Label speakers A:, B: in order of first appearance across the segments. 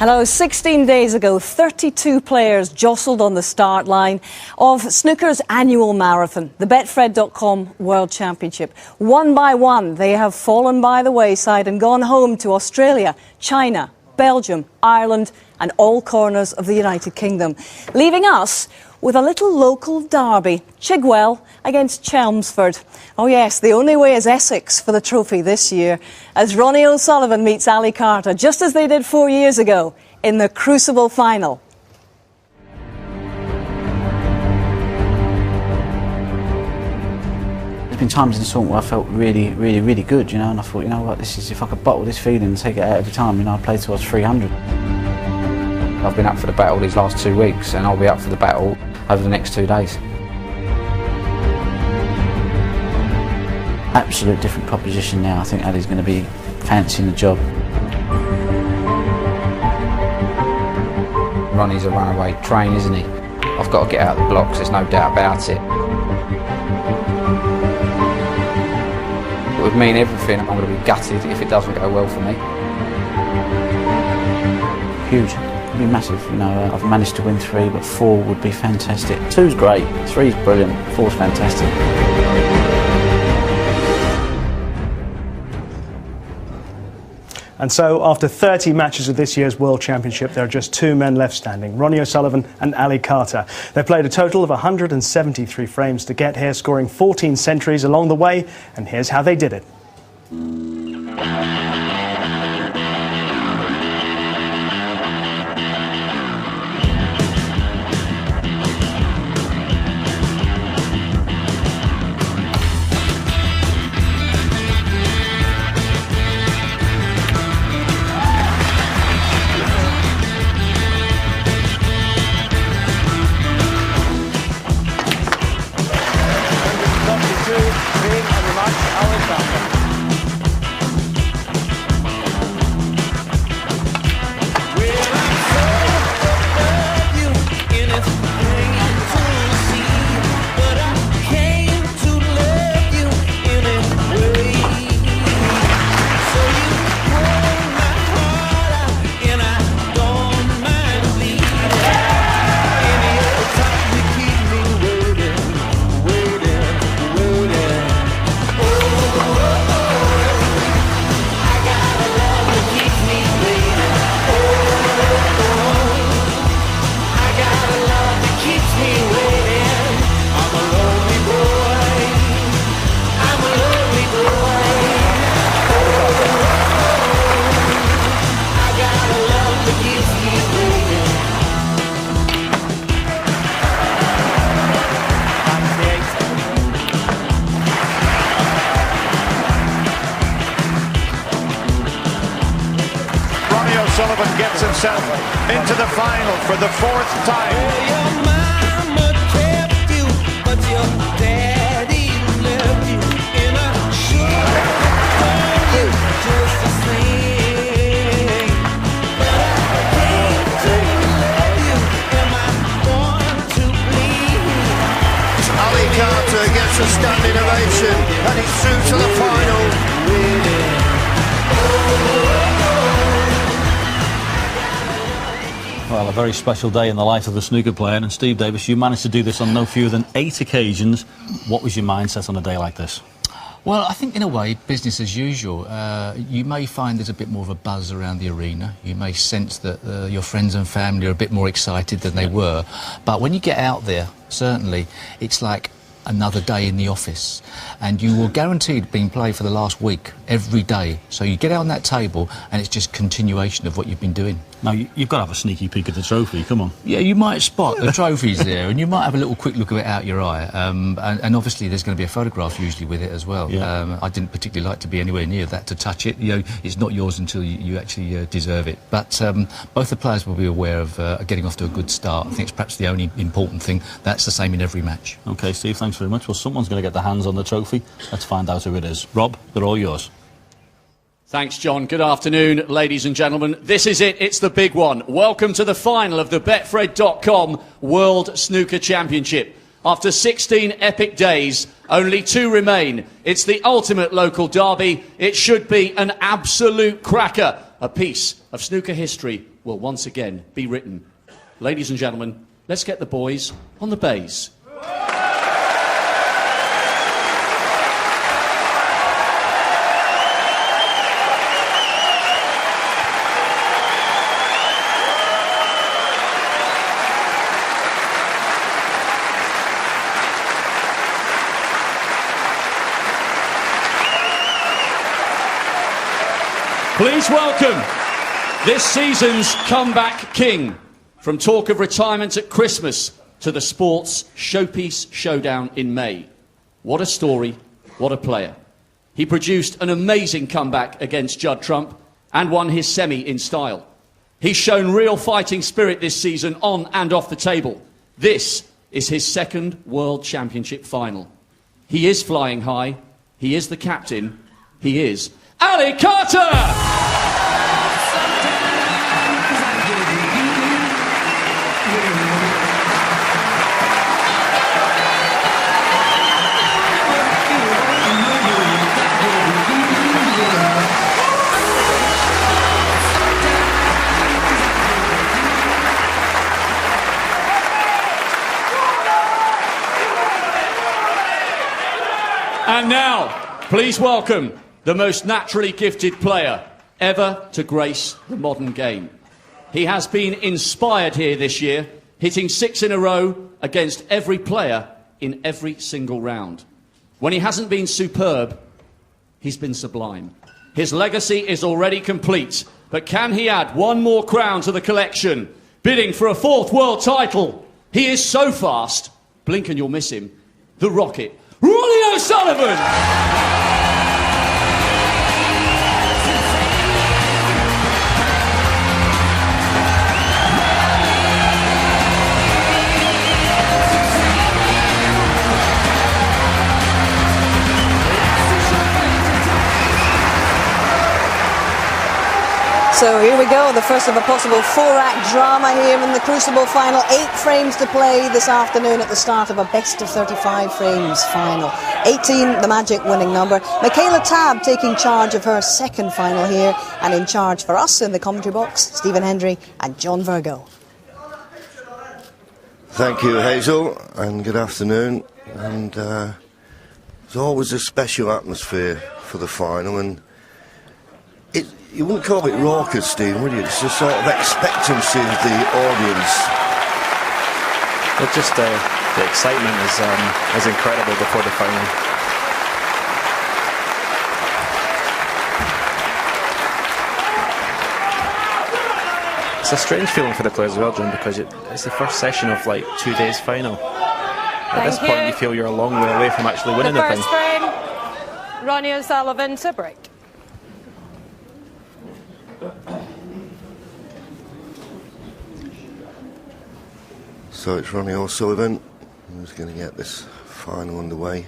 A: Hello. 16 days ago, 32 players jostled on the start line of snooker's annual marathon, the Betfred.com World Championship. One by one, they have fallen by the wayside and gone home to Australia, China, Belgium, Ireland and all corners of the United Kingdom, leaving us with a little local derby, Chigwell against Chelmsford. Oh yes, the only way is Essex for the trophy this year, as Ronnie O'Sullivan meets Ali Carter, just as they did 4 years ago, in the Crucible final.
B: There's been times in the tournament where I felt really good, you know, and I thought, you know what, this is, if I could bottle this feeling and take it out every time, you know, I'd play towards 300.
C: I've been up for the battle these last 2 weeks, and I'll be up for the battle over the next 2 days.
B: Absolute different proposition now. I think Ali's going to be fancying the job.
C: Ronnie's a runaway train, isn't he? I've got to get out of the blocks, there's no doubt about it. It would mean everything. I'm going to be gutted if it doesn't go well for me.
B: Huge. It'd be massive, you know. I've managed to win 3, but 4 would be fantastic. 2's great, 3's brilliant, 4's fantastic.
D: And so, after 30 matches of this year's World Championship, there are just 2 men left standing, Ronnie O'Sullivan and Ali Carter. They played a total of 173 frames to get here, scoring 14 centuries along the way, and here's how they did it.
E: O'Sullivan gets himself into the final for the 4th time.
F: Ali Carter gets a standing ovation and he's through to the final.
G: Well, a very special day in the life of a snooker player, and Steve Davis, you managed to do this on no fewer than 8 occasions. What was your mindset on a day like this?
H: Well, I think in a way, business as usual. You may find there's a bit more of a buzz around the arena. You may sense that your friends and family are a bit more excited than they were. But when you get out there, certainly, it's like another day in the office, and you will guaranteed being played for the last week every day. So you get out on that table and it's just continuation of what you've been doing.
G: Now you've got to have a sneaky peek at the trophy, come on.
H: Yeah, you might spot the trophies there, and you might have a little quick look of it out your eye, and obviously there's going to be a photograph usually with it as well.
G: Yeah.
H: I didn't particularly like to be anywhere near that to touch it. You know, it's not yours until you actually deserve it. But both the players will be aware of getting off to a good start. I think it's perhaps the only important thing. That's the same in every match.
G: OK, Steve, thanks very much. Well, someone's going to get their hands on the trophy. Let's find out who it is. Rob, they're all yours.
I: Thanks, John. Good afternoon, ladies and gentlemen. This is it. It's the big one. Welcome to the final of the Betfred.com World Snooker Championship. After 16 epic days, only 2 remain. It's the ultimate local derby. It should be an absolute cracker. A piece of snooker history will once again be written. Ladies and gentlemen, let's get the boys on the bays. Please welcome this season's comeback king. From talk of retirement at Christmas to the sports showpiece showdown in May. What a story, what a player. He produced an amazing comeback against Judd Trump and won his semi in style. He's shown real fighting spirit this season on and off the table. This is his second World Championship final. He is flying high, he is the captain, he is Ali Carter! And now, please welcome the most naturally gifted player ever to grace the modern game. He has been inspired here this year, hitting 6 in a row against every player in every single round. When he hasn't been superb, he's been sublime. His legacy is already complete, but can he add one more crown to the collection, bidding for a 4th world title? He is so fast, blink and you'll miss him, the Rocket, Ronnie O'Sullivan!
A: So here we go, the first of a possible 4-act drama here in the Crucible final. 8 frames to play this afternoon at the start of a best of 35 frames final. 18, the magic winning number. Michaela Tabb taking charge of her second final here, and in charge for us in the commentary box, Stephen Hendry and John Virgo.
F: Thank you, Hazel, and good afternoon. And there's always a special atmosphere for the final, and you wouldn't call it raucous, Stephen, would you? It's a sort of expectancy of the audience.
J: Well, just the excitement is incredible before the final. It's a strange feeling for the players as well, John, because it's the first session of like 2 days final. At this point, you feel you're a long way away from actually winning the thing.
K: First frame, Ronnie O'Sullivan to break.
F: So it's Ronnie O'Sullivan who's going to get this final underway.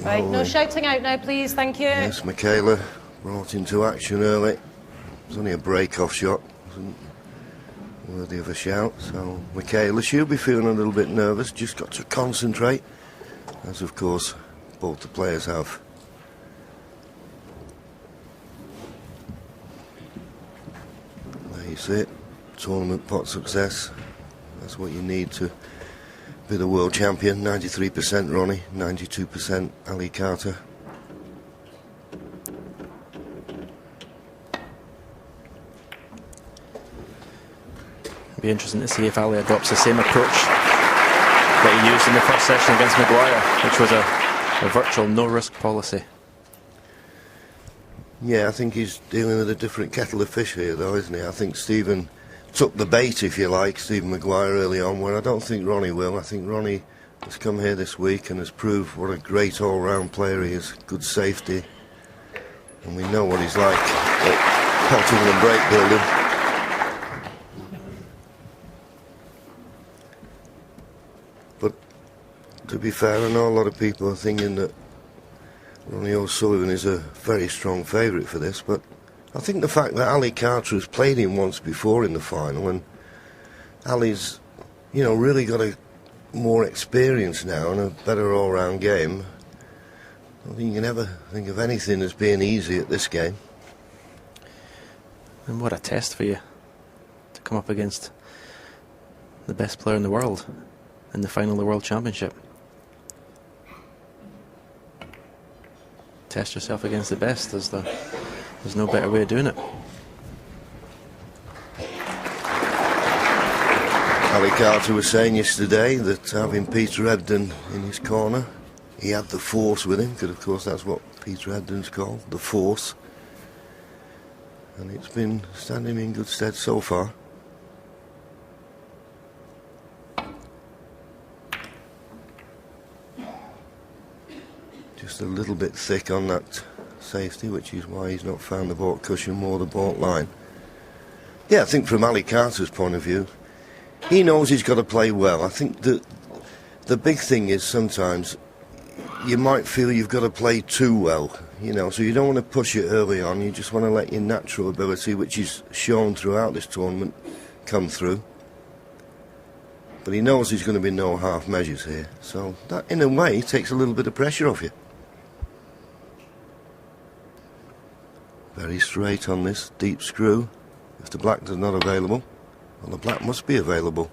K: Right, no shouting out now, please, thank you.
F: Yes, Michaela brought into action early. It was only a break-off shot, wasn't worthy of a shout. So Michaela, she'll be feeling a little bit nervous, just got to concentrate, as of course both the players have. There you see it, tournament pot success. That's what you need to be the world champion. 93% Ronnie, 92% Ali Carter.
J: It'll be interesting to see if Ali adopts the same approach that he used in the first session against Maguire, which was a virtual no-risk policy.
F: Yeah, I think he's dealing with a different kettle of fish here, though, isn't he? I think Stephen took the bait, if you like, Stephen Maguire early on, where I don't think Ronnie will. I think Ronnie has come here this week and has proved what a great all-round player he is, good safety, and we know what he's like at pelting and break building. But to be fair, I know a lot of people are thinking that Ronnie O'Sullivan is a very strong favourite for this, but I think the fact that Ali Carter has played him once before in the final, and Ali's, you know, really got a more experience now and a better all-round game, I don't think you can ever think of anything as being easy at this game.
J: And what a test for you to come up against the best player in the world in the final of the World Championship. Test yourself against the best. There's no better way of doing it.
F: Ali Carter was saying yesterday that having Peter Ebdon in his corner, he had the force with him, because of course that's what Peter Ebdon's called, the force. And it's been standing in good stead so far. Just a little bit thick on that safety, which is why he's not found the baulk cushion, more the baulk line. Yeah, I think from Ali Carter's point of view, he knows he's got to play well. I think that the big thing is sometimes you might feel you've got to play too well, you know, so you don't want to push it early on. You just want to let your natural ability, which is shown throughout this tournament, come through. But he knows there's going to be no half measures here, so that in a way takes a little bit of pressure off you. Very straight on this deep screw. If the black is not available, well, the black must be available.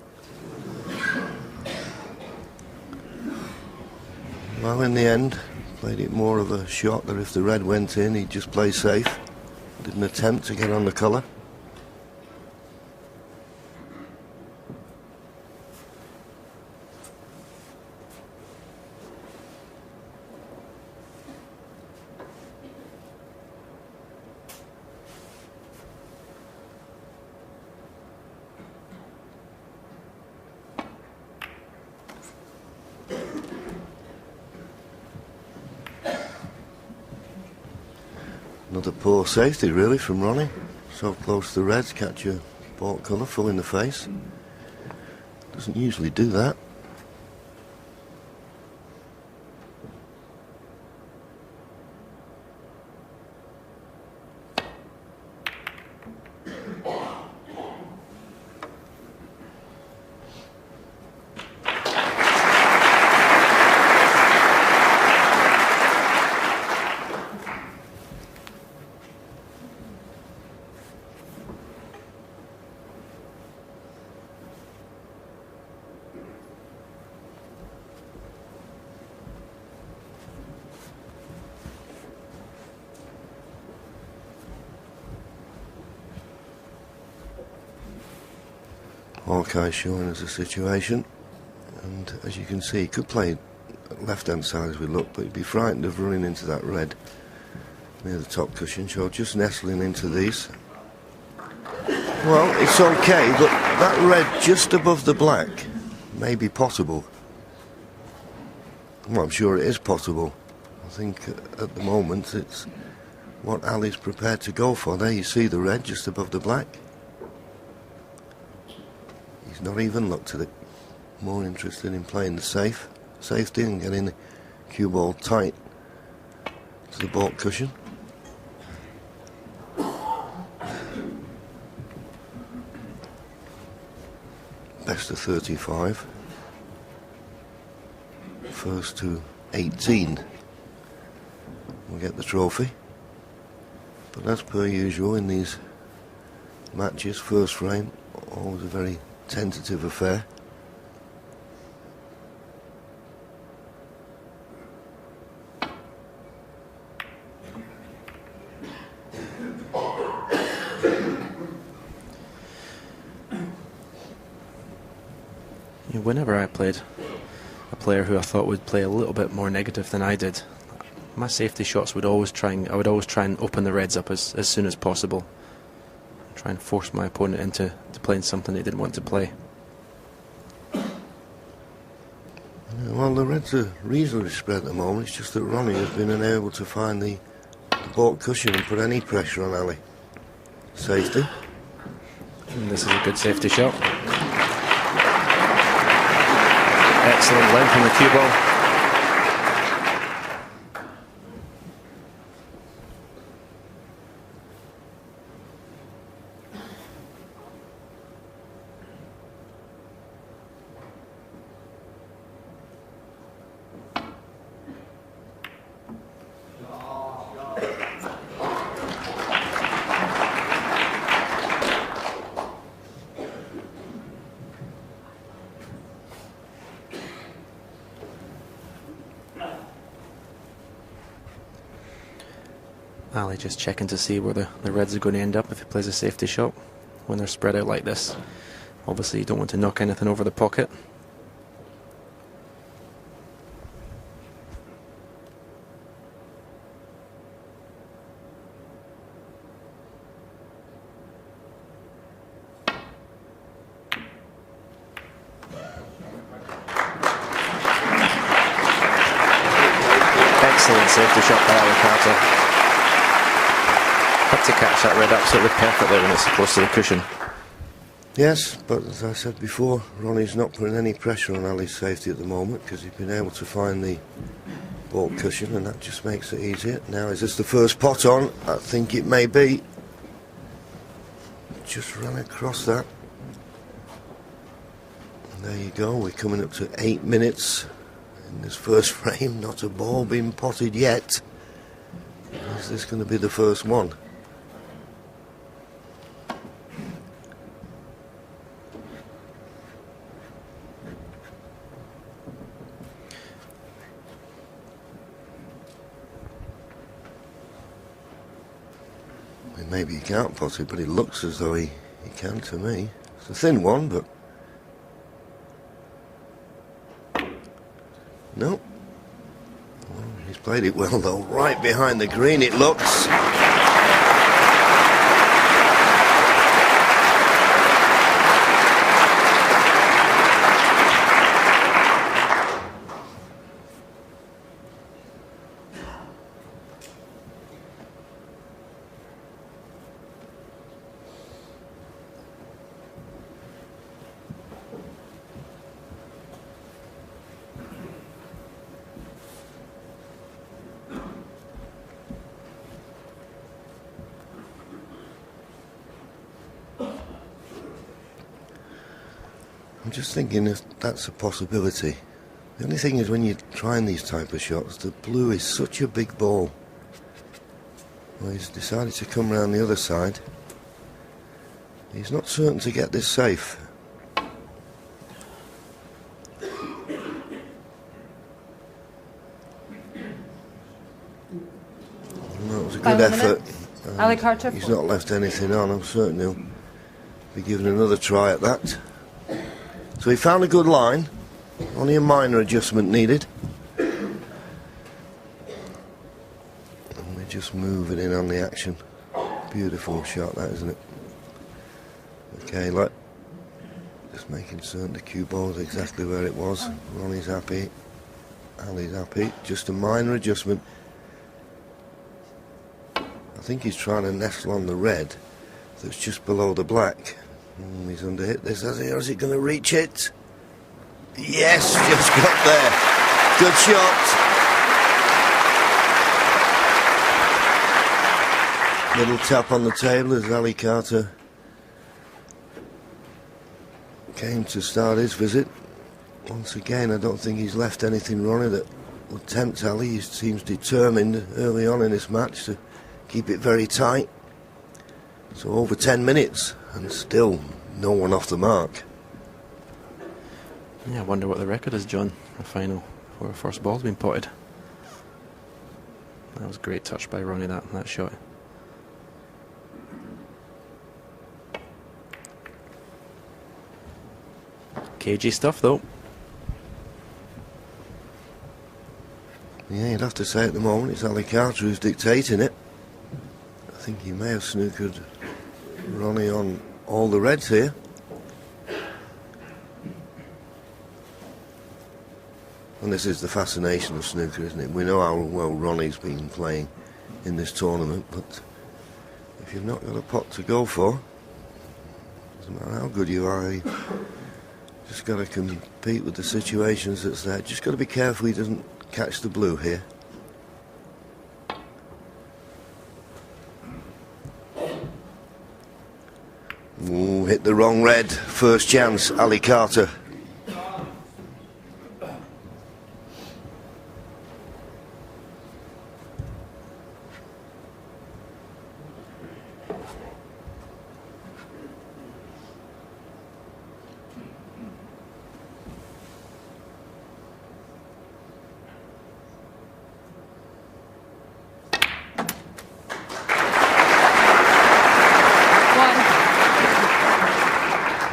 F: Well, in the end, played it more of a shot that if the red went in, he'd just play safe. Didn't attempt to get on the colour. Another poor safety, really, from Ronnie. So close to the reds, catch your baulk colour full in the face. Doesn't usually do that. Hawkeye showing us the situation, and as you can see, he could play left hand side as we look, but he'd be frightened of running into that red near the top cushion, so just nestling into these. Well, it's okay, but that red just above the black may be possible. Well, I'm sure it is possible. I think at the moment it's what Ali's prepared to go for. There you see the red just above the black. He's not even looked at it. More interested in playing the safety and getting the cue ball tight to the baulk cushion. Best of 35. First to 18 will get the trophy. But as per usual in these matches, first frame, always a very tentative affair.
J: Whenever I played a player who I thought would play a little bit more negative than I did, my safety shots would always try and open the reds up as soon as possible. Try and force my opponent into playing something they didn't want to play.
F: Well, the reds are reasonably spread at the moment. It's just that Ronnie has been unable to find the baulk cushion and put any pressure on Ali. Safety.
J: And this is a good safety shot. Excellent length on the cue ball. Ali just checking to see where the reds are going to end up if he plays a safety shot when they're spread out like this. Obviously you don't want to knock anything over the pocket. Excellent safety shot by Ali Carter. Had to catch that red absolutely perfectly when it's close to the cushion.
F: Yes, but as I said before, Ronnie's not putting any pressure on Ali's safety at the moment because he's been able to find the ball cushion, and that just makes it easier. Now, is this the first pot on? I think it may be. Just ran across that. And there you go, we're coming up to 8 minutes in this first frame. Not a ball being potted yet. Is this going to be the first one? Maybe he can't pot it, but it looks as though he can to me. It's a thin one, but... No. Well, he's played it well, though. Right behind the green, it looks. I'm just thinking if that's a possibility. The only thing is when you're trying these type of shots, the blue is such a big ball. Well, he's decided to come round the other side. He's not certain to get this safe. Well, it was a good effort.
K: Ali Carter.
F: He's not left anything on. I'm certain he'll be given another try at that. So he found a good line, only a minor adjustment needed. And we're just moving in on the action. Beautiful shot that, isn't it? Okay, look. Just making certain the cue ball is exactly where it was. Ronnie's happy, Ali's happy. Just a minor adjustment. I think he's trying to nestle on the red that's just below the black. He's under hit this, has he? Or is he going to reach it? Yes, just got there. Good shot. Little tap on the table as Ali Carter came to start his visit. Once again, I don't think he's left anything, Ronnie, that would tempt Ali. He seems determined early on in this match to keep it very tight. So over 10 minutes. And still no one off the mark.
J: Yeah, I wonder what the record is, John. A final where a first ball's been potted. That was a great touch by Ronnie, that shot. Cagey stuff, though.
F: Yeah, you'd have to say at the moment it's Ali Carter who's dictating it. I think he may have snookered Ronnie on all the reds here. And this is the fascination of snooker, isn't it? We know how well Ronnie's been playing in this tournament, but if you've not got a pot to go for, doesn't matter how good you are, you just got to compete with the situations that's there. Just got to be careful he doesn't catch the blue here. Ooh, hit the wrong red. First chance, Ali Carter.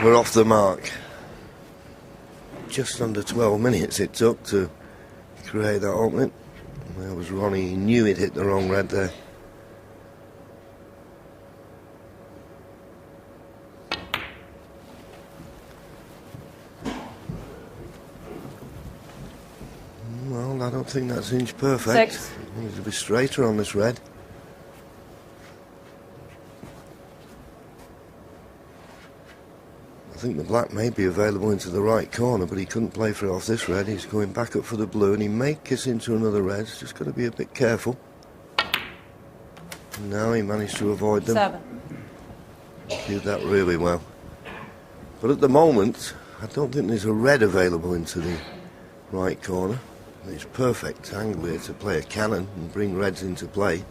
F: we're off the mark. Just under 12 minutes it took to create that opening. There was Ronnie, he knew he'd hit the wrong red there. Well, I don't think that's inch perfect.
K: 6.
F: Needs to be straighter on this red. I think the black may be available into the right corner, but he couldn't play for it off this red. He's going back up for the blue, and he may kiss into another red. He's just got to be a bit careful. And now he managed to avoid them.
K: 7.
F: Did that really well. But at the moment, I don't think there's a red available into the right corner. It's perfect angle here to play a cannon and bring reds into play.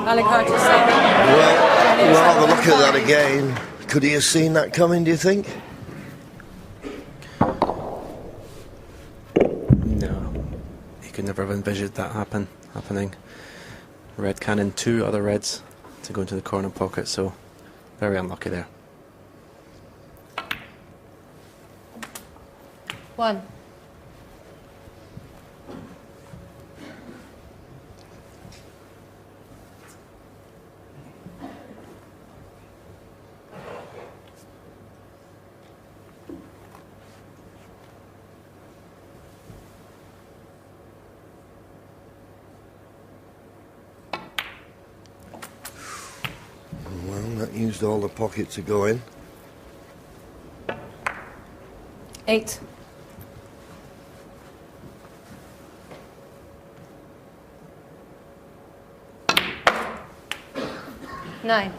K: Ali Carter 7.
F: Well, we'll have a look at that again. Could he have seen that coming, do you think?
J: No. He could never have envisioned that happening. Red cannon, 2 other reds to go into the corner pocket, so very unlucky there.
K: 1.
F: That used all the pocket to go in.
K: 8. 9.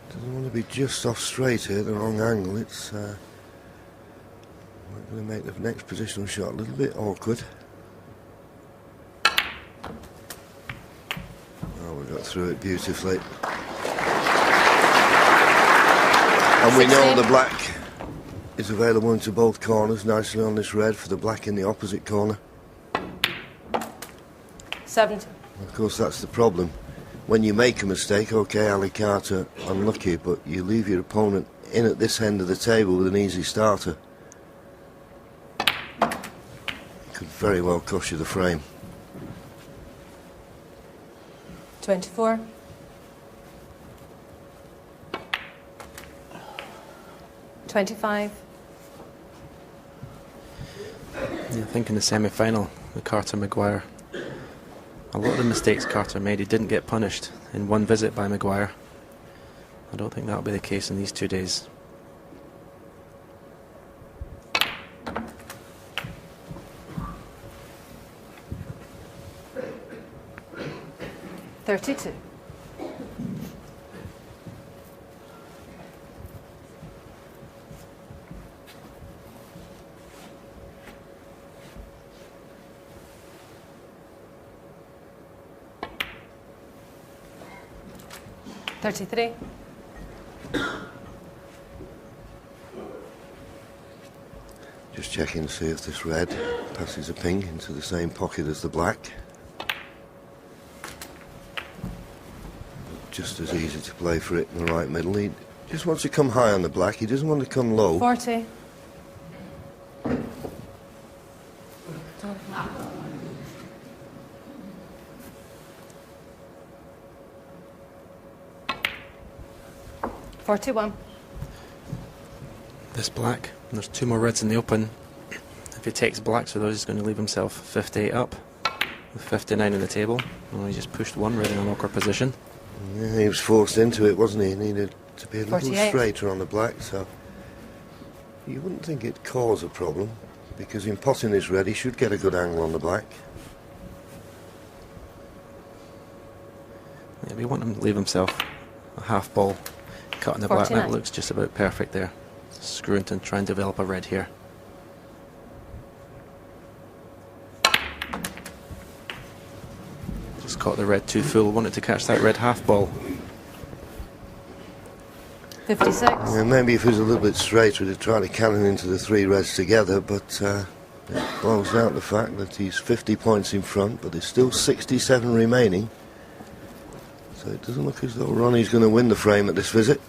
F: Doesn't want to be just off straight here, the wrong angle. It's going to make the next positional shot a little bit awkward. Got through it beautifully. And we know the black is available into both corners nicely on this red for the black in the opposite corner.
K: 70.
F: Of course, that's the problem. When you make a mistake, okay, Ali Carter, unlucky, but you leave your opponent in at this end of the table with an easy starter. Could very well cost you the frame.
K: 24. 25.
J: Yeah, I think in the semi-final, the Carter-Maguire, a lot of the mistakes Carter made, he didn't get punished in one visit by Maguire. I don't think that'll be the case in these 2 days.
K: 32. 33.
F: Just checking to see if this red passes a pink into the same pocket as the black. Just as easy to play for it in the right middle. He just wants to come high on the black. He doesn't want to come low.
K: 40. $41.
J: This black, and there's 2 more reds in the open. If he takes black, so he's going to leave himself 58 up with 59 on the table. Well, he just pushed 1 red in an awkward position.
F: Yeah, he was forced into it, wasn't he? He needed to be a little
K: 48.
F: straighter on the black, so you wouldn't think it'd cause a problem, because in potting this red, he should get a good angle on the black.
J: Yeah, we want him to leave himself a half ball cut on the black.
K: 49.
J: That looks just about perfect there. Screw it and try and develop a red here. Just caught the red too full, wanted to catch that red half ball.
K: 56.
F: Yeah, maybe if he was a little bit straighter, he'd try to cannon into the 3 reds together, but it blows out the fact that he's 50 points in front, but there's still 67 remaining. So it doesn't look as though Ronnie's going to win the frame at this visit.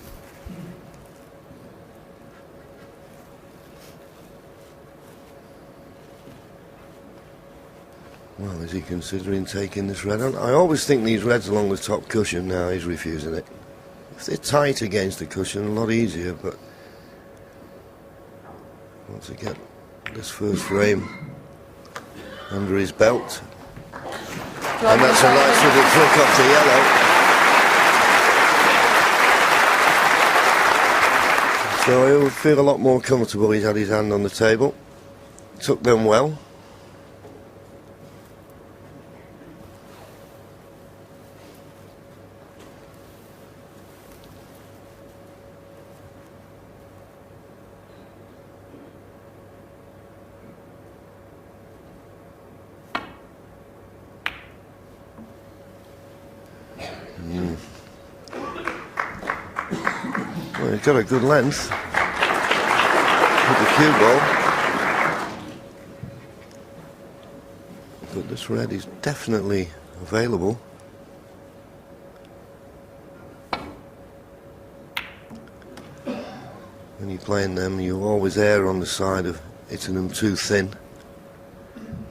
F: Well, is he considering taking this red on? I always think these reds along the top cushion. Now he's refusing it. If they're tight against the cushion, a lot easier, but once he get this first frame under his belt, and that's a nice little flick off the yellow. So he'll feel a lot more comfortable. He's had his hand on the table. Took them well. Well, he's got a good length with the cue ball, but this red is definitely available. When you're playing them, you always err on the side of hitting them too thin.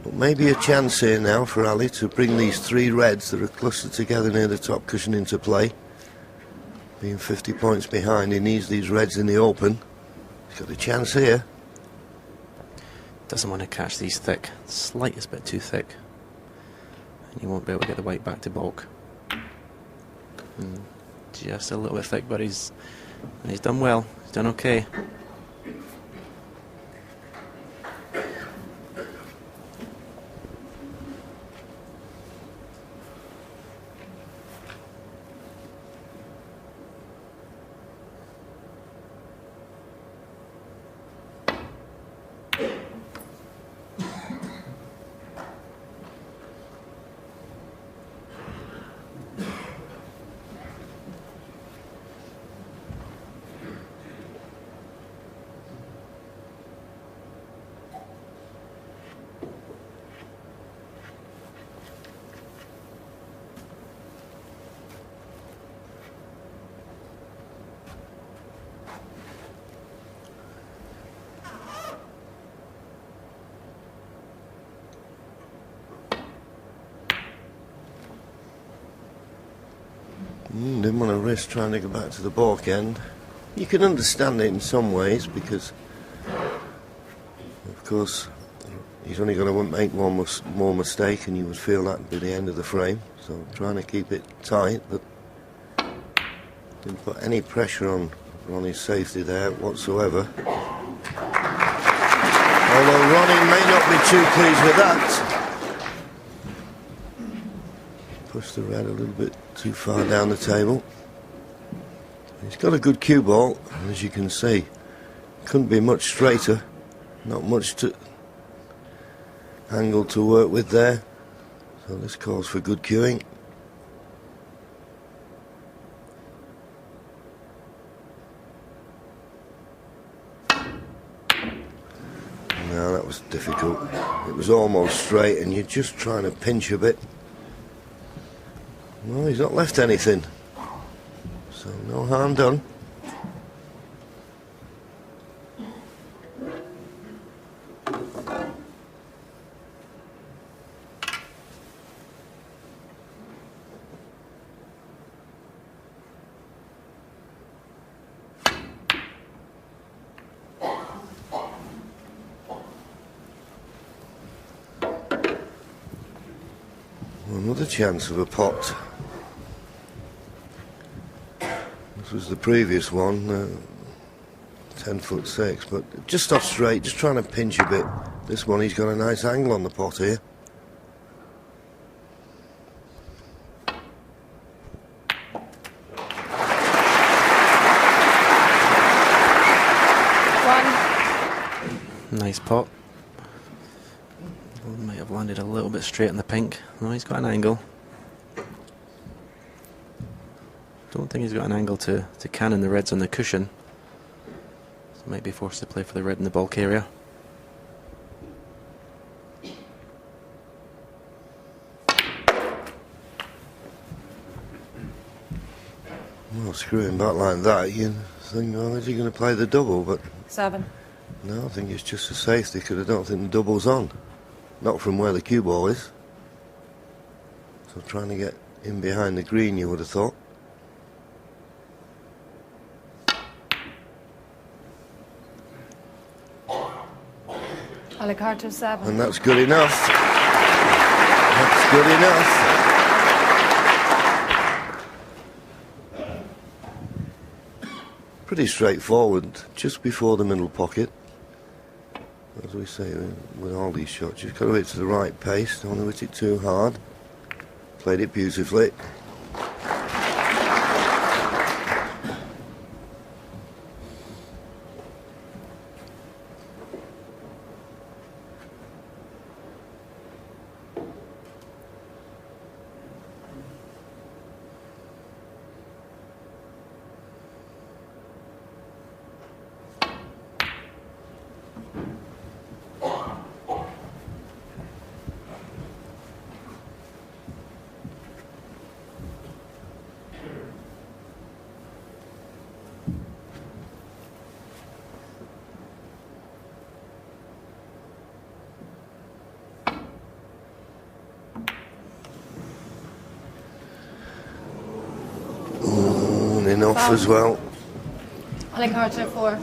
F: But maybe a chance here now for Ali to bring these 3 reds that are clustered together near the top cushion into play. Being 50 points behind, he needs these reds in the open. He's got a chance here.
J: Doesn't want to catch these thick. Slightest bit too thick. And he won't be able to get the white back to balk. And just a little bit thick, but he's done well. He's done okay.
F: Didn't want to risk trying to go back to the balk end. You can understand it in some ways because, of course, he's only going to make one more mistake and you would feel that would be the end of the frame. So trying to keep it tight, but didn't put any pressure on Ronnie's safety there whatsoever. Although Ronnie may not be too pleased with that. Pushed the red a little bit too far down the table. He's got a good cue ball, and as you can see, couldn't be much straighter. Not much angle to work with there. So this calls for good cueing. No, that was difficult. It was almost straight, and you're just trying to pinch a bit. Well, he's not left anything, so no harm done. Another chance of a pot. This was the previous one, 10'6", but just off straight, just trying to pinch a bit. This one, he's got a nice angle on the pot here.
J: Nice pot. Might have landed a little bit straight in the pink. No, he's got an angle. don't think he's got an angle to cannon the reds on the cushion. So might be forced to play for the red in the bulk area.
F: Well, screwing back like that, you think, well, is he going to play the double? But
K: 7.
F: no, I think it's just a safety because I don't think the double's on. Not from where the cue ball is. So trying to get in behind the green, you would have thought.
K: Ali Carter 7.
F: And that's good enough. That's good enough. Pretty straightforward, just before the middle pocket. As we say with all these shots, you've got to hit to the right pace, don't want to hit it too hard. Played it beautifully. Enough as well.
K: Ali Carter 4.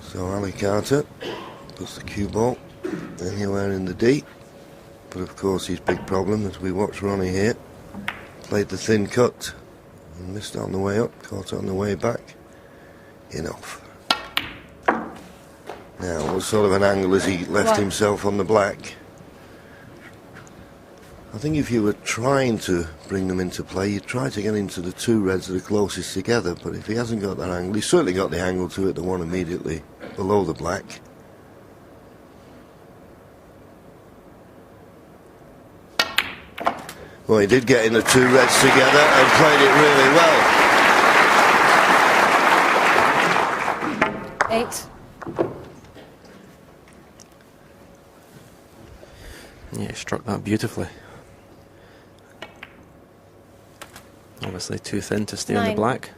F: So Ali Carter puts the cue ball anywhere in the D. But of course his big problem, as we watch Ronnie here, played the thin cut and missed on the way up, caught it on the way back. Enough. Now, what sort of an angle has he left himself on the black? I think if you were trying to bring them into play, you'd try to get into the two reds that are closest together, but if he hasn't got that angle, he's certainly got the angle to it, the one immediately below the black. Well, he did get in the two reds together and played it really well.
K: 8.
J: Yeah, he struck that beautifully. Obviously too thin to stay on the black.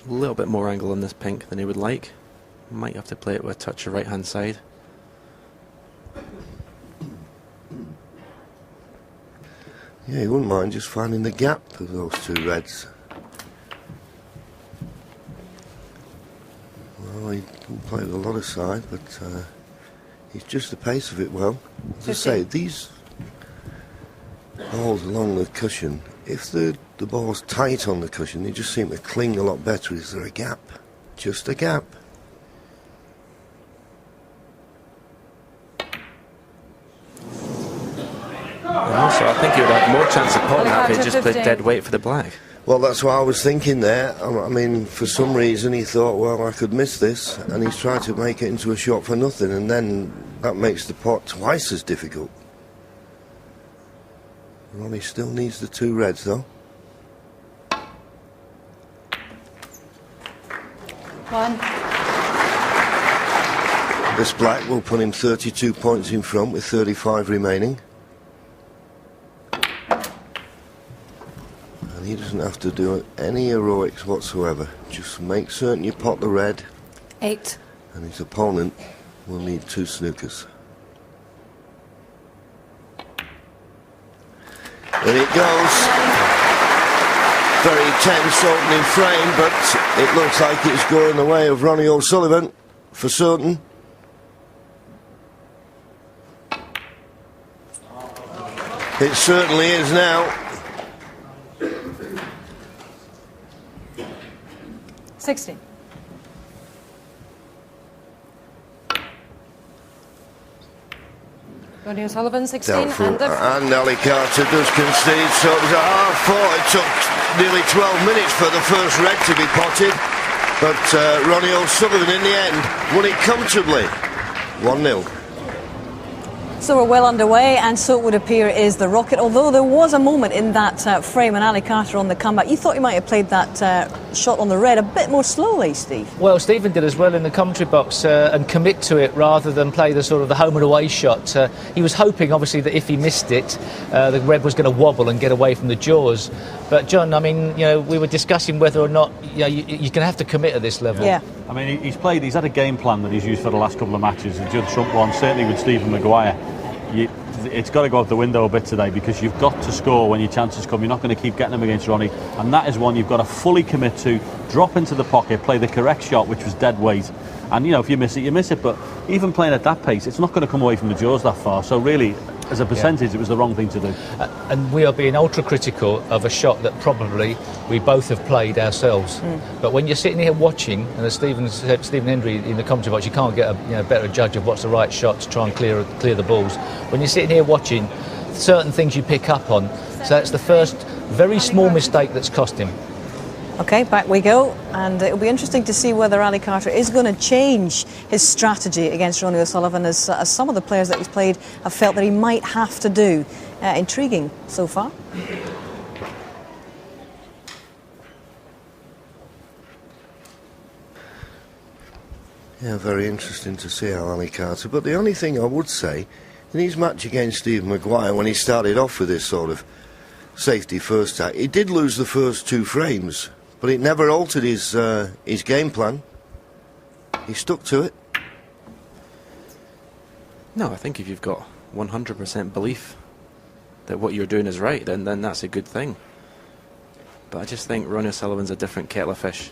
J: A little bit more angle on this pink than he would like. Might have to play it with a touch of right hand side.
F: Yeah, he wouldn't mind just finding the gap of those two reds. Well, he didn't play with a lot of side, but he's just the pace of it well. As I say, these balls along the cushion, if the ball's tight on the cushion, they just seem to cling a lot better. Is there a gap? Just a gap.
J: And also, I think he would have more chance of potting if he just played dead weight for the black.
F: Well, that's what I was thinking there. I mean, for some reason he thought, well, I could miss this, and he's tried to make it into a shot for nothing, and then that makes the pot twice as difficult. Ronnie still needs the two reds, though.
K: 1.
F: This black will put him 32 points in front with 35 remaining. And he doesn't have to do any heroics whatsoever. Just make certain you pot the red.
K: 8.
F: And his opponent will need 2 snookers. And it goes. Very tense opening frame, but it looks like it's going the way of Ronnie O'Sullivan, for certain. It certainly is now.
K: 60. Ronnie O'Sullivan 16.
F: Doubtful.
K: And
F: Ali Carter does concede, so it was a hard fought. It took nearly 12 minutes for the first red to be potted, but Ronnie O'Sullivan in the end won it comfortably. 1-0.
A: So we're well underway, and so it would appear is the Rocket. Although there was a moment in that frame, and Ali Carter on the comeback, you thought he might have played that shot on the red a bit more slowly, Steve.
H: Well, Stephen did as well in the commentary box and commit to it rather than play the sort of the home and away shot. He was hoping, obviously, that if he missed it, the red was going to wobble and get away from the jaws. But John, I mean, you know, we were discussing whether or not you're going to have to commit at this level.
A: Yeah.
G: I mean, he's had a game plan that he's used for the last couple of matches. The Judd Trump one, certainly with Stephen Maguire. It's got to go out the window a bit today, because you've got to score when your chances come. You're not going to keep getting them against Ronnie, and that is one you've got to fully commit to. Drop into the pocket, play the correct shot, which was dead weight, and you know, if you miss it, you miss it. But even playing at that pace, it's not going to come away from the jaws that far. So really, as a percentage, it was the wrong thing to do.
H: And we are being ultra critical of a shot that probably we both have played ourselves. But when you're sitting here watching, and as Stephen Hendry in the commentary box, you can't get a better judge of what's the right shot to try and clear the balls. When you're sitting here watching, certain things you pick up on. So that's the first very small mistake that's cost him.
A: OK, back we go, and it'll be interesting to see whether Ali Carter is going to change his strategy against Ronnie O'Sullivan, as some of the players that he's played have felt that he might have to do. Intriguing so far.
F: Yeah, very interesting to see how Ali Carter. But the only thing I would say, in his match against Stephen Maguire, when he started off with this sort of safety first tack, he did lose the first 2 frames. But it never altered his game plan. He stuck to it.
J: No, I think if you've got 100% belief that what you're doing is right, then that's a good thing. But I just think Ronnie O'Sullivan's a different kettle of fish.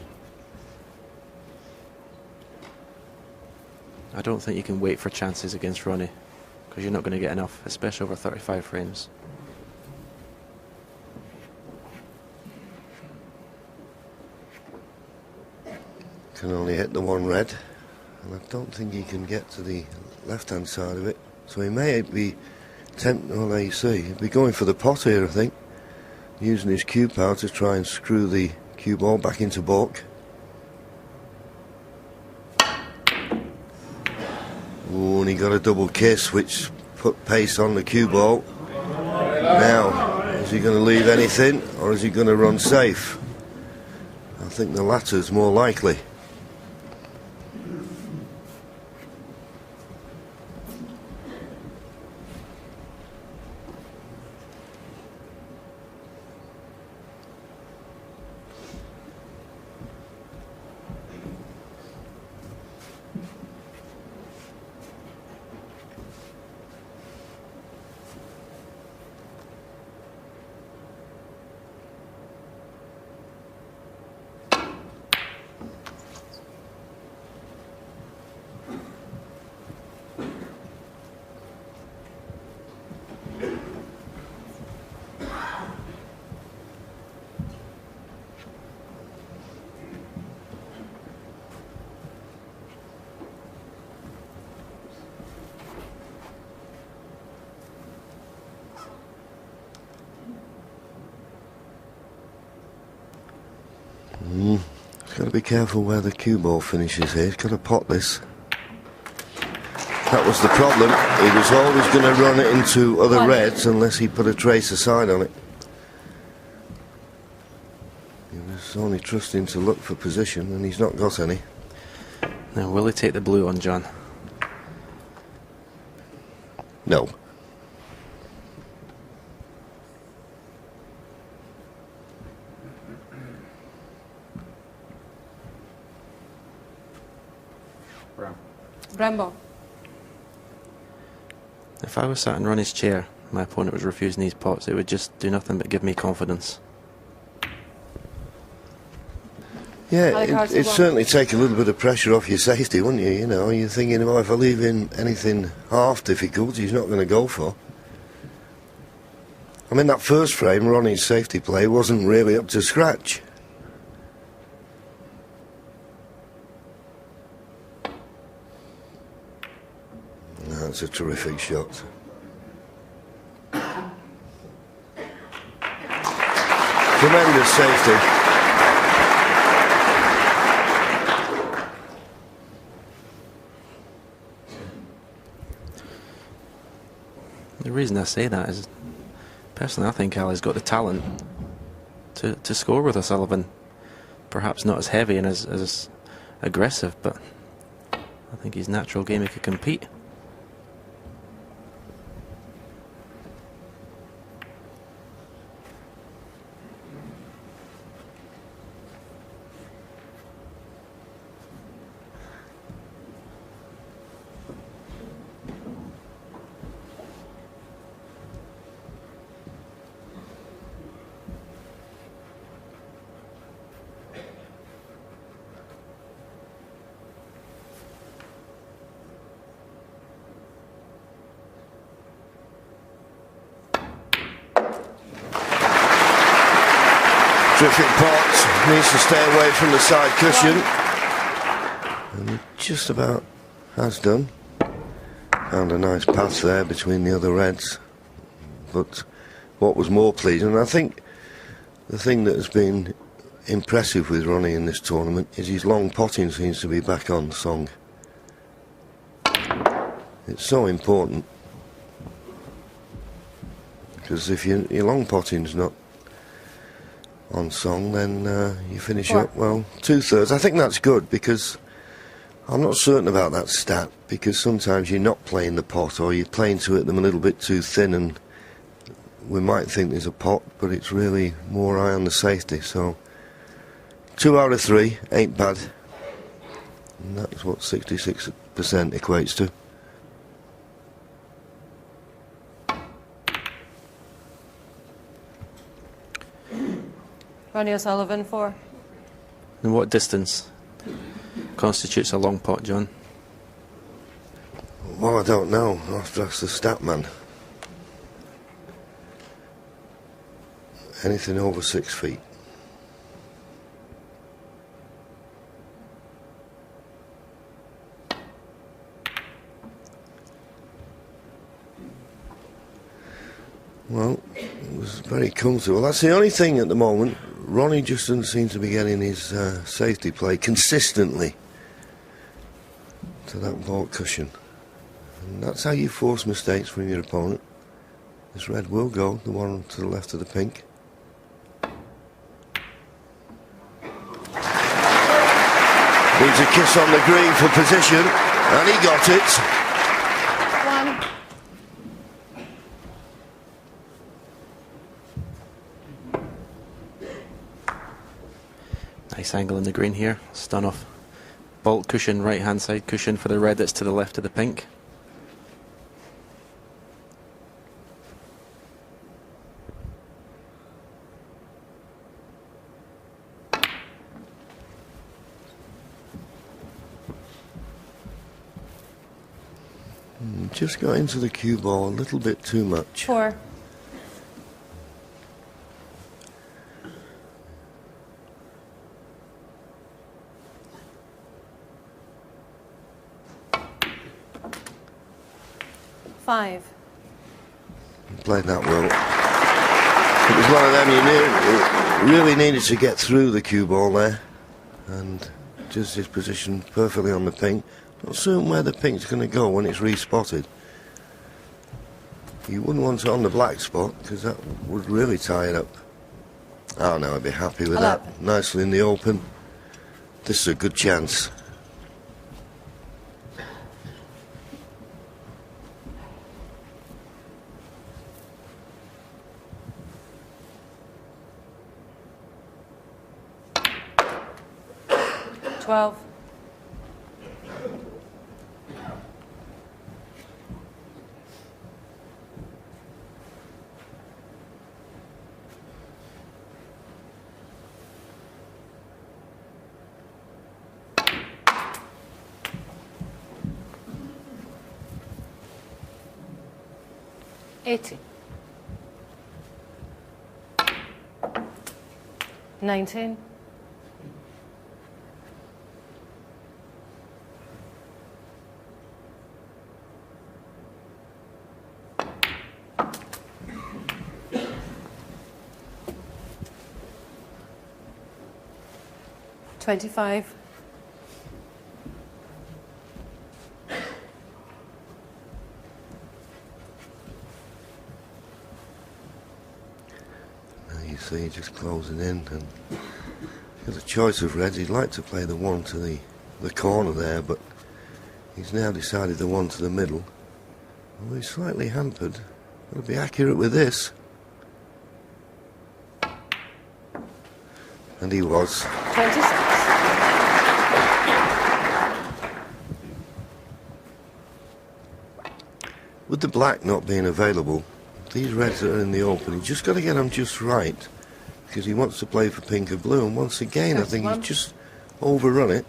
J: I don't think you can wait for chances against Ronnie, because you're not going to get enough, especially over 35 frames.
F: Can only hit the one red, and I don't think he can get to the left-hand side of it. So he may be tempting, well, there you see, he'd be going for the pot here, I think, using his cue power to try and screw the cue ball back into baulk. Oh, and he got a double kiss, which put pace on the cue ball. Now, is he going to leave anything, or is he going to run safe? I think the latter's more likely. Got to be careful where the cue ball finishes here. He's got to pot this. That was the problem. He was always going to run it into other reds unless he put a trace aside on it. He was only trusting to look for position, and he's not got any.
J: Now, will he take the blue on John?
F: No.
K: Brembo.
J: If I was sat in Ronnie's chair, my opponent was refusing these pots, it would just do nothing but give me confidence.
F: Yeah, it'd certainly take a little bit of pressure off your safety, wouldn't you? You know, you're thinking, well, if I leave in anything half difficult, he's not going to go for. I mean, that first frame, Ronnie's safety play wasn't really up to scratch. That's a terrific shot. Tremendous safety.
J: The reason I say that is, personally, I think Ali's got the talent to score with O'Sullivan. Perhaps not as heavy and as aggressive, but I think his natural game he could compete.
F: Terrific pot, needs to stay away from the side cushion, and just about has done. Found a nice pass there between the other reds, but what was more pleasing, and I think the thing that has been impressive with Ronnie in this tournament is his long potting seems to be back on song. It's so important, because if your long potting's not on song, then you finish up, well, 2/3. I think that's good, because I'm not certain about that stat, because sometimes you're not playing the pot, or you're playing to it them a little bit too thin, and we might think there's a pot, but it's really more eye on the safety. So 2 out of 3 ain't bad, and that's what 66% equates to.
K: Ronnie O'Sullivan, 4.
J: And what distance constitutes a long pot, John?
F: Well, I don't know. I'll have to ask the stat man. Anything over 6 feet. Well, it was very comfortable. That's the only thing at the moment. Ronnie just doesn't seem to be getting his safety play consistently to that vault cushion. And that's how you force mistakes from your opponent. This red will go, the one to the left of the pink. Needs a kiss on the green for position, and he got it.
K: 1.
J: Nice angle in the green here. Stun off. Vault cushion, right hand side cushion for the red that's to the left of the pink.
F: Just got into the cue ball a little bit too much.
K: 4. Five.
F: Played that well. It was one of them you really needed to get through the cue ball there, and just his position perfectly on the pink. Not certain where the pink's going to go when it's respotted. You wouldn't want it on the black spot, because that would really tie it up. Oh no, I'd be happy with that. Nicely in the open. This is a good chance.
K: Twelve. $80. 19. 25.
F: see, just closing in, and he has a choice of reds. He'd like to play the one to the corner there, but he's now decided the one to the middle. Well, he's slightly hampered. Got to be accurate with this. And he was.
K: 26.
F: With the black not being available, these reds that are in the open, he's just got to get them just right, because he wants to play for pink or blue, and once again I think he's just overrun it.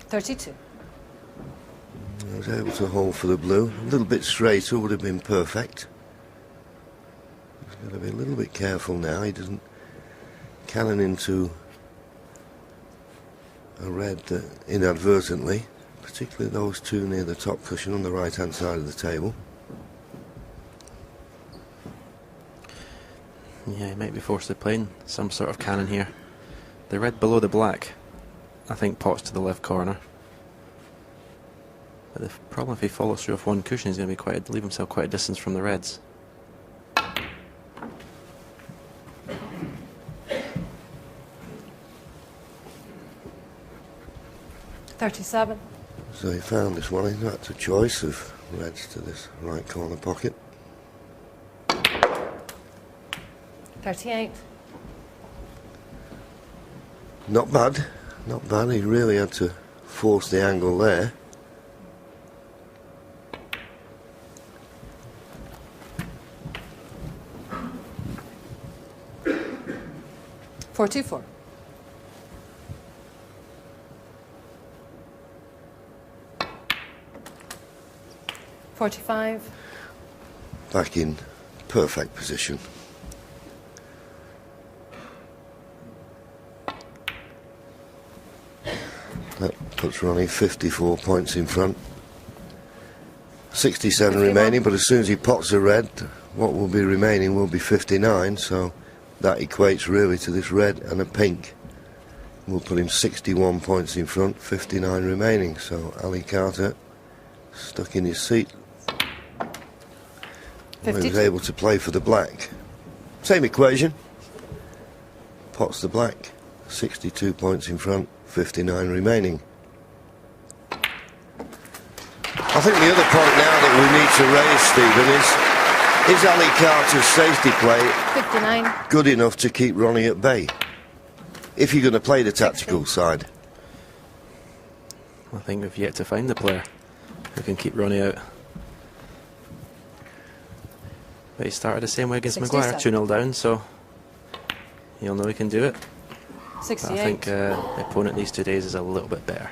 K: $32.
F: I was able to hold for the blue. A little bit straighter would have been perfect. He's got to be a little bit careful now. He doesn't cannon into a red inadvertently, particularly those two near the top cushion on the right hand side of the table.
J: Yeah, he might be forced to play some sort of cannon here. The red below the black, I think, pots to the left corner. But the problem, if he follows through off one cushion, he's going to be leave himself quite a distance from the reds.
K: $37.
F: So he found this one. That's a choice of reds to this right corner pocket.
K: $38.
F: Not bad, not bad. He really had to force the angle there.
K: $44. $45.
F: Back in perfect position. That puts Ronnie 54 points in front. 67 remaining, but as soon as he pots a red, what will be remaining will be 59, so that equates really to this red and a pink. We'll put him 61 points in front, 59 remaining, so Ali Carter stuck in his seat. Well, he was able to play for the black. Same equation. Pots the black, 62 points in front, 59 remaining. I think the other point now that we need to raise, Stephen, is Ali Carter's safety play
K: 59.
F: Good enough to keep Ronnie at bay? If you're going to play the tactical side.
J: I think we've yet to find the player who can keep Ronnie out. But he started the same way against Maguire, 2-0 down, so he'll know he can do it.
K: 68.
J: But I think the opponent these 2 days is a little bit better.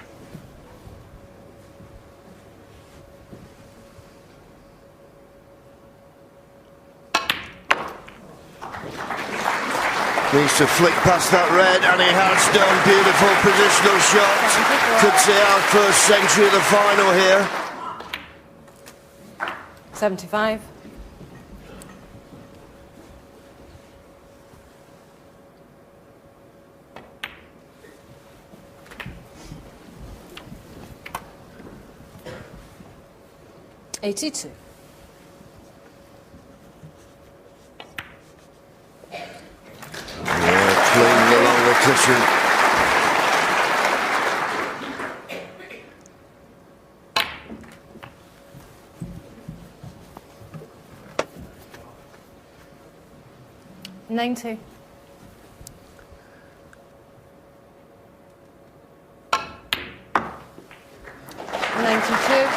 F: Needs to flick past that red, and he has done. Beautiful positional shot. Could see our first century of the final here.
K: 75. $82.
F: Clean along the cushion.
K: $90. $92.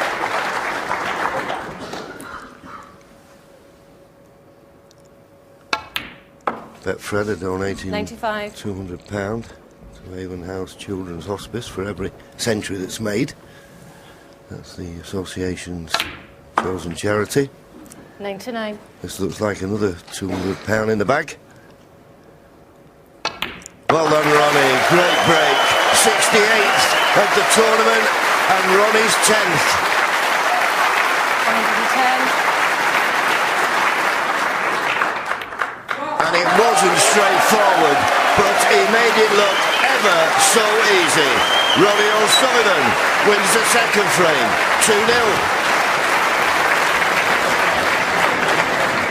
F: Betfred are donating
K: £95.
F: £200 to Avon House Children's Hospice for every century that's made. That's the association's chosen charity.
K: 99.
F: This looks like another £200 in the bag. Well done, Ronnie. Great break. 68th of the tournament and Ronnie's 10th.
K: 110.
F: And it wasn't straightforward, but he made it look ever so easy. Ronnie O'Sullivan wins the second frame, 2-0.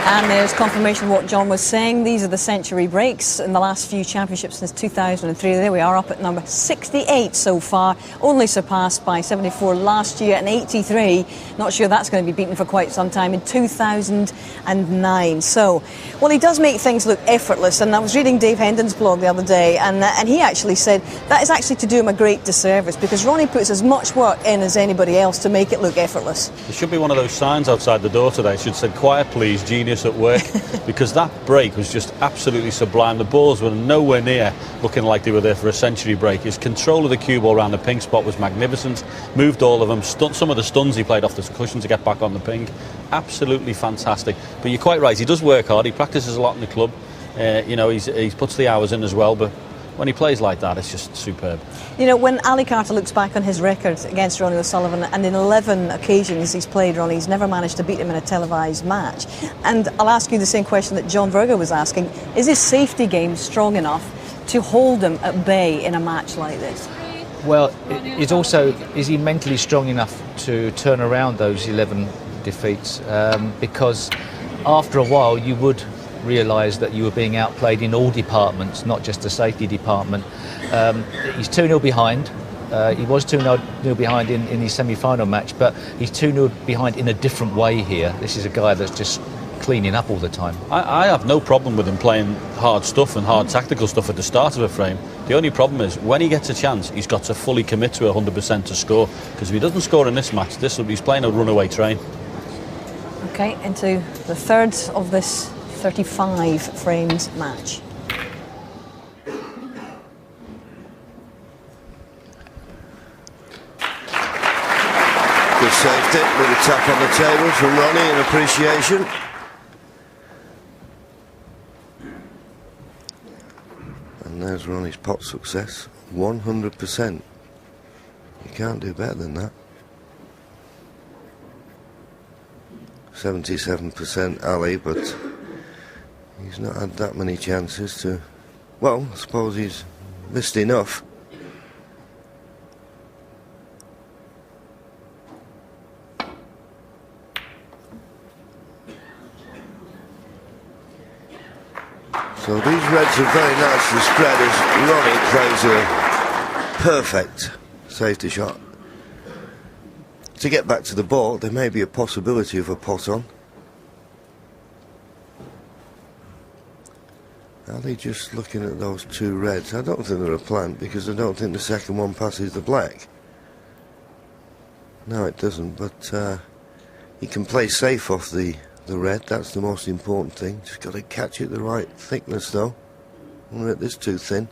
A: And there's confirmation of what John was saying. These are the century breaks in the last few championships since 2003. There we are, up at number 68 so far, only surpassed by 74 last year and 83. Not sure that's going to be beaten for quite some time in 2009. So, well, he does make things look effortless. And I was reading Dave Hendon's blog the other day, and he actually said that is actually to do him a great disservice, because Ronnie puts as much work in as anybody else to make it look effortless.
G: There should be one of those signs outside the door today. It should say, "Quiet please, genius at work," because that break was just absolutely sublime. The balls were nowhere near looking like they were there for a century break. His control of the cue ball around the pink spot was magnificent. Moved all of them. Some of the stuns he played off the cushion to get back on the pink. Absolutely fantastic. But you're quite right, he does work hard. He practices a lot in the club. You know, he puts the hours in as well, but when he plays like that, it's just superb.
A: You know, when Ali Carter looks back on his record against Ronnie O'Sullivan, and in 11 occasions he's played Ronnie, he's never managed to beat him in a televised match. And I'll ask you the same question that John Virgo was asking. Is his safety game strong enough to hold him at bay in a match like this?
H: Well, is he mentally strong enough to turn around those 11 defeats? Because after a while you would realise that you were being outplayed in all departments, not just the safety department. He's 2-0 behind. He was 2-0 behind in his semi-final match, but he's 2-0 behind in a different way here. This is a guy that's just cleaning up all the time.
G: I have no problem with him playing hard stuff and hard tactical stuff at the start of a frame. The only problem is when he gets a chance, he's got to fully commit to 100% to score, because if he doesn't score in this match, he's playing a runaway train.
A: Okay, into the third of this 35 frames match.
F: Good safety with a tap on the table from Ronnie in appreciation. And there's Ronnie's pot success, 100%. You can't do better than that. 77% Ali, but he's not had that many chances to... Well, I suppose he's missed enough. So these reds are very nicely spread as Ronnie plays a perfect safety shot. To get back to the ball, there may be a possibility of a pot on. Are they just looking at those two reds? I don't think they're a plant, because I don't think the second one passes the black. No, it doesn't, but he can play safe off the red. That's the most important thing. Just got to catch it the right thickness, though. Don't let this too thin.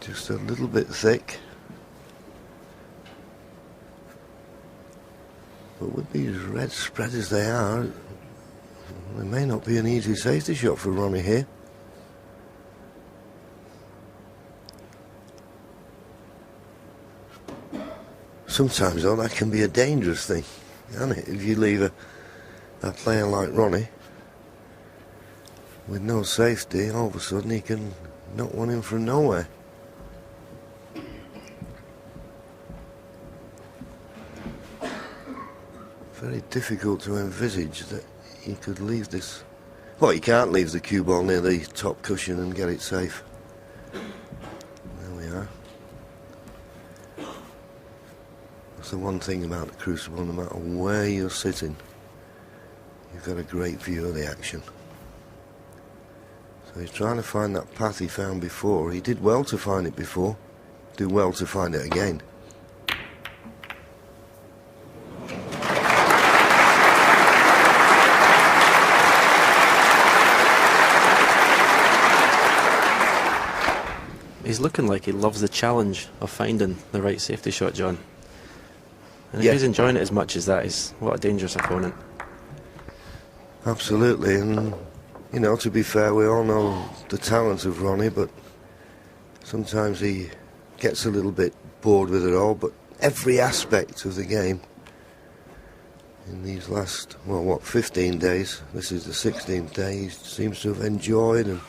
F: Just a little bit thick. But with these reds spread as they are, there may not be an easy safety shot for Ronnie here. Sometimes, though, that can be a dangerous thing, can't it? If you leave a player like Ronnie with no safety, all of a sudden he can knock one in from nowhere. Very difficult to envisage that he could leave this... Well, he can't leave the cue ball near the top cushion and get it safe. There we are. That's the one thing about the Crucible, no matter where you're sitting, you've got a great view of the action. So he's trying to find that path he found before. He did well to find it before. Do well to find it again.
J: He's looking like he loves the challenge of finding the right safety shot, John. And if
F: Yeah.
J: he's enjoying it as much as that, he's what a dangerous opponent.
F: Absolutely, and you know, to be fair, we all know the talent of Ronnie, but sometimes he gets a little bit bored with it all. But every aspect of the game in these last, well, what, 15 days, this is the 16th day, he seems to have enjoyed and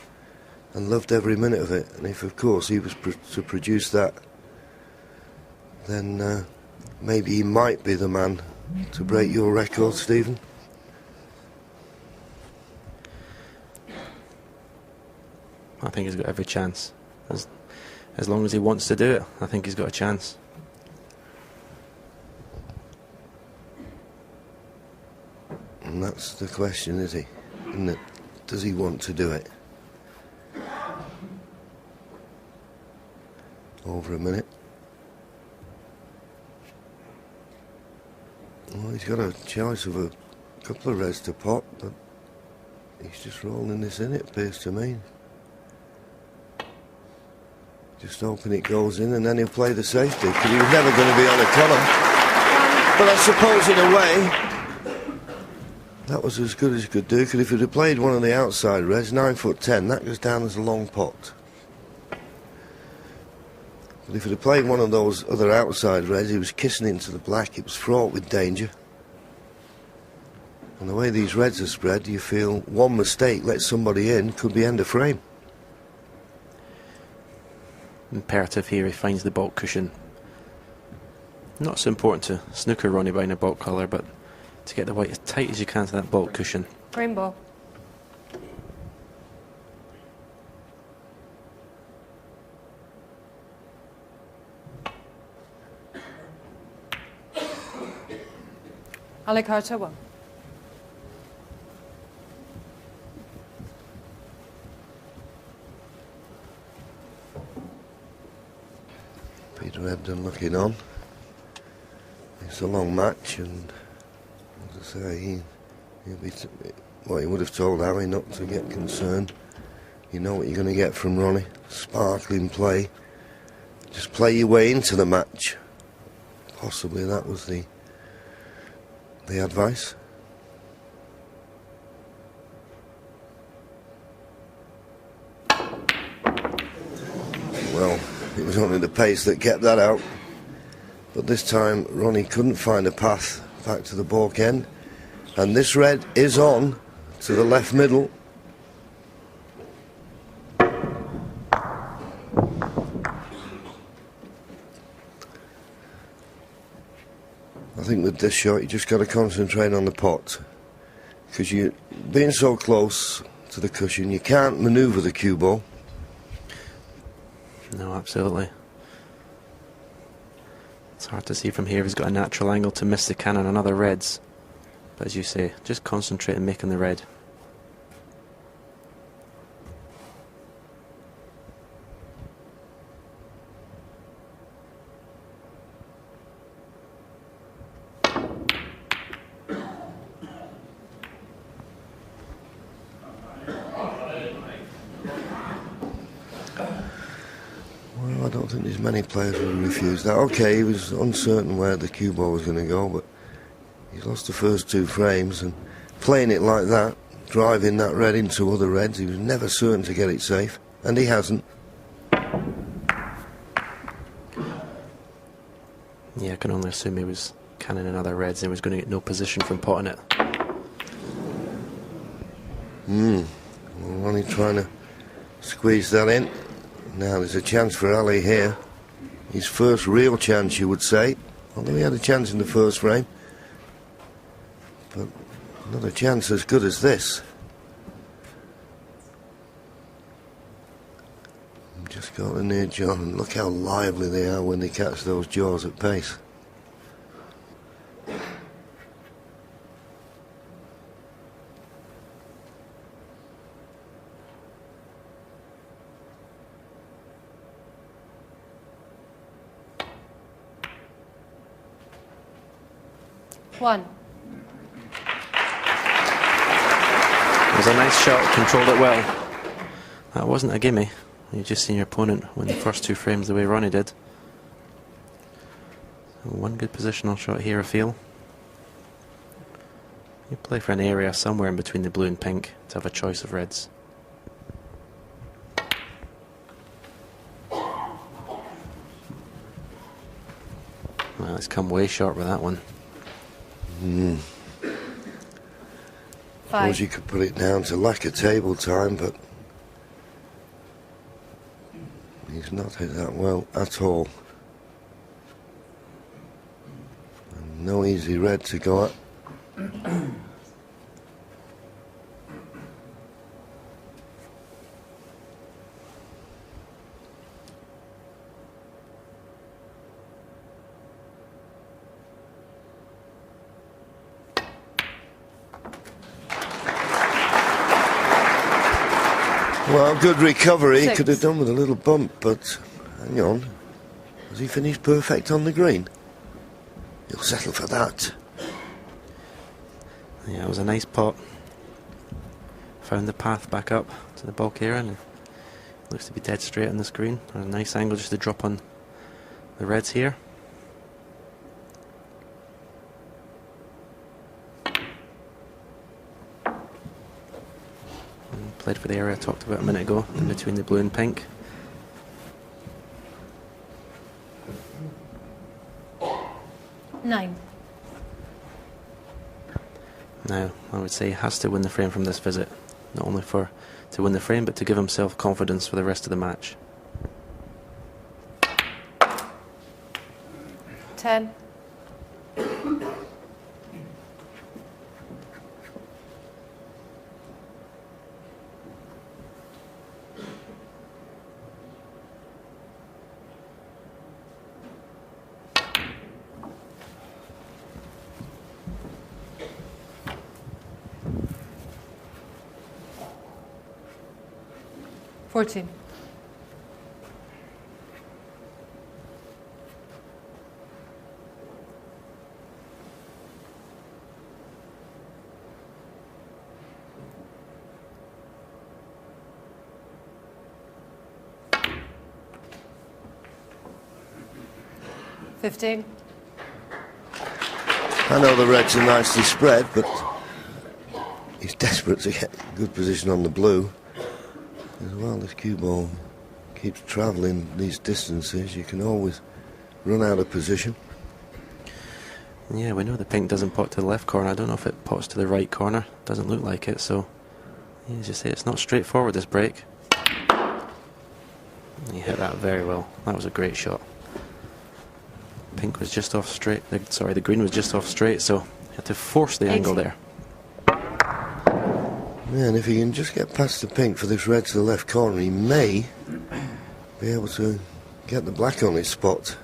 F: and loved every minute of it. And if, of course, he was to produce that, then maybe he might be the man to break your record, Stephen.
J: I think he's got every chance. As long as he wants to do it, I think he's got a chance.
F: And that's the question, is he? Isn't it? Does he want to do it? Over a minute. Well, he's got a choice of a couple of reds to pot, but he's just rolling this in, it appears to me. Just hoping it goes in, and then he'll play the safety, because he was never going to be on a column. But I suppose, in a way, that was as good as he could do, because if he'd have played one of the outside reds, 9'10", that goes down as a long pot. But if he'd have played one of those other outside reds, he was kissing into the black, it was fraught with danger. And the way these reds are spread, you feel one mistake, let somebody in, could be end of frame.
J: Imperative here, he finds the baulk cushion. Not so important to snooker Ronnie buying a baulk colour, but to get the white as tight as you can to that baulk cushion.
K: Green ball. Ali Carter 1.
F: Peter Ebdon looking on. It's a long match, and as I say, he would have told Ali not to get concerned. You know what you're going to get from Ronnie. Sparkling play. Just play your way into the match. Possibly that was the advice. Well, it was only the pace that kept that out. But this time, Ronnie couldn't find a path back to the baulk end. And this red is on to the left middle. I think with this shot, you just got to concentrate on the pot. Because you're being so close to the cushion, you can't manoeuvre the cue ball.
J: No, absolutely. It's hard to see from here if he's got a natural angle to miss the cannon on other reds. But as you say, just concentrate on making the red.
F: Well, I don't think there's many players who would refuse that. Okay, he was uncertain where the cue ball was going to go, but he's lost the first two frames, and playing it like that, driving that red into other reds, he was never certain to get it safe, and he hasn't.
J: Yeah, I can only assume he was cannoning other reds and he was going to get no position from potting it.
F: Well, Ronnie trying to squeeze that in. Now there's a chance for Ali here. His first real chance, you would say. Although he had a chance in the first frame. But not a chance as good as this. Just got in there, John, and look how lively they are when they catch those jaws at pace.
K: One.
J: It was a nice shot, controlled it well. That wasn't a gimme. You've just seen your opponent win the first two frames the way Ronnie did. One good positional shot here, I feel. You play for an area somewhere in between the blue and pink to have a choice of reds. Well, it's come way short with that one.
F: Suppose you could put it down to lack of table time, but He's not hit that well at all. And no easy red to go at. Well, good recovery. He could have done with a little bump, but hang on. Has he finished perfect on the green? He'll settle for that.
J: Yeah, it was a nice pot. Found the path back up to the bulk area, and looks to be dead straight on the screen. There's a nice angle just to drop on the reds here. Played for the area I talked about a minute ago, in between the blue and pink.
K: Nine.
J: Now, I would say he has to win the frame from this visit. Not only to win the frame, but to give himself confidence for the rest of the match.
K: 10. Fourteen. $15.
F: I know the reds are nicely spread, but he's desperate to get a good position on the blue. As well, this cue ball keeps travelling these distances. You can always run out of position.
J: Yeah, we know the pink doesn't pot to the left corner. I don't know if it pots to the right corner. Doesn't look like it, so yeah, as you say, it's not straightforward, this break. He hit that very well. That was a great shot. Pink was just off straight. Sorry, the green was just off straight, so he had to force the angle there.
F: Yeah, and if he can just get past the pink for this red to the left corner, he may be able to get the black on his spot.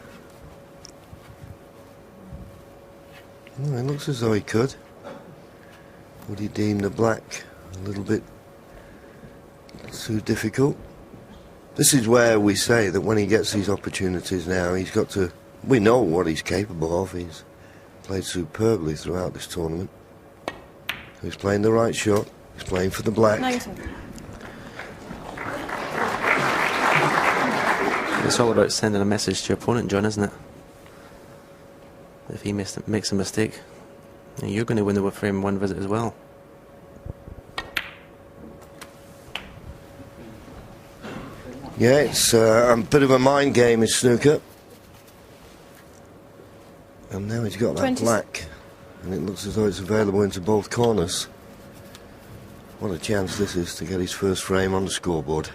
F: Well, it looks as though he could. Would he deem the black a little bit too difficult? This is where we say that when he gets these opportunities now, he's got to... We know what he's capable of. He's played superbly throughout this tournament. He's playing the right shot. He's playing for the black.
K: 19.
J: It's all about sending a message to your opponent, John, isn't it? If he makes a mistake, you're going to win the frame one visit as well.
F: Yeah, it's a bit of a mind game in snooker. And now he's got that
K: 20.
F: black. And it looks as though it's available into both corners. What a chance this is to get his first frame on the scoreboard.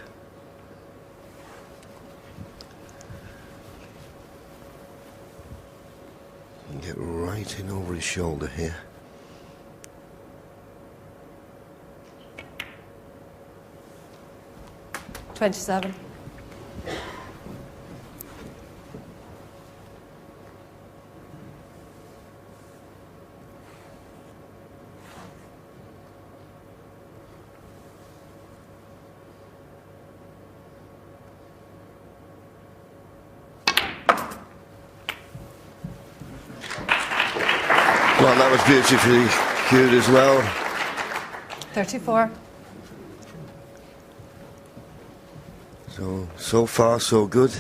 F: And get right in over his shoulder here.
K: $27.
F: Well, that was beautifully cued as well.
K: 34.
F: So far, so good.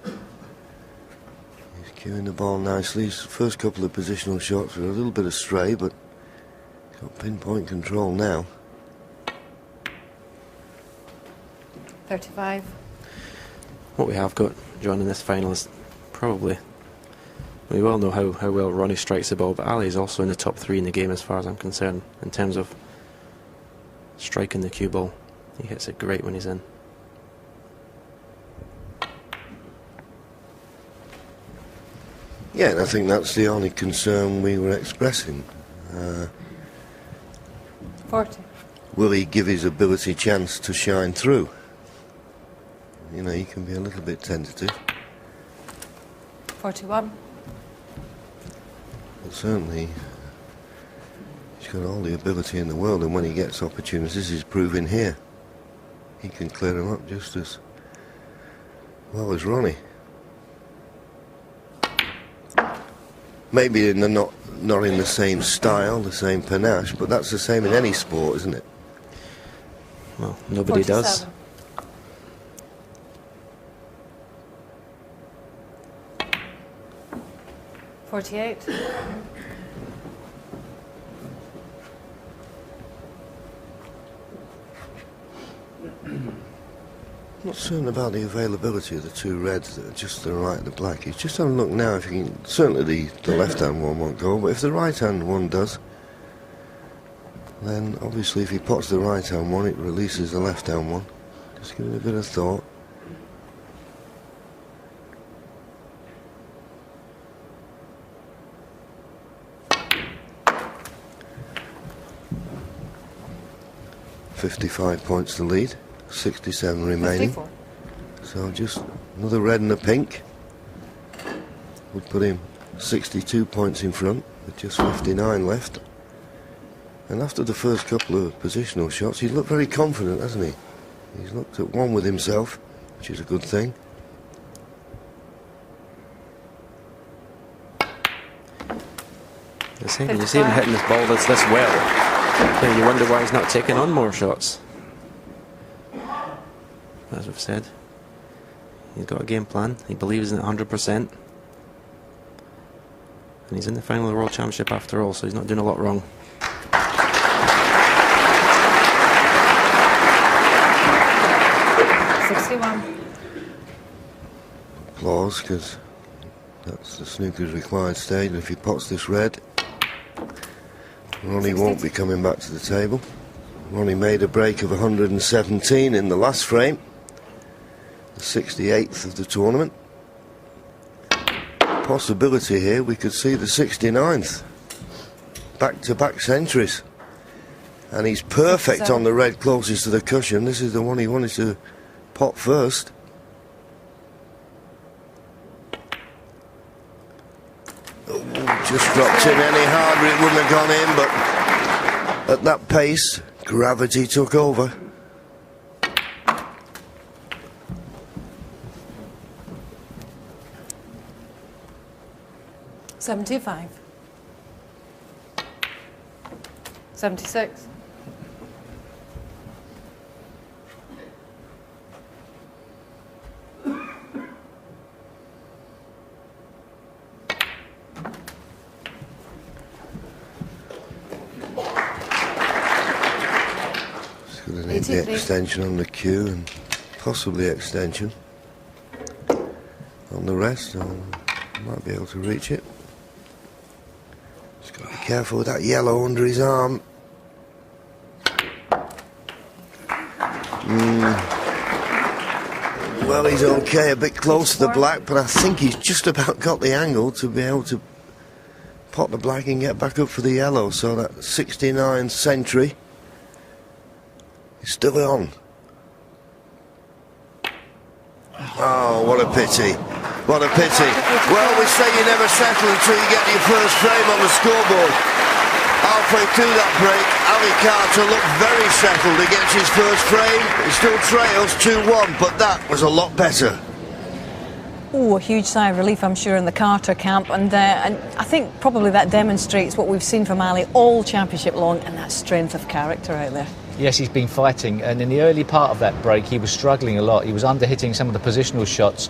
F: He's cueing the ball nicely. His first couple of positional shots were a little bit astray, but he's got pinpoint control now.
K: 35.
J: What we have got, John, in this final is probably... We well know how well Ronnie strikes the ball, but Ali is also in the top 3 in the game as far as I'm concerned, in terms of striking the cue ball. He hits it great when he's in.
F: Yeah, and I think that's the only concern we were expressing.
K: 40.
F: Will he give his ability a chance to shine through? You know, he can be a little bit tentative.
K: 41.
F: But certainly, he's got all the ability in the world, and when he gets opportunities, he's proving here. He can clear them up just as well as Ronnie. Maybe not in the same style, the same panache, but that's the same in any sport, isn't it?
J: Well, nobody
K: 47.
J: does.
K: $48.
F: Not certain about the availability of the two reds that are just to the right of the black. He's just having a look now if you can. Certainly the left-hand one won't go, but if the right-hand one does, then obviously if he pots the right-hand one, it releases the left-hand one. Just give it a bit of thought. $55 points to lead. 67 remaining.
K: 54.
F: So just another red and a pink would put him 62 points in front with just 59 left. And after the first couple of positional shots, he's looked very confident, hasn't he? He's looked at one with himself, which is a good thing.
J: You see him hitting this ball this well. You wonder why he's not taking on more shots. As we've said, he's got a game plan. He believes in it 100%. And he's in the final of the World Championship after all, so he's not doing a lot wrong.
F: Applause, because that's the snooker's required stage. And if he pots this red, Ronnie won't be coming back to the table. Ronnie made a break of 117 in the last frame, the 68th of the tournament. Possibility here, we could see the 69th. Back-to-back centuries. And he's perfect on the red closest to the cushion. This is the one he wanted to pot first. Oh, just dropped in any harder, it wouldn't have gone in, but at that pace, gravity took over.
K: $75. 76.
F: The extension on the cue and possibly extension on the rest. Might be able to reach it. Just got to be careful with that yellow under his arm. Well, he's okay, a bit close to the black, but I think he's just about got the angle to be able to pot the black and get back up for the yellow. So that 69 century is still on. Oh, what a pity. What a pity. Well, we say you never settle until you get your first frame on the scoreboard. Halfway through that break, Ali Carter looked very settled against his first frame. He still trails 2-1, but that was a lot better.
A: Oh, a huge sigh of relief, I'm sure, in the Carter camp. And I think probably that demonstrates what we've seen from Ali all championship long, and that strength of character out there.
H: Yes, he's been fighting, and in the early part of that break he was struggling a lot. He was under-hitting some of the positional shots.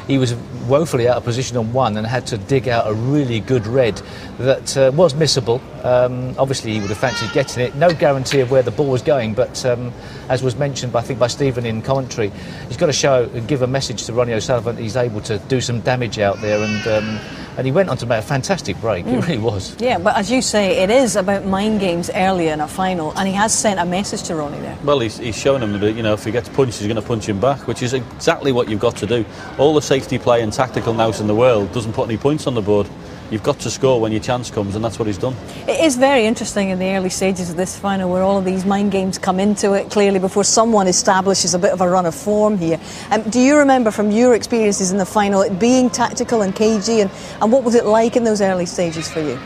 H: He was woefully out of position on one and had to dig out a really good red that was missable. Obviously he would have fancied getting it. No guarantee of where the ball was going, but as was mentioned I think by Stephen in commentary, he's got to show and give a message to Ronnie O'Sullivan he's able to do some damage out there, and And he went on to make a fantastic break. It really was.
A: Yeah, but as you say, it is about mind games early in a final, and he has sent a message to Ronnie there.
G: Well, he's shown him that, you know, if he gets punched, he's going to punch him back, which is exactly what you've got to do. All the safety play and tactical nous in the world doesn't put any points on the board. You've got to score when your chance comes, and that's what he's done. It
A: is very interesting in the early stages of this final where all of these mind games come into it, clearly before someone establishes a bit of a run of form here. Do you remember from your experiences in the final it being tactical and cagey, and what was it like in those early stages for you?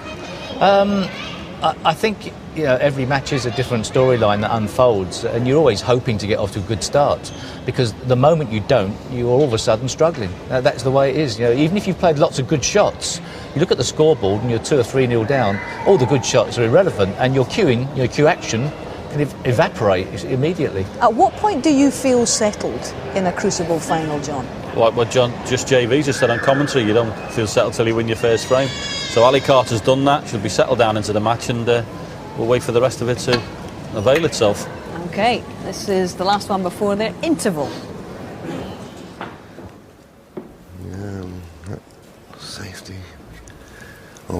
H: I think, you know, every match is a different storyline that unfolds, and you're always hoping to get off to a good start, because the moment you don't, you're all of a sudden struggling. That's the way it is. You know, even if you've played lots of good shots, you look at the scoreboard and you're 2 or 3-0 down, all the good shots are irrelevant, and your queuing, your cue action can evaporate immediately.
A: At what point do you feel settled in a Crucible final, John?
G: Like what John, JV just said on commentary, you don't feel settled till you win your first frame. So Ali Carter's done that. She'll be settled down into the match, and we'll wait for the rest of it to avail itself.
A: OK, this is the last one before their interval.
F: Safety.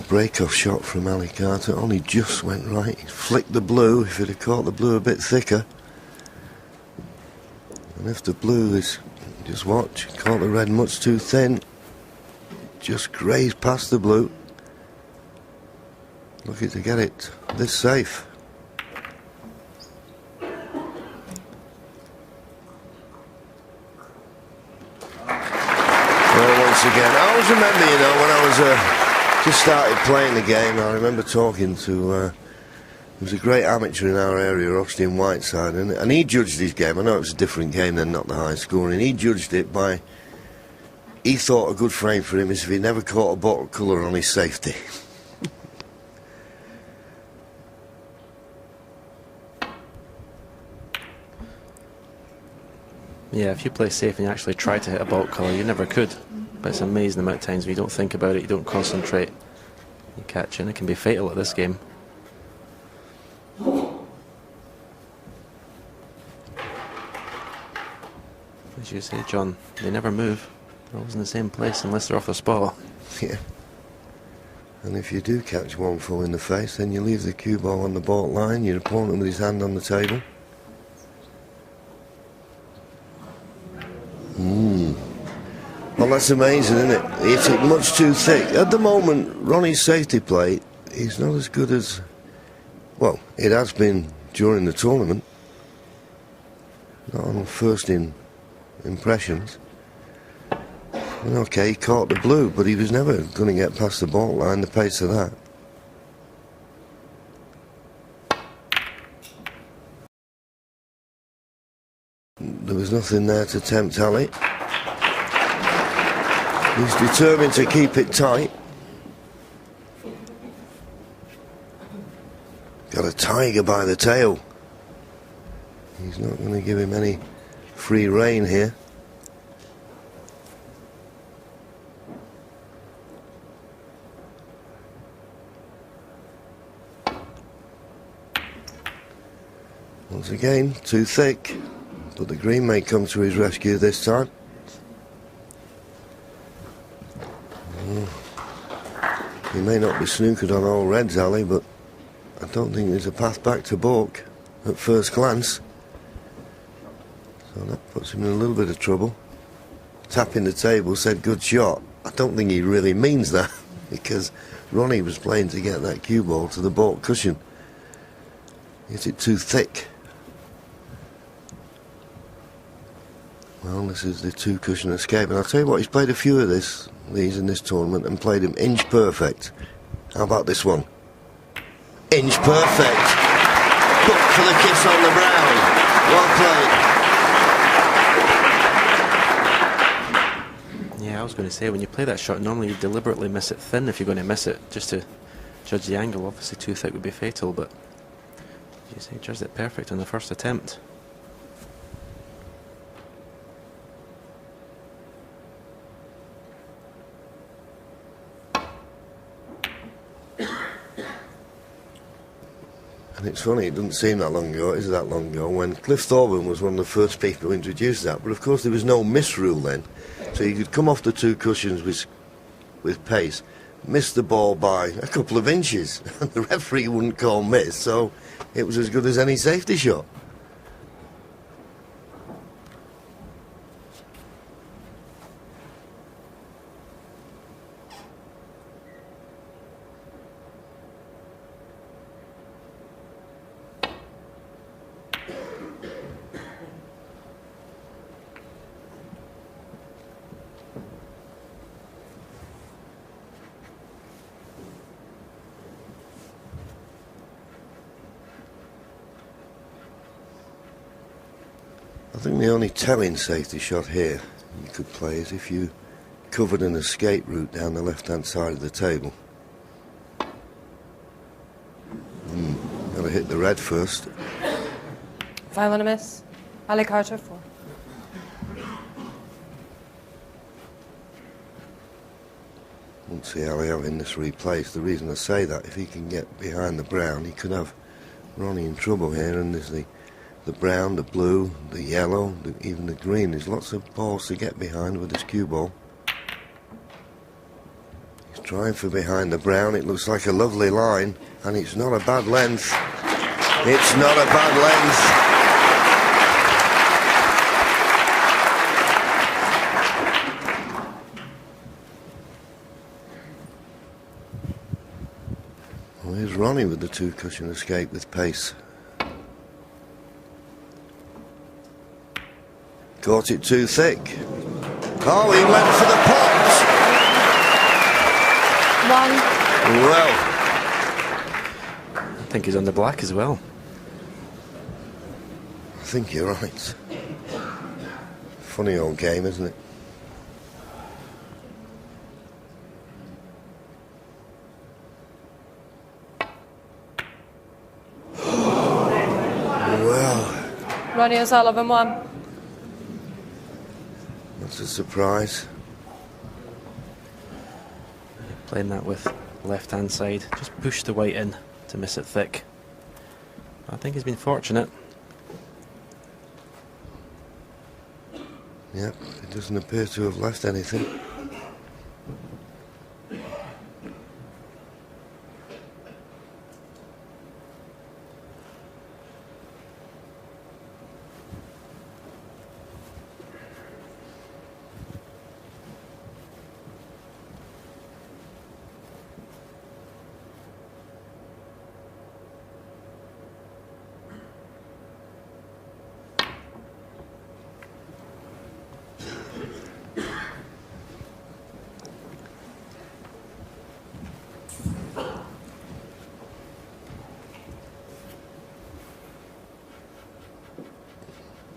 F: Break-off shot from Ali Carter. Only just went right. He flicked the blue. If he'd have caught the blue a bit thicker. And if the blue is... Just watch. Caught the red much too thin. Just grazed past the blue. Lucky to get it this safe. Well, once again, I always remember, you know, when I was just started playing the game, I remember talking to, there was a great amateur in our area, Austin Whiteside, and he judged his game. I know it was a different game then, not the high scoring. He judged it by, he thought a good frame for him is if he never caught a bottle colour on his safety.
J: Yeah, if you play safe and you actually try to hit a baulk colour, you never could. But it's amazing the amount of times when you don't think about it, you don't concentrate, you catch it, and it can be fatal at this game. As you say, John, they never move. They're always in the same place unless they're off the spot.
F: Yeah. And if you do catch one full in the face, then you leave the cue ball on the baulk line, your opponent with his hand on the table. Well, that's amazing, isn't it? He hit it much too thick. At the moment, Ronnie's safety play is not as good as, well, it has been during the tournament. Not on first impressions. And okay, he caught the blue, but he was never going to get past the baulk line, the pace of that. There was nothing there to tempt Ali. He's determined to keep it tight. Got a tiger by the tail. He's not going to give him any free rein here. Once again, too thick. But the green may come to his rescue this time. He may not be snookered on all reds, Ali, but I don't think there's a path back to baulk at first glance. So that puts him in a little bit of trouble. Tapping the table, said good shot. I don't think he really means that, because Ronnie was playing to get that cue ball to the baulk cushion. Hit it too thick. Well, this is the two cushion escape, and I'll tell you what, he's played a few of these in this tournament and played him inch perfect. How about this one? Inch perfect. Hook for the kiss on the brown. Well played.
J: Yeah, I was going to say, when you play that shot, normally you deliberately miss it thin if you're going to miss it, just to judge the angle. Obviously too thick would be fatal, but as you say, judged it perfect on the first attempt.
F: And it's funny, it doesn't seem that long ago, it is that long ago, when Cliff Thorburn was one of the first people who introduced that, but of course there was no miss rule then, so you could come off the two cushions with with pace. Missed the ball by a couple of inches. The referee wouldn't call miss, so it was as good as any safety shot. I think the only telling safety shot here you could play is if you covered an escape route down the left-hand side of the table. Gotta hit the red first.
K: 5 on a miss. Ali Carter, 4.
F: Won't see Ali having this replaced. The reason I say that, if he can get behind the brown, he could have Ronnie in trouble here. And there's the brown, the blue, the yellow, even the green. There's lots of balls to get behind with this cue ball. He's trying for behind the brown. It looks like a lovely line, and it's not a bad length. It's not a bad length. Well, here's Ronnie with the 2-cushion escape with pace. Caught it too thick. Oh, he went for the pot.
K: 1.
J: I think he's on the black as well.
F: I think you're right. Funny old game, isn't it? Well.
K: Ronnie O'Sullivan, 1.
F: That's a surprise.
J: Playing that with left-hand side. Just pushed the white in to miss it thick. I think he's been fortunate.
F: Yep, it doesn't appear to have left anything.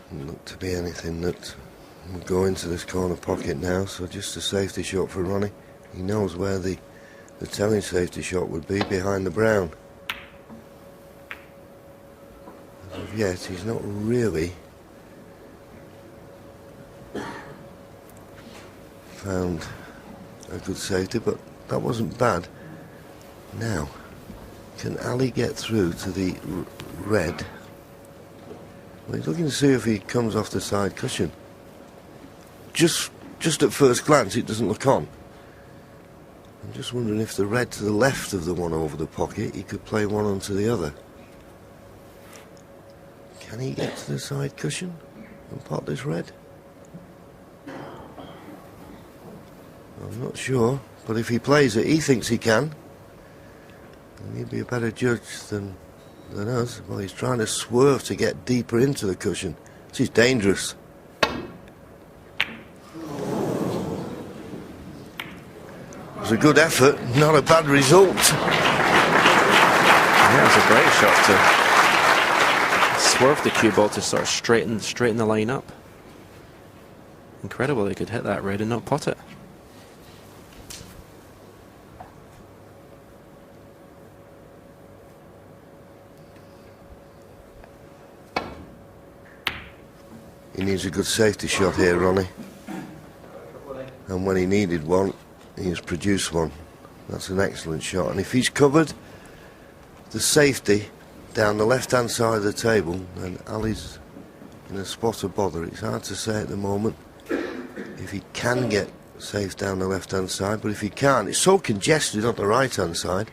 F: Look to be anything that will go into this corner pocket now, so just a safety shot for Ronnie. He knows where the telling safety shot would be, behind the brown. As of yet, he's not really found a good safety, but that wasn't bad. Now, can Ali get through to the red? Well, he's looking to see if he comes off the side cushion. Just at first glance, it doesn't look on. I'm just wondering if the red to the left of the one over the pocket, he could play one onto the other. Can he get to the side cushion and pot this red? I'm not sure, but if he plays it, he thinks he can. And he'd be a better judge than us. Well, he's trying to swerve to get deeper into the cushion. This is dangerous. It was a good effort, not a bad result.
J: Yeah, it's a great shot to swerve the cue ball to sort of straighten the line up. Incredible, he could hit that red and not pot it.
F: He needs a good safety shot here, Ronnie. And when he needed one, he has produced one. That's an excellent shot. And if he's covered the safety down the left-hand side of the table, then Ali's in a spot of bother. It's hard to say at the moment if he can get safe down the left-hand side, but if he can't, it's so congested on the right-hand side.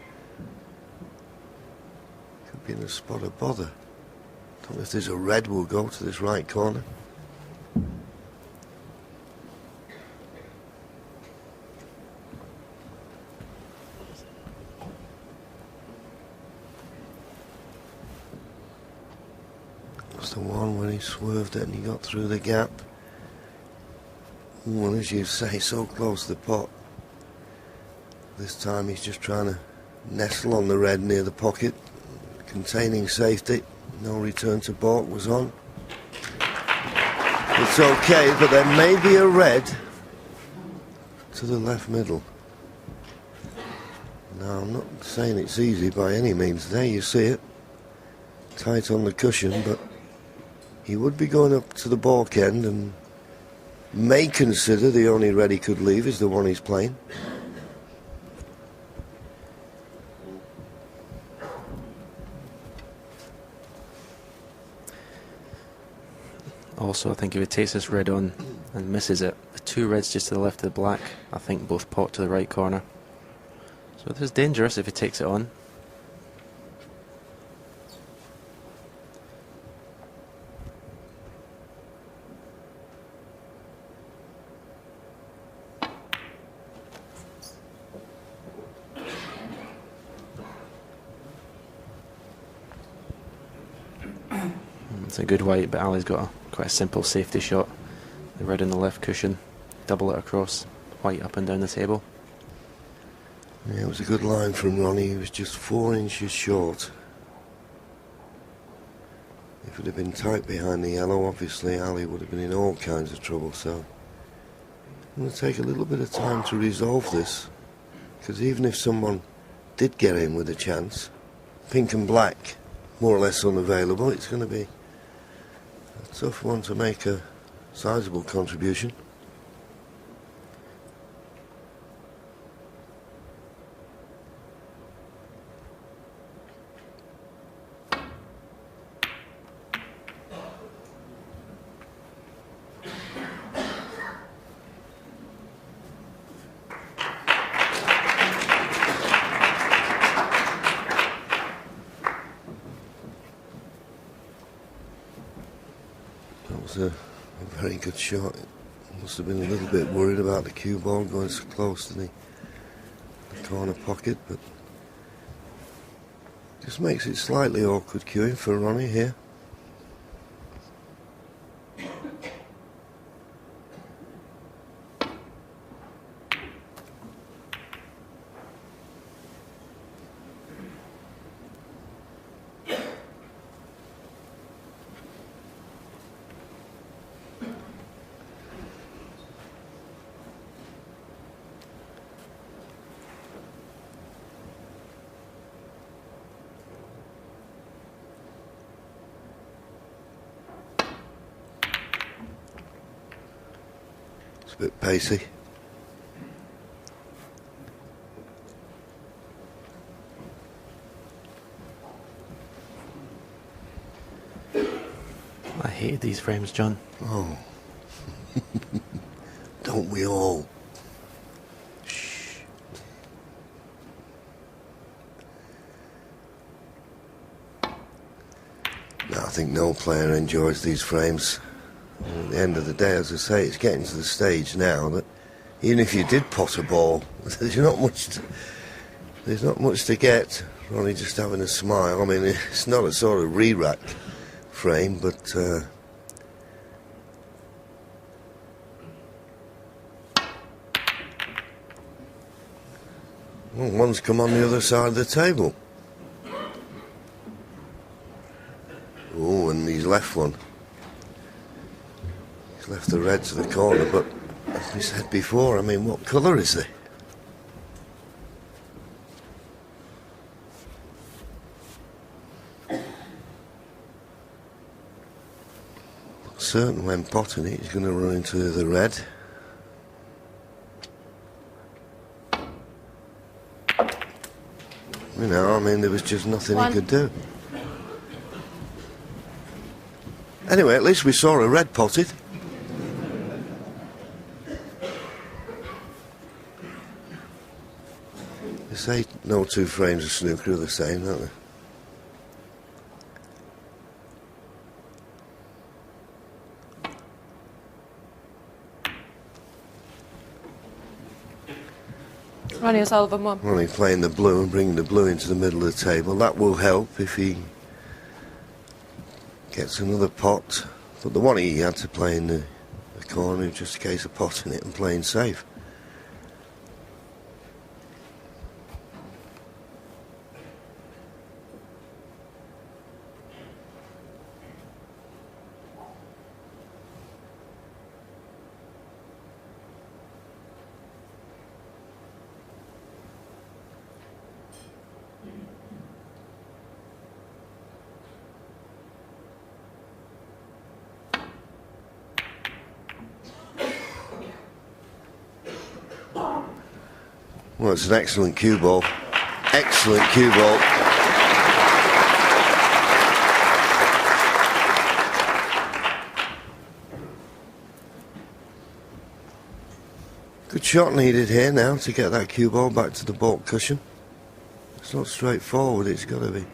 F: Could be in a spot of bother. Don't know if there's a red will go to this right corner. That's the one when he swerved it and he got through the gap. Well, as you say, so close to the pot. This time he's just trying to nestle on the red near the pocket, containing safety. No return to baulk was on. It's okay, but there may be a red to the left middle. Now, I'm not saying it's easy by any means. There you see it. Tight on the cushion, but he would be going up to the baulk end and may consider the only red he could leave is the one he's playing.
J: Also, I think if he takes this red on and misses it, the two reds just to the left of the black, I think both pot to the right corner. So this is dangerous if he takes it on. It's a good white, but Ali's got quite a simple safety shot. The red on the left cushion, double it across, white up and down the table.
F: Yeah, it was a good line from Ronnie. He was just 4 inches short. If it had been tight behind the yellow, obviously Ali would have been in all kinds of trouble. So I'm going to take a little bit of time to resolve this, because even if someone did get in with a chance, pink and black more or less unavailable, it's going to be a tough one to make a sizable contribution. A very good shot. Must have been a little bit worried about the cue ball going so close to the corner pocket, but just makes it slightly awkward cueing for Ronnie here. A bit pacey.
J: I hated these frames, John.
F: Oh. Don't we all? Shh. No, I think no player enjoys these frames. At the end of the day, as I say, it's getting to the stage now that even if you did pot a ball, there's not much to get. Ronnie just having a smile. I mean, it's not a sort of re-rack frame, but well, one's come on the other side of the table. Oh, and he's left one. Left the red to the corner, but as we said before, I mean, what colour is it? Certain when potting it, he's going to run into the red. You know, I mean, there was just nothing he could do. Anyway, at least we saw a red potted. say no two frames of snooker are the same, don't they?
K: Ronnie O'Sullivan won.
F: Ronnie playing the blue and bringing the blue into the middle of the table. That will help if he gets another pot. But the one he had to play in the corner was just a case of potting it and playing safe. Well, it's an excellent cue ball. Excellent cue ball. Good shot needed here now to get that cue ball back to the baulk cushion. It's not straightforward, it's got to be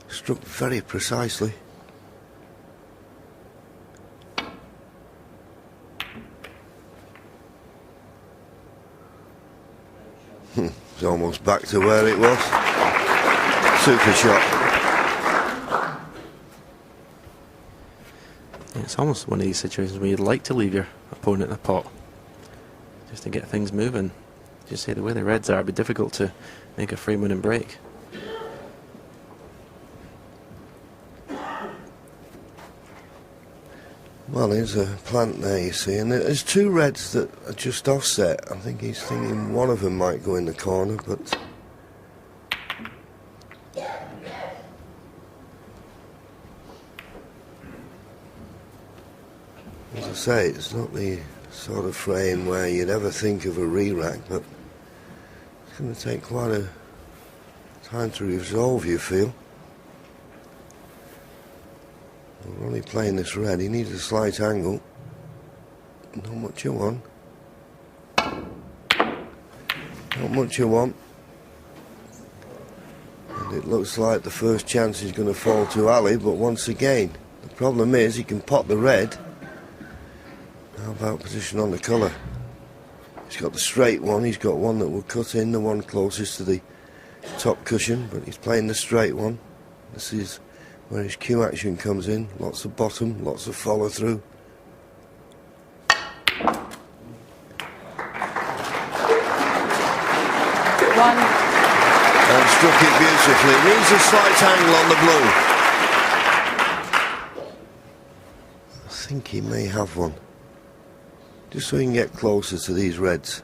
F: struck very precisely. It's almost back to where it was. Super shot.
J: Yeah, it's almost one of these situations where you'd like to leave your opponent in a pot, just to get things moving. Just say the way the reds are, it'd be difficult to make a frame winning break.
F: Well, there's a plant there, you see, and there's two reds that are just offset. I think he's thinking one of them might go in the corner, but as I say, it's not the sort of frame where you'd ever think of a re-rack, but it's going to take quite a time to resolve, you feel. We're only playing this red, he needs a slight angle. Not much you want. Not much you want. And it looks like the first chance is going to fall to Ali, but once again, the problem is he can pot the red. How about position on the colour? He's got the straight one, he's got one that will cut in, the one closest to the top cushion, but he's playing the straight one. This is where his cue action comes in. Lots of bottom, lots of follow through.
K: One.
F: And struck it beautifully. Needs a slight angle on the blue. I think he may have one. Just so he can get closer to these reds.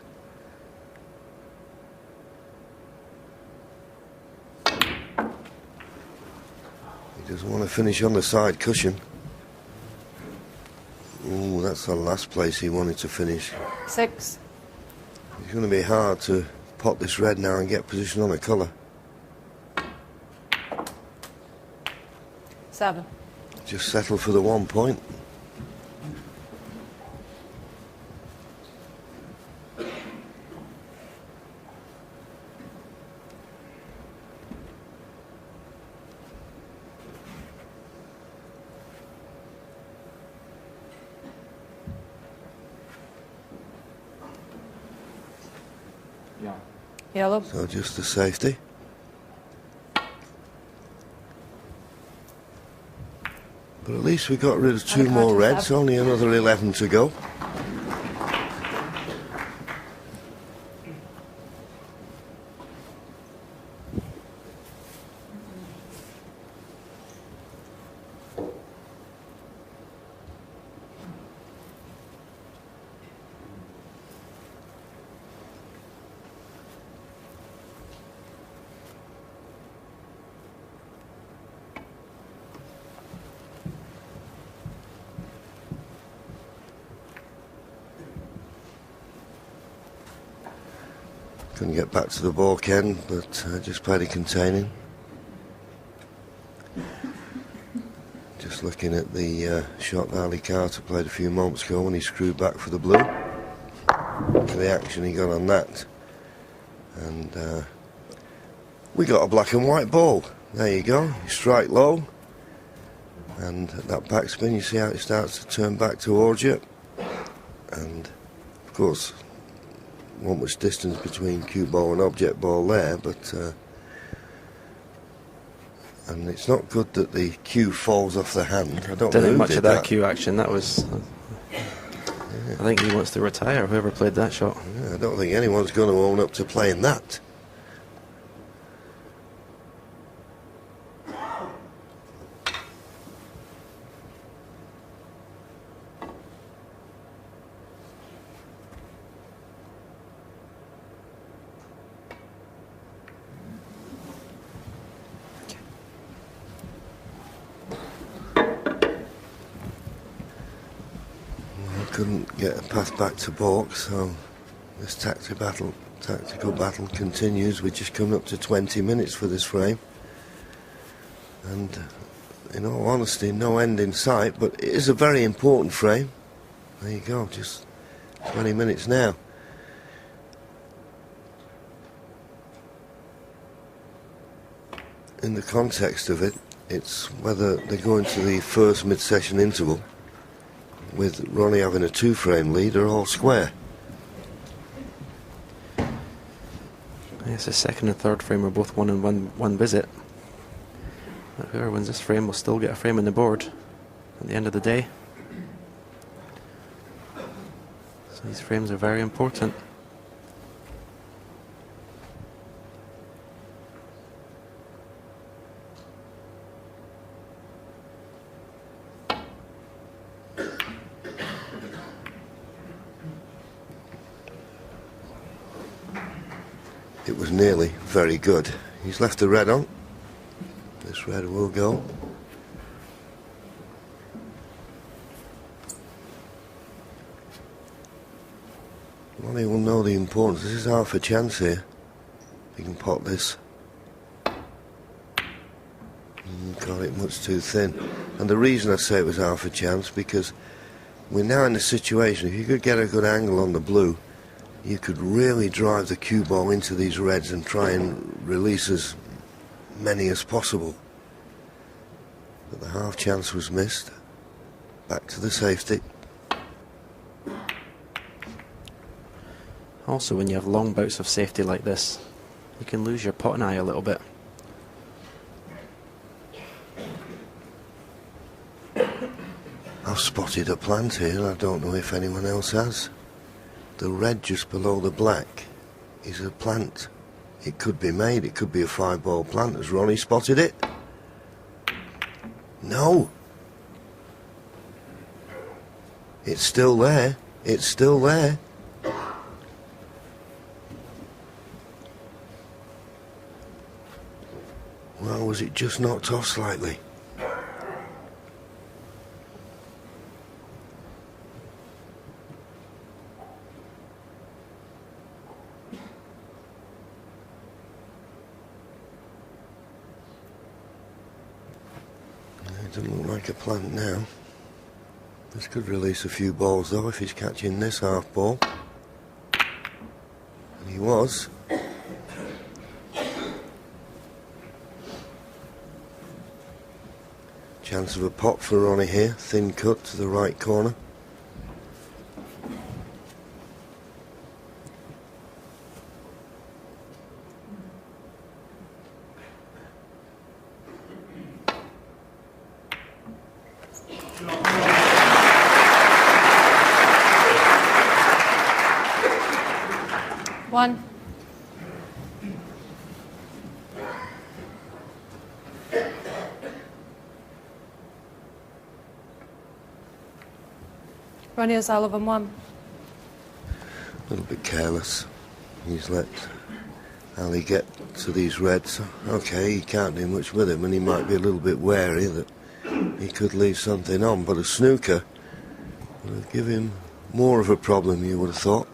F: Doesn't want to finish on the side cushion. Ooh, that's the last place he wanted to finish.
K: 6.
F: It's going to be hard to pot this red now and get position on the colour.
K: 7.
F: Just settle for the 1 point.
K: Yellow.
F: So just the safety. But at least we got rid of 2 more reds, only another 11 to go. Couldn't get back to the baulk end, but just played it containing. Just looking at the shot that Ali Carter played a few moments ago when he screwed back for the blue. Look at the action he got on that. And We got a black and white ball. There you go. You strike low, and at that backspin, you see how it starts to turn back towards you. And of course, not much distance between cue ball and object ball there, but and it's not good that the cue falls off the hand. I don't know
J: Didn't
F: who
J: much
F: did
J: of that cue action. That was. I think he wants to retire. Whoever played that shot.
F: Yeah, I don't think anyone's going to own up to playing that. Couldn't get a path back to balk, so this tactical battle continues. We're just coming up to 20 minutes for this frame, and in all honesty, no end in sight, but it is a very important frame. There you go, just 20 minutes now. In the context of it, it's whether they go into the first mid-session interval with Ronnie having a 2-frame lead or all square.
J: Yes, the second and third frame are both won in one visit. But whoever wins this frame will still get a frame on the board at the end of the day. So these frames are very important.
F: It was nearly very good. He's left the red on. This red will go. Ronnie will know the importance. This is half a chance here. He can pot this. Got it much too thin. And the reason I say it was half a chance, because we're now in a situation, if you could get a good angle on the blue, you could really drive the cue ball into these reds and try and release as many as possible. But the half chance was missed. Back to the safety.
J: Also, when you have long bouts of safety like this, you can lose your potting eye a little bit.
F: I've spotted a plant here. I don't know if anyone else has. The red just below the black is a plant. It could be made. It could be a 5-ball plant. Has Ronnie spotted it? No. It's still there. It's still there. Well, was it just knocked off slightly? It doesn't look like a plant now. This could release a few balls though if he's catching this half ball. And he was. Chance of a pot for Ronnie here. Thin cut to the right corner.
K: One. Ronnie O'Sullivan, 1.
F: A little bit careless. He's let Ali get to these reds. Okay, he can't do much with him, and he might be a little bit wary that he could leave something on, but a snooker would give him more of a problem, you would have thought.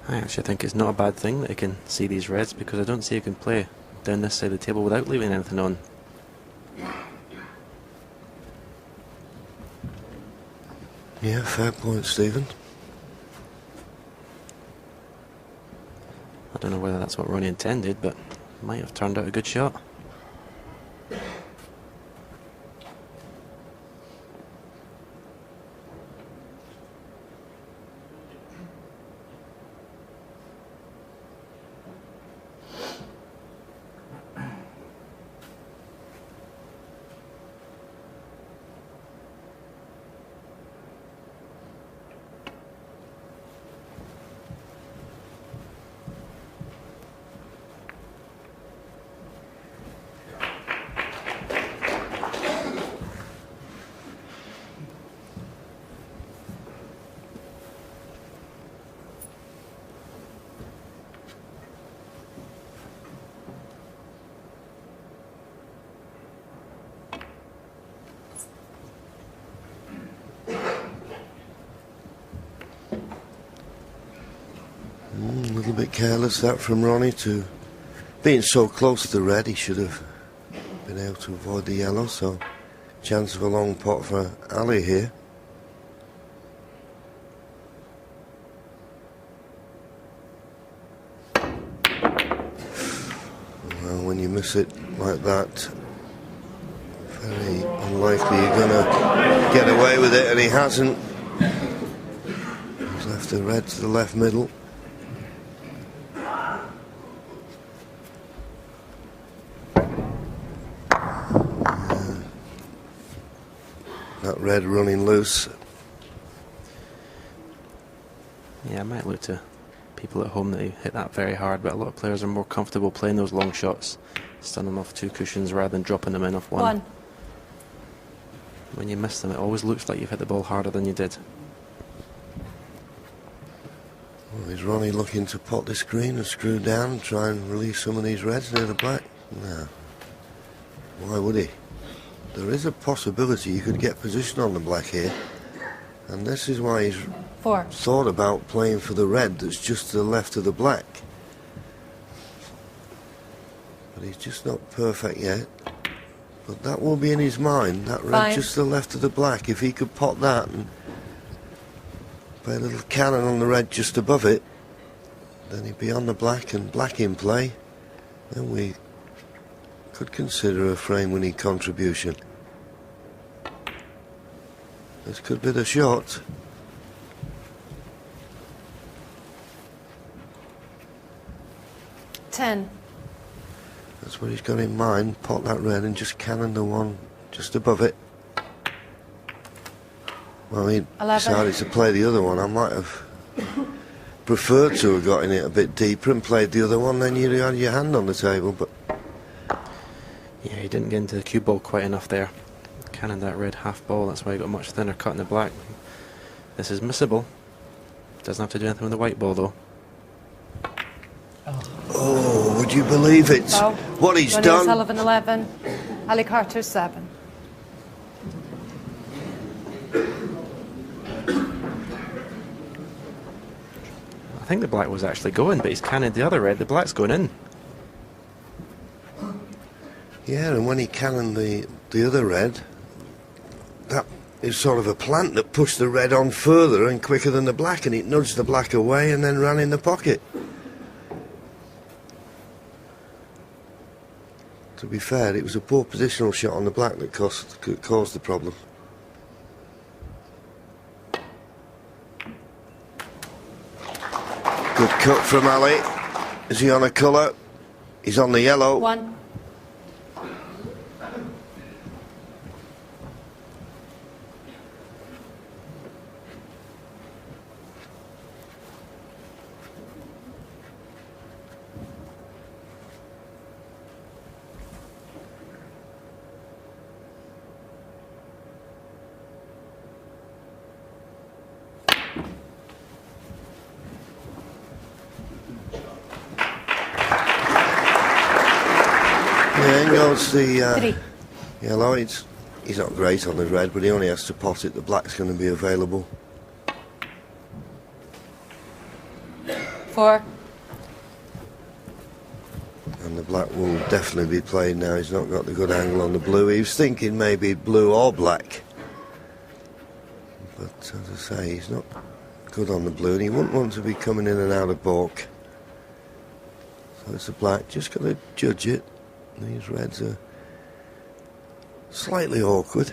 J: I actually think it's not a bad thing that he can see these reds, because I don't see he can play down this side of the table without leaving anything on.
F: Yeah, fair point, Stephen.
J: don't know whether that's what Ronnie intended, but it might have turned out a good shot.
F: A little bit careless that from Ronnie, to being so close to the red. He should have been able to avoid the yellow, so chance of a long pot for Ali here. Well, when you miss it like that, very unlikely you're going to get away with it, and he hasn't. He's left the red to the left middle. That red running loose.
J: Yeah, I might look to people at home that hit that very hard, but a lot of players are more comfortable playing those long shots, stunning them off 2 cushions rather than dropping them in off 1. When you miss them, it always looks like you've hit the ball harder than you did.
F: Well, is Ronnie looking to pot this green and screw down and try and release some of these reds near the black? No. Why would he? There is a possibility you could get position on the black here, and this is why he's thought about playing for the red that's just to the left of the black. But he's just not perfect yet. But that will be in his mind, that red just to the left of the black. If he could pot that and play a little cannon on the red just above it, then he'd be on the black and black in play. Then we could consider a frame-winning contribution. This could be the shot.
K: Ten.
F: That's what he's got in mind. Pot that red and just cannon the one just above it. Well, he decided to play the other one. I might have preferred to have got in it a bit deeper and played the other one, then you'd had your hand on the table, but
J: yeah, he didn't get into the cue ball quite enough there. Cannon that red half ball, that's why he got a much thinner cut in the black. This is missable. Doesn't have to do anything with the white ball though.
F: Oh, would you believe it? What he's
K: Ronnie
F: done.
K: O'Sullivan 11, Ali Carter 7.
J: I think the black was actually going, but he's cannoned the other red. The black's going in.
F: Yeah, and when he cannoned the other red, that is sort of a plant that pushed the red on further and quicker than the black, and it nudged the black away and then ran in the pocket. To be fair, it was a poor positional shot on the black that caused the problem. Good cut from Ali. Is he on a colour? He's on the yellow.
K: 1.
F: The yellow. He's not great on the red, but he only has to pot it. The black's going to be available.
K: 4.
F: And the black will definitely be played now. He's not got the good angle on the blue. He was thinking maybe blue or black. But as I say, he's not good on the blue, and he wouldn't want to be coming in and out of balk So it's a black. Just got to judge it. These reds are slightly awkward.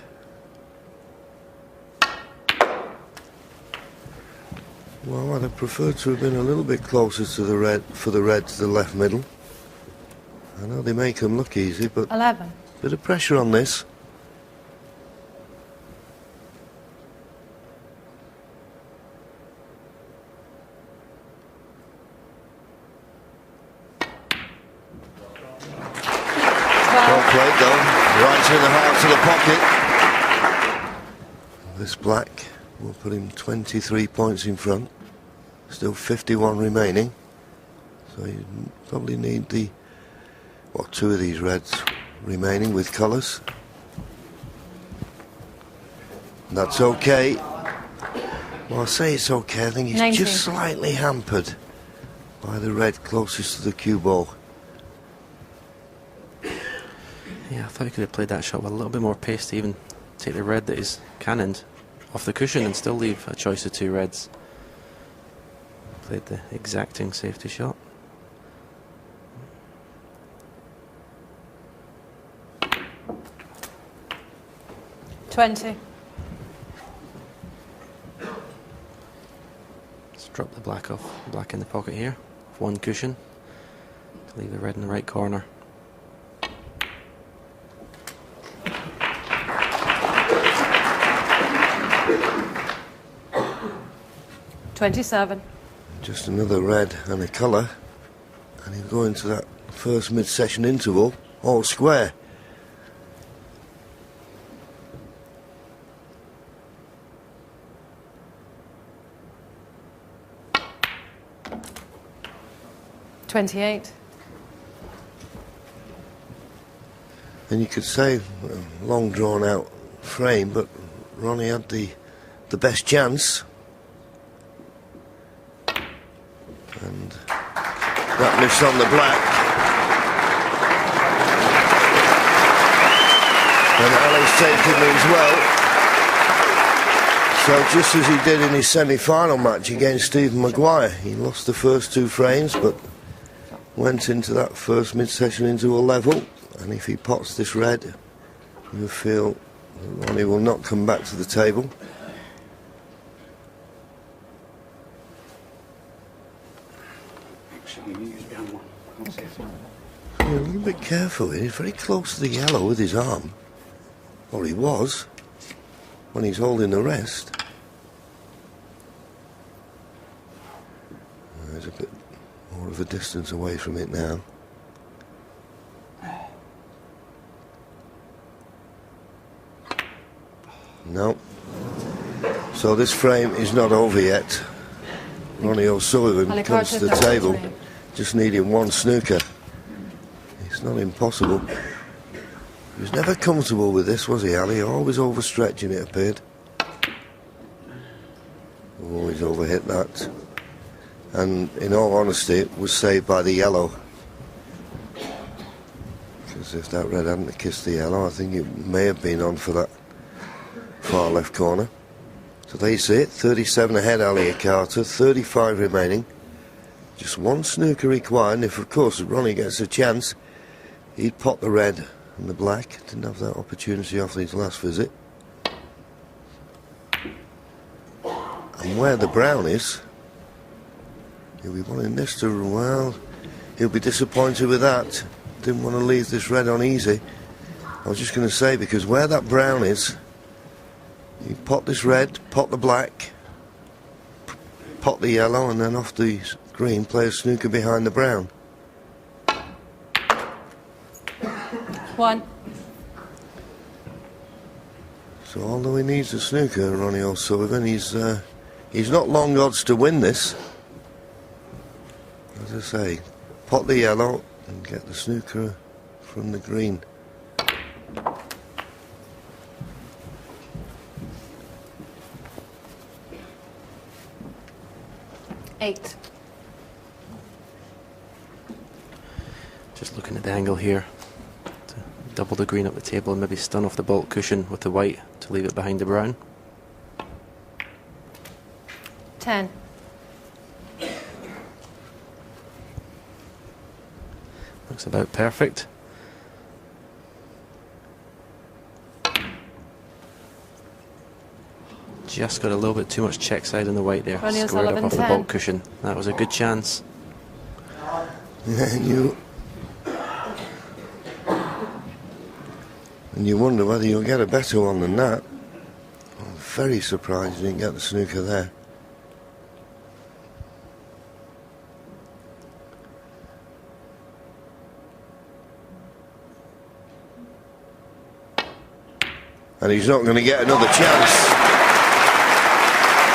F: Well, I'd have preferred to have been a little bit closer to the red, for the red to the left middle. I know they make them look easy, but
K: 11.
F: bit of pressure on this. Well played though, right in the heart of the pocket. This black will put him 23 points in front. Still 51 remaining. So you probably need the, well, 2 of these reds remaining with colours. That's okay. Well, I say it's okay. I think he's
K: 19.
F: just slightly hampered by the red closest to the cue ball.
J: Yeah, I thought he could have played that shot with a little bit more pace to even take the red that he's cannoned off the cushion and still leave a choice of 2 reds. Played the exacting safety shot.
K: $20.
J: Let's drop the black off. Black in the pocket here. 1 cushion. To leave the red in the right corner.
K: $27.
F: Just another red and a colour, and he'll go into that first mid-session interval all square.
K: $28.
F: And you could say long drawn out frame, but Ronnie had the best chance. And that miss on the black. And Ali's taken it as well. So just as he did in his semi-final match against Stephen Maguire, he lost the first 2 frames, but went into that first mid-session into a level. And if he pots this red, you feel that Ronnie will not come back to the table. Yeah, a little bit careful. He's very close to the yellow with his arm. Or he was, when he's holding the rest. There's a bit more of a distance away from it now. No. So this frame is not over yet. Ronnie O'Sullivan comes to the table, just needing 1 snooker. It's not impossible. He was never comfortable with this, was he, Ali? Always overstretching, it appeared. Always overhit that. And in all honesty, it was saved by the yellow. Because if that red hadn't kissed the yellow, I think it may have been on for that far left corner. So there you see it, 37 ahead, Ali Carter, 35 remaining. Just 1 snooker required, and if of course Ronnie gets a chance, he'd pot the red and the black. Didn't have that opportunity after his last visit. And where the brown is, he'll be wanting this to, well, he'll be disappointed with that. Didn't want to leave this red on easy. I was just going to say, because where that brown is, you pot this red, pot the black, pot the yellow, and then off the green, play a snooker behind the brown.
K: 1.
F: So although he needs a snooker, Ronnie O'Sullivan, he's not long odds to win this. As I say, pot the yellow and get the snooker from the green.
K: $8.
J: Just looking at the angle here to double the green up the table and maybe stun off the baulk cushion with the white to leave it behind the brown.
K: 10.
J: Looks about perfect. Just got a little bit too much check side in the white there.
K: Ronnie
J: Squared up
K: O'Sullivan,
J: off the
K: 10.
J: baulk cushion. That was a good chance.
F: Yeah, and you wonder whether you'll get a better one than that. I'm very surprised you didn't get the snooker there. And he's not going to get another chance.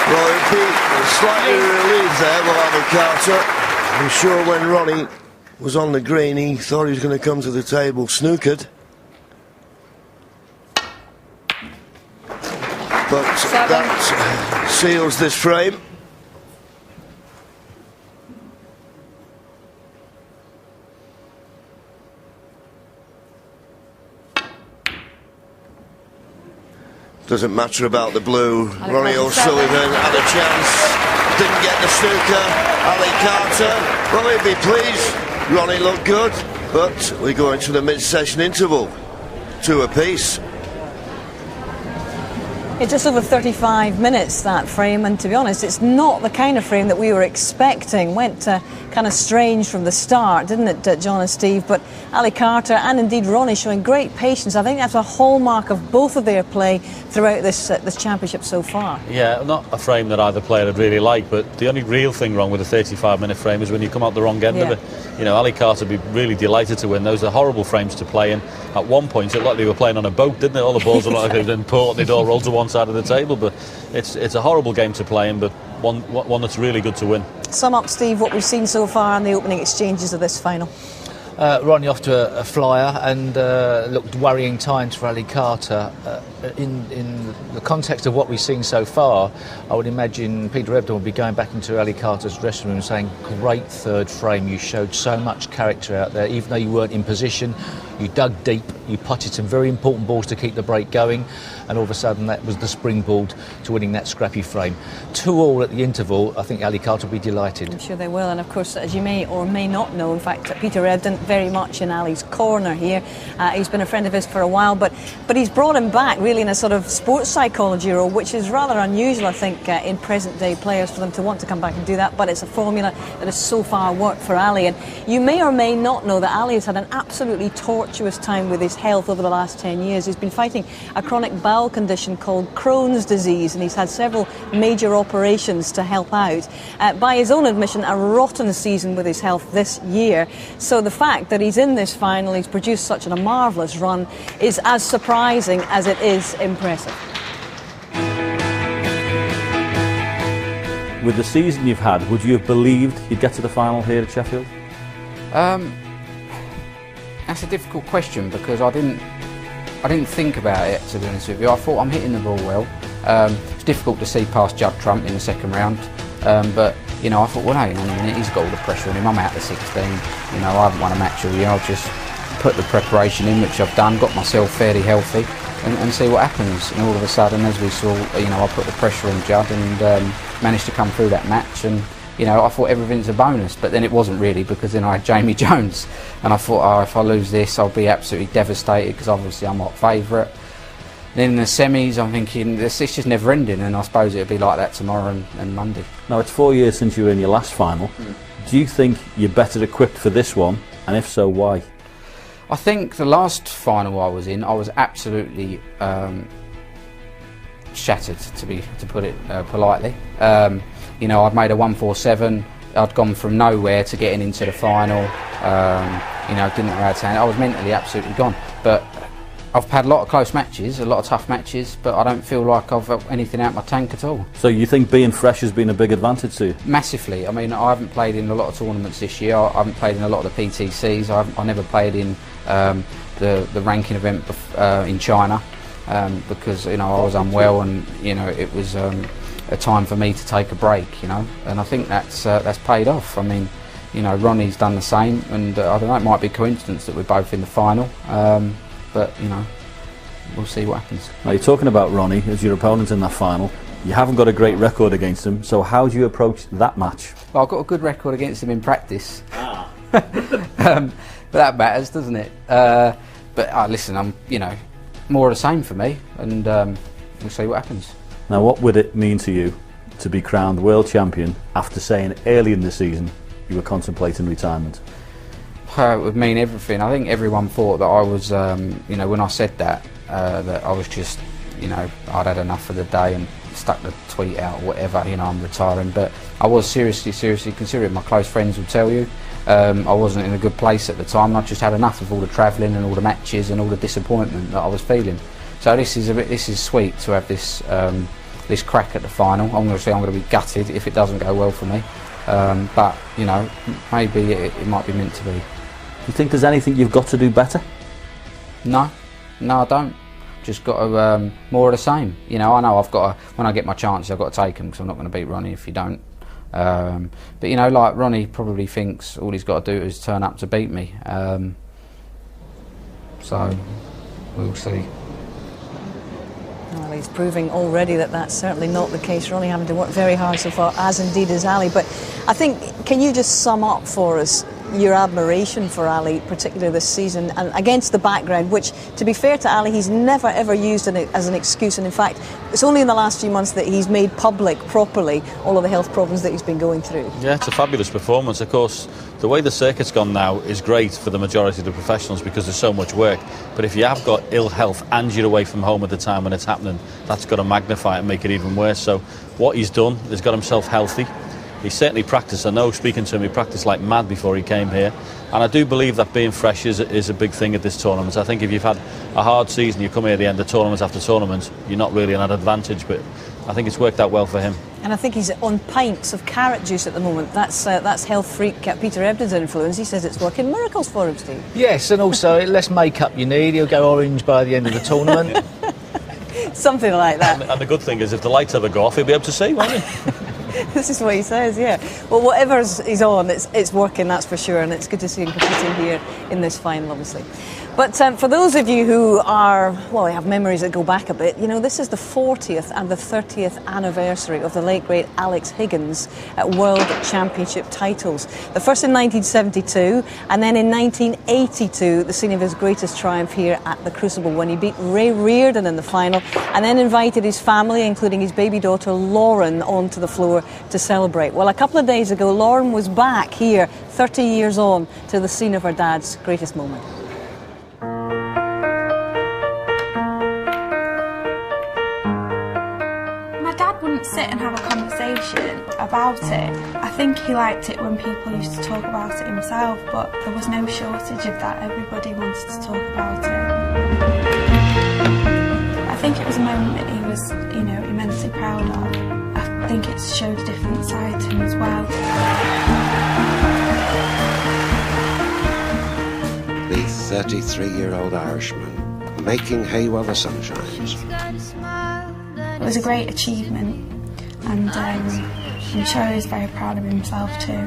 F: Well, he'll be slightly relieved there, will Ali Carter. I'm sure when Ronnie was on the green, he thought he was going to come to the table snookered. But that seals this frame. Doesn't matter about the blue. Ronnie O'Sullivan had a chance, didn't get the snooker. Ali Carter, well, he'd be pleased. Ronnie looked good, but we go into the mid-session interval. 2 apiece.
A: It's just over 35 minutes, that frame, and to be honest, it's not the kind of frame that we were expecting. Went kind of strange from the start, didn't it, John and Steve? But Ali Carter and indeed Ronnie showing great patience. I think that's a hallmark of both of their play throughout this championship so far.
G: Yeah, not a frame that either player would really like, but the only real thing wrong with a 35-minute frame is when you come out the wrong end of it. You know, Ali Carter would be really delighted to win. Those are horrible frames to play in. At one point, it looked like they were playing on a boat, didn't it? All the balls looked like they'd been put, they'd all rolled to one side of the table, but it's a horrible game to play in, but one that's really good to win.
A: Sum up, Steve, what we've seen so far in the opening exchanges of this final.
H: Ronnie off to a flyer and looked worrying times for Ali Carter. In the context of what we've seen so far, I would imagine Peter Ebdon would be going back into Ali Carter's dressing room saying, great third frame, you showed so much character out there, even though you weren't in position, you dug deep, you potted some very important balls to keep the break going, and all of a sudden that was the springboard to winning that scrappy frame. 2-2 at the interval. I think Ali Carter will be delighted.
A: I'm sure they will, and of course, as you may or may not know, in fact, Peter Ebdon very much in Ali's corner here. He's been a friend of his for a while, but he's brought him back really in a sort of sports psychology role, which is rather unusual, I think, in present-day players for them to want to come back and do that, but it's a formula that has so far worked for Ali. And you may or may not know that Ali has had an absolutely tortuous time with his health over the last 10 years. He's been fighting a chronic bowel condition called Crohn's disease, and he's had several major operations to help out. By his own admission, a rotten season with his health this year. So the fact that he's in this final, he's produced such a marvellous run, is as surprising as it is impressive.
G: With the season you've had, would you have believed you'd get to the final here at Sheffield?
C: That's a difficult question because I didn't think about it, to be honest with you. I thought I'm hitting the ball well. It's difficult to see past Judd Trump in the second round, but you know, I thought, well, hang on a minute, he's got all the pressure on him. I'm out to 16. You know, I haven't won a match all year. I'll just put the preparation in, which I've done, got myself fairly healthy, and see what happens. And all of a sudden, as we saw, you know, I put the pressure on Judd and managed to come through that match. And you know, I thought everything's a bonus, but then it wasn't really, because then I had Jamie Jones, and I thought, oh, if I lose this, I'll be absolutely devastated, because obviously I'm not favourite. Then in the semis, I'm thinking, it's just never ending, and I suppose it'll be like that tomorrow and Monday.
G: Now, it's 4 years since you were in your last final. Do you think you're better equipped for this one, and if so, why?
C: I think the last final I was in, I was absolutely shattered, to put it politely. You know, I'd made a 147. I'd gone from nowhere to getting into the final. You know, didn't know how to handle it. I was mentally absolutely gone. But I've had a lot of close matches, a lot of tough matches, but I don't feel like I've got anything out my tank at all. So you think being fresh has been a big advantage to you? Massively. I mean, I haven't played in a lot of tournaments this year. I haven't played in a lot of the PTCs. I never played in the ranking event in China because, you know, I was unwell, and you know, it was a time for me to take a break, you know, and I think that's paid off. I mean, you know, Ronnie's done the same, and I don't know, it might be a coincidence that we're both in the final, but you know, we'll see what happens.
G: Now, you're talking about Ronnie as your opponent in that final. You haven't got a great record against him, so how do you approach that match?
C: Well, I've got a good record against him in practice. that matters, doesn't it? But listen, I'm, more of the same for me, and we'll see what happens.
G: Now, what would it mean to you to be crowned world champion after saying early in the season you were contemplating retirement?
C: It would mean everything. I think everyone thought that I was, when I said that I was just, I'd had enough for the day and stuck the tweet out or whatever, I'm retiring. But I was seriously considering. My close friends would tell you I wasn't in a good place at the time. I just had enough of all the travelling and all the matches and all the disappointment that I was feeling. So this is sweet to have this this crack at the final. I'm going to be gutted if it doesn't go well for me. But maybe it might be meant to be.
G: Do you think there's anything you've got to do better?
C: No, I don't. Just got to more of the same. I know I've got to, when I get my chances, I've got to take them, because I'm not going to beat Ronnie if you don't. But like Ronnie probably thinks all he's got to do is turn up to beat me. So we'll see.
A: Well, he's proving already that that's certainly not the case. Ronnie having to work very hard so far, as indeed is Ali. But I think, can you just sum up for us your admiration for Ali, particularly this season, and against the background, which, to be fair to Ali, he's never ever used as an excuse, and in fact it's only in the last few months that he's made public properly all of the health problems that he's been going through.
G: Yeah, it's a fabulous performance. Of course, the way the circuit's gone now is great for the majority of the professionals because there's so much work, but if you have got ill health and you're away from home at the time when it's happening, that's got to magnify it and make it even worse. So what he's done is got himself healthy. He certainly practiced. I know, speaking to him, he practiced like mad before he came here. And I do believe that being fresh is a big thing at this tournament. I think if you've had a hard season, you come here at the end of tournament after tournament, you're not really at an advantage. But I think it's worked out well for him.
A: And I think he's on pints of carrot juice at the moment. That's health freak Peter Ebdon's influence. He says it's working miracles for him, Steve.
H: Yes, and also less makeup you need. He'll go orange by the end of the tournament.
A: Something like that.
G: And the good thing is, if the lights ever go off, he'll be able to see, won't he?
A: This is what he says, yeah. Well, whatever he's on, it's working, that's for sure, and it's good to see him competing here in this final, obviously. But for those of you who are, well, have memories that go back a bit, this is the 40th and the 30th anniversary of the late, great Alex Higgins at World Championship titles. The first in 1972, and then in 1982, the scene of his greatest triumph here at the Crucible, when he beat Ray Reardon in the final, and then invited his family, including his baby daughter Lauren, onto the floor to celebrate. Well, a couple of days ago, Lauren was back here, 30 years on, to the scene of her dad's greatest moment.
L: Sit and have a conversation about it. I think he liked it when people used to talk about it himself, but there was no shortage of that. Everybody wanted to talk about it. I think it was a moment that he was, immensely proud of. I think it showed a different side to him as well.
M: The 33-year-old Irishman making hay while the sun shines.
L: It was a great achievement, and I'm sure he was very proud of himself too.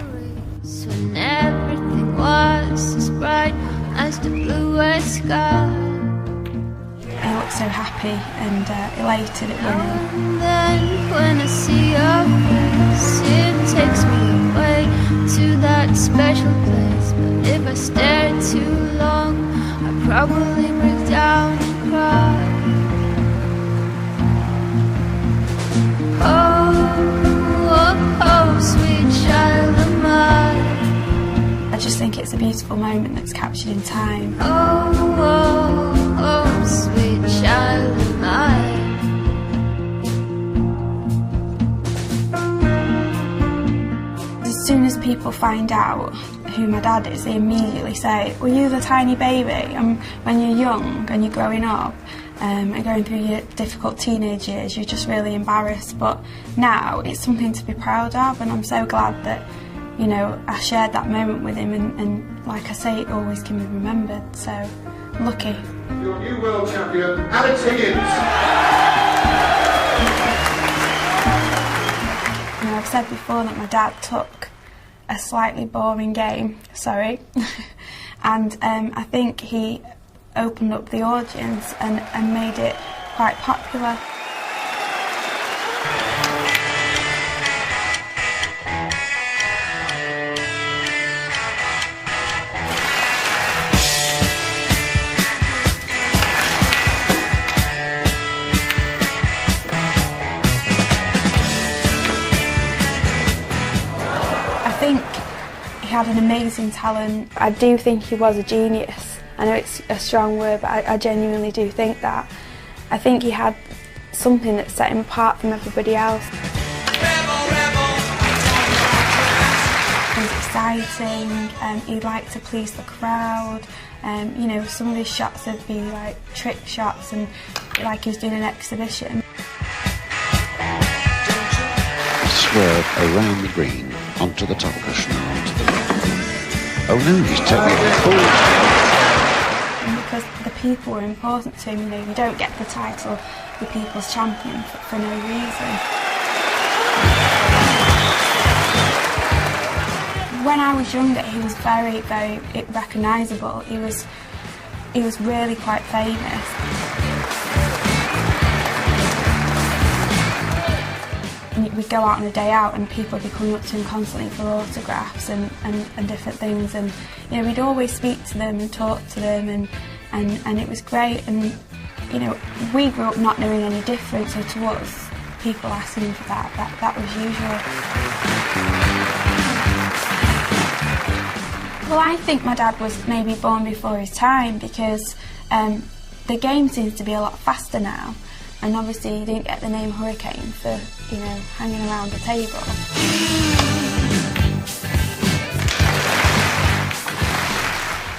N: So when everything was as bright as the bluest sky,
L: he looked so happy and elated at winning.
N: And then when I see your face, it takes me away to that special place. But if I stare too long, I probably break down and cry. Oh, sweet child of mine.
L: I just think it's a beautiful moment that's captured in time.
N: Oh, sweet child of mine.
L: As soon as people find out who my dad is, they immediately say, were you the tiny baby? And when you're young and you're growing up, and going through your difficult teenage years, you're just really embarrassed. But now it's something to be proud of, and I'm so glad that, I shared that moment with him, and like I say, it always can be remembered. So, lucky.
O: Your new world champion, Alex Higgins.
L: I've said before that my dad took a slightly boring game, and I think he opened up the audience and made it quite popular. had an amazing talent. I do think he was a genius. I know it's a strong word, but I genuinely do think that. I think he had something that set him apart from everybody else. He was exciting, he liked to please the crowd. You know, some of his shots would be like trick shots and like he was doing an exhibition.
M: Swerve around the green, onto the top cushion, onto the right. Oh no, he's taking it full.
L: Because the people were important to him, you know, you don't get the title the People's Champion for no reason. When I was younger, he was very, very recognisable. He was really quite famous. And we'd go out on a day out and people would be coming up to him constantly for autographs and different things, and you know, we'd always speak to them and talk to them, and it was great. And you know, we grew up not knowing any difference, so to us, people asking him for that was usual. Well, I think my dad was maybe born before his time, because the game seems to be a lot faster now, and obviously you didn't get the name Hurricane for, you know, hanging around the table.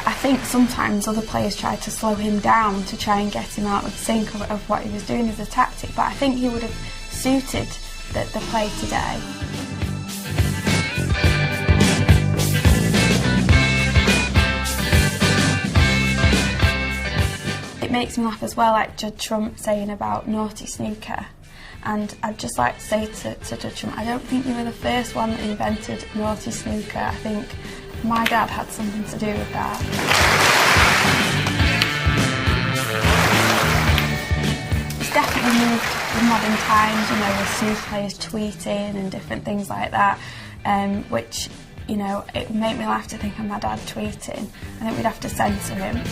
L: I think sometimes other players tried to slow him down to try and get him out of sync of what he was doing as a tactic, but I think he would have suited the play today. It makes me laugh as well, like Judge Trump saying about naughty snooker. And I'd just like to say to Judge Trump, I don't think you were the first one that invented naughty snooker. I think my dad had something to do with that. It's definitely moved in modern times, you know, with snooker players tweeting and different things like that, which, you know, it would make me laugh to think of my dad tweeting. I think we'd have to censor him.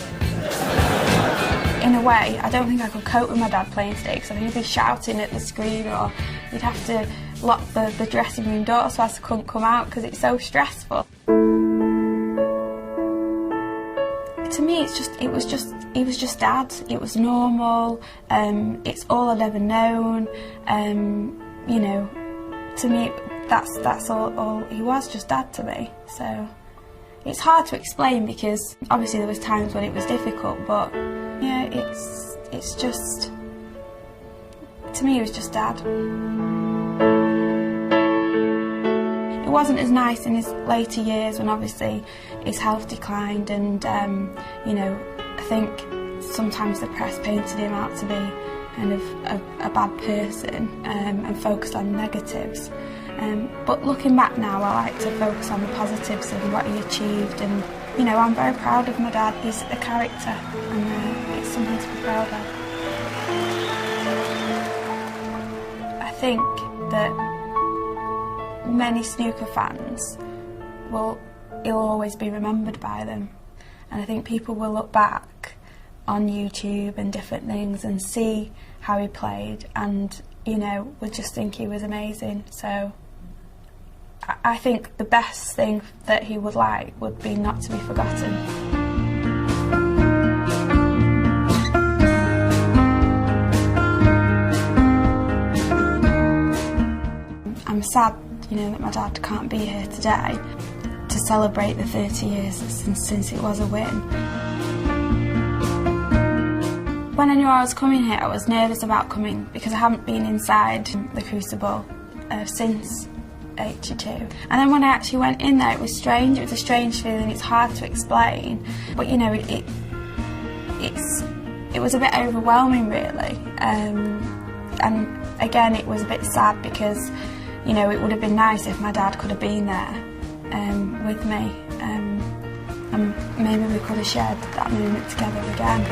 L: In a way, I don't think I could cope with my dad playing today, because I think he'd be shouting at the screen, or he'd have to lock the dressing room door so I couldn't come out because it's so stressful. To me, it was just dad. It was normal. It's all I'd ever known. You know, to me, that's all he was, just dad to me. So it's hard to explain, because obviously there was times when it was difficult, but yeah, it's just, to me, it was just dad. It wasn't as nice in his later years, when obviously his health declined, and you know, I think sometimes the press painted him out to be kind of a bad person and focused on negatives. But looking back now, I like to focus on the positives and what he achieved, and you know, I'm very proud of my dad. He's a character, and it's something to be proud of. I think that many snooker fans he'll always be remembered by them, and I think people will look back on YouTube and different things and see how he played, and you know, would just think he was amazing. So I think the best thing that he would like would be not to be forgotten. I'm sad, you know, that my dad can't be here today to celebrate the 30 years since it was a win. When I knew I was coming here, I was nervous about coming, because I haven't been inside the Crucible since '82. And then when I actually went in there, it was strange. It was a strange feeling. It's hard to explain, but you know, it was a bit overwhelming, really. And again, it was a bit sad, because you know, it would have been nice if my dad could have been there with me, and maybe we could have shared that moment together again.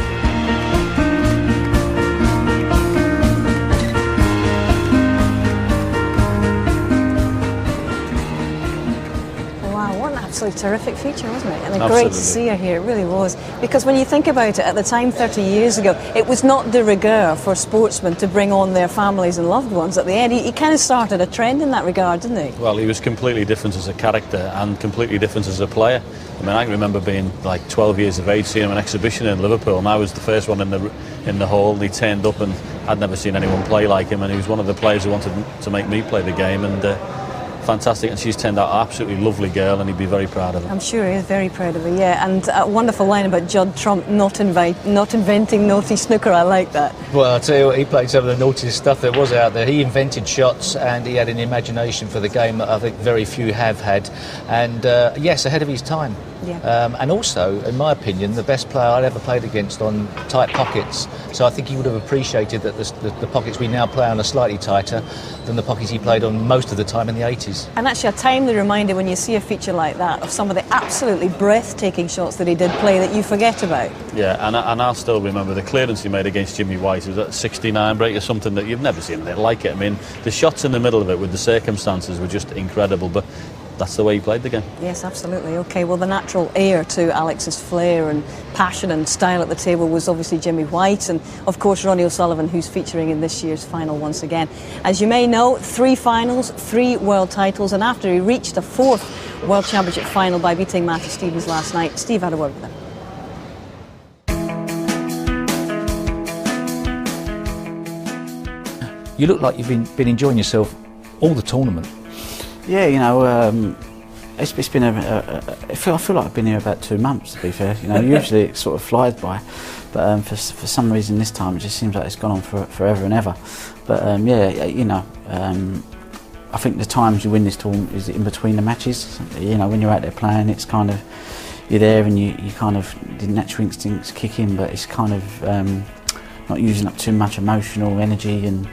A: absolutely terrific feature, wasn't it? And
G: Absolutely.
A: great to see her here, it really was. Because when you think about it, at the time 30 years ago, it was not de rigueur for sportsmen to bring on their families and loved ones at the end. He kind of started a trend in that regard, didn't he?
G: Well, he was completely different as a character and completely different as a player. I mean, I can remember being like 12 years of age, seeing him an exhibition in Liverpool, and I was the first one in the hall, and he turned up, and I'd never seen anyone play like him, and he was one of the players who wanted to make me play the game, and fantastic, and she's turned out an absolutely lovely girl, and he'd be very proud of her.
A: I'm sure he is very proud of her, yeah. And a wonderful line about Judd Trump not inventing naughty snooker. I like that.
H: Well, I'll tell you what, he played some of the naughtiest stuff there was out there. He invented shots, and he had an imagination for the game that I think very few have had. And yes, ahead of his time.
A: Yeah.
H: And also, in my opinion, the best player I'd ever played against on tight pockets. So I think he would have appreciated that the pockets we now play on are slightly tighter than the pockets he played on most of the time in the 80s.
A: And actually a timely reminder when you see a feature like that of some of the absolutely breathtaking shots that he did play that you forget about.
G: Yeah, and I'll still remember the clearance he made against Jimmy White. It was at 69 break or something that you've never seen anything like it. I mean, the shots in the middle of it with the circumstances were just incredible, but that's the way he played the game.
A: Yes, absolutely. OK, well, the natural heir to Alex's flair and passion and style at the table was obviously Jimmy White, and of course Ronnie O'Sullivan, who's featuring in this year's final once again. As you may know, 3 finals, 3 world titles, and after he reached a 4th World Championship final by beating Matthew Stevens last night, Steve had a word with him.
H: You look like you've been enjoying yourself all the tournament.
B: Yeah, you know, it's been I feel like I've been here about 2 months, to be fair. You know, usually it sort of flies by, but for some reason this time it just seems like it's gone on forever and ever. But yeah, you know, I think the times you win this tournament is in between the matches. You know, when you're out there playing, it's kind of, you're there and you kind of, the natural instincts kick in, but it's kind of not using up too much emotional energy and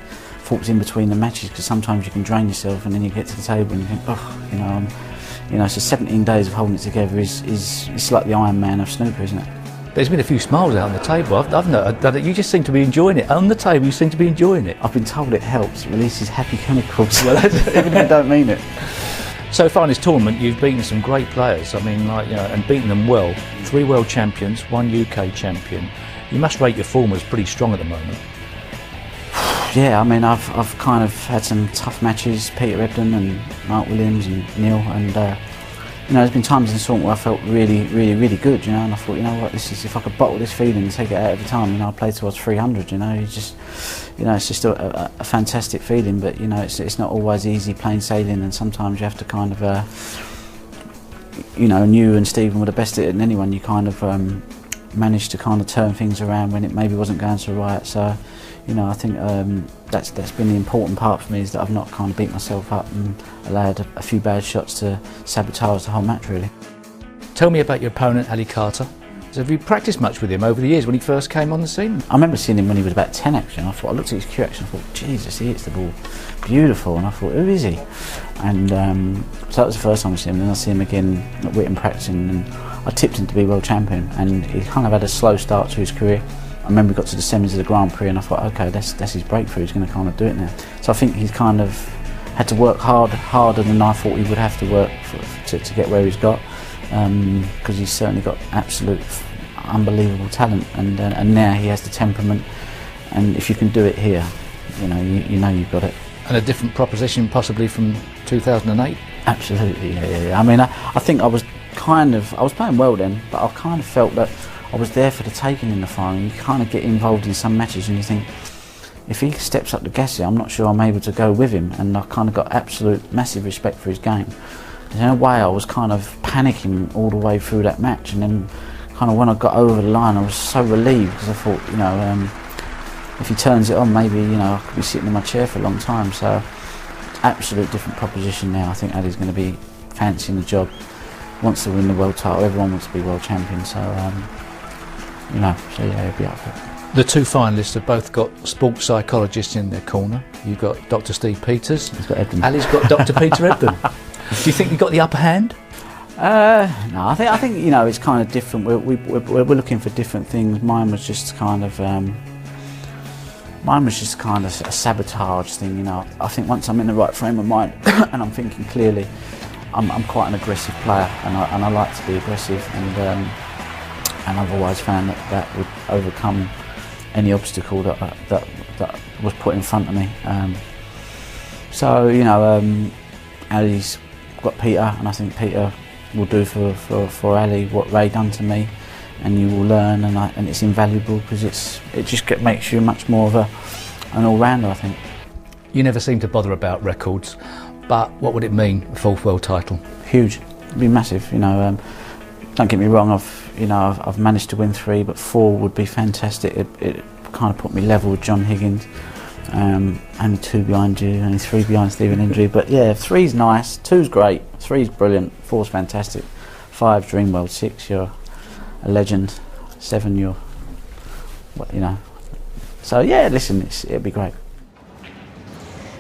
B: thoughts in between the matches, because sometimes you can drain yourself and then you get to the table and you think, oh, you know, so 17 days of holding it together is it's like the Iron Man of snooker, isn't it?
H: There's been a few smiles out on the table. I've noticed that you just seem to be enjoying it. On the table, you seem to be enjoying it.
B: I've been told it helps, it releases happy chemicals, even if I don't mean it.
H: So far in this tournament, you've beaten some great players. I mean, like, you know, and beaten them well. 3 world champions, 1 UK champion. You must rate your form as pretty strong at the moment.
B: Yeah, I mean, I've kind of had some tough matches, Peter Ebdon and Mark Williams and Neil, and you know, there's been times in the tournament where I felt really, really, really good, you know, and I thought, you know what, this is, if I could bottle this feeling and take it out every time, you know, I played towards 300, you know, it's just a fantastic feeling, but you know, it's not always easy plain sailing, and sometimes you have to kind of, you know, and you and Stephen were the best at it than anyone, you kind of managed to kind of turn things around when it maybe wasn't going so right, so. You know, I think that's been the important part for me, is that I've not kind of beat myself up and allowed a few bad shots to sabotage the whole match, really.
H: Tell me about your opponent, Ali Carter. So have you practiced much with him over the years when he first came on the scene?
B: I remember seeing him when he was about 10 actually, and I looked at his cue action and I thought, Jesus, he hits the ball beautiful, and I thought, who is he? And so that was the first time I see him, and then I see him again at Whitton practicing, and I tipped him to be world champion, and he kind of had a slow start to his career. I remember we got to the semis of the Grand Prix and I thought, okay, that's his breakthrough, he's going to kind of do it now. So I think he's kind of had to work harder than I thought he would have to work to get where he's got, because he's certainly got absolute unbelievable talent, and now he has the temperament, and if you can do it here, you know you've got it.
H: And a different proposition possibly from 2008?
B: Absolutely, yeah. I mean, I think I was playing well then, but I kind of felt that I was there for the taking in the final. You kind of get involved in some matches and you think, if he steps up the gas here, I'm not sure I'm able to go with him, and I kind of got absolute massive respect for his game. And in a way I was kind of panicking all the way through that match, and then kind of when I got over the line I was so relieved, because I thought, you know, if he turns it on, maybe, you know, I could be sitting in my chair for a long time. So absolute different proposition now. I think Ali's going to be fancying the job, wants to win the world title, everyone wants to be world champion, so you know, so yeah, he'll be up for it.
H: The 2 finalists have both got sports psychologists in their corner. You've got Dr. Steve Peters.
B: He's got Ebdon.
H: Ali's got Dr. Peter Ebdon. Do you think you got the upper hand?
B: No, I think you know, it's kind of different. We're looking for different things. Mine was just kind of a sabotage thing, you know. I think once I'm in the right frame of mind and I'm thinking clearly, I'm quite an aggressive player, and I like to be aggressive, and I've always found that would overcome any obstacle that was put in front of me. So you know, Ali's got Peter, and I think Peter will do for Ali what Ray done to me, and you will learn, and it's invaluable because it just makes you much more of an all-rounder, I think.
H: You never seem to bother about records, but what would it mean, a fourth world title?
B: Huge, it'd be massive. You know, don't get me wrong. I've managed to win 3, but 4 would be fantastic. It kind of put me level with John Higgins. Only 2 behind you, only 3 behind Stephen Hendry. But yeah, 3's nice, 2's great, 3's brilliant, 4's fantastic, 5's dream world, 6 you're a legend, 7 you're, you know. So yeah, listen, it'll be great.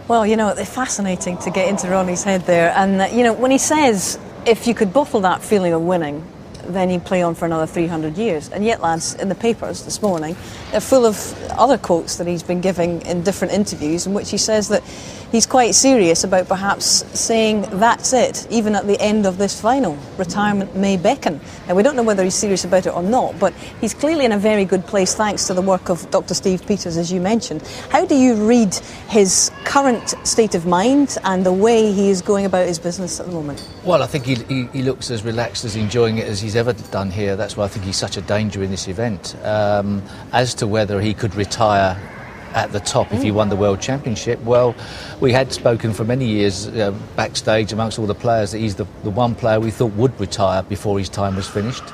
A: Well, you know, it's fascinating to get into Ronnie's head there. And, you know, when he says, if you could bottle that feeling of winning, then he'd play on for another 300 years. And yet, lads, in the papers this morning, they're full of other quotes that he's been giving in different interviews in which he says that he's quite serious about perhaps saying that's it, even at the end of this final. Retirement may beckon. Now, we don't know whether he's serious about it or not, but he's clearly in a very good place thanks to the work of Dr. Steve Peters, as you mentioned. How do you read his current state of mind and the way he is going about his business at the moment?
H: Well, I think he looks as relaxed, as enjoying it as he's ever done here. That's why I think he's such a danger in this event. As to whether he could retire at the top if he won the World Championship, well, we had spoken for many years backstage amongst all the players that he's the one player we thought would retire before his time was finished.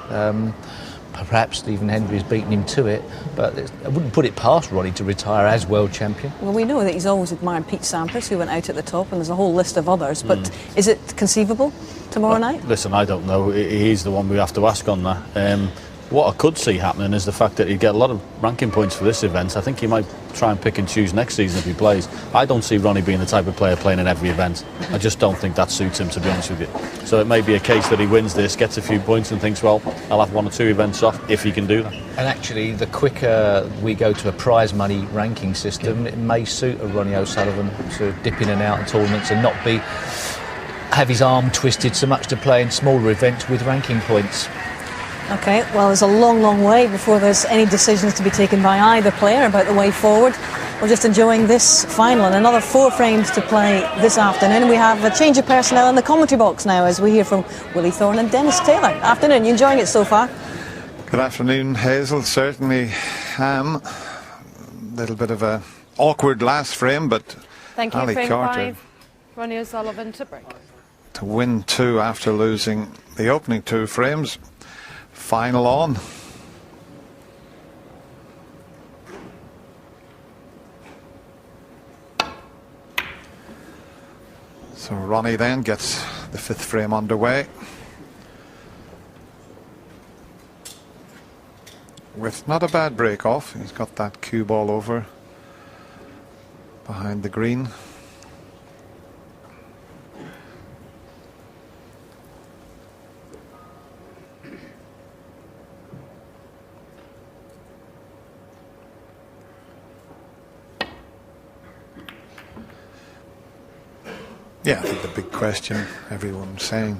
H: Perhaps Stephen Hendry has beaten him to it, but I wouldn't put it past Ronnie to retire as world champion. Well,
A: we know that he's always admired Pete Sampras, who went out at the top, and there's a whole list of others, but is it conceivable tomorrow night?
G: Listen, I don't know. He's the one we have to ask on that. What I could see happening is the fact that he'd get a lot of ranking points for this event. I think he might try and pick and choose next season if he plays. I don't see Ronnie being the type of player playing in every event. I just don't think that suits him, to be honest with you. So it may be a case that he wins this, gets a few points and thinks, well, I'll have 1 or 2 events off if he can do that.
H: And actually, the quicker we go to a prize money ranking system, it may suit a Ronnie O'Sullivan to dip in and out of tournaments and not have his arm twisted so much to play in smaller events with ranking points.
A: OK, well, there's a long, long way before there's any decisions to be taken by either player about the way forward. We're just enjoying this final and another 4 frames to play this afternoon. We have a change of personnel in the commentary box now as we hear from Willie Thorne and Dennis Taylor. Afternoon, you enjoying it so far?
P: Good afternoon, Hazel. Certainly am. A little bit of a awkward last frame, but
K: thank you,
P: Ali
K: frame
P: Carter
K: 5, Ronnie O'Sullivan to break.
P: To win 2 after losing the opening 2 frames. Final on. So Ronnie then gets the 5th frame underway. With not a bad break off. He's got that cue ball over behind the green. Yeah, I think the big question everyone's saying,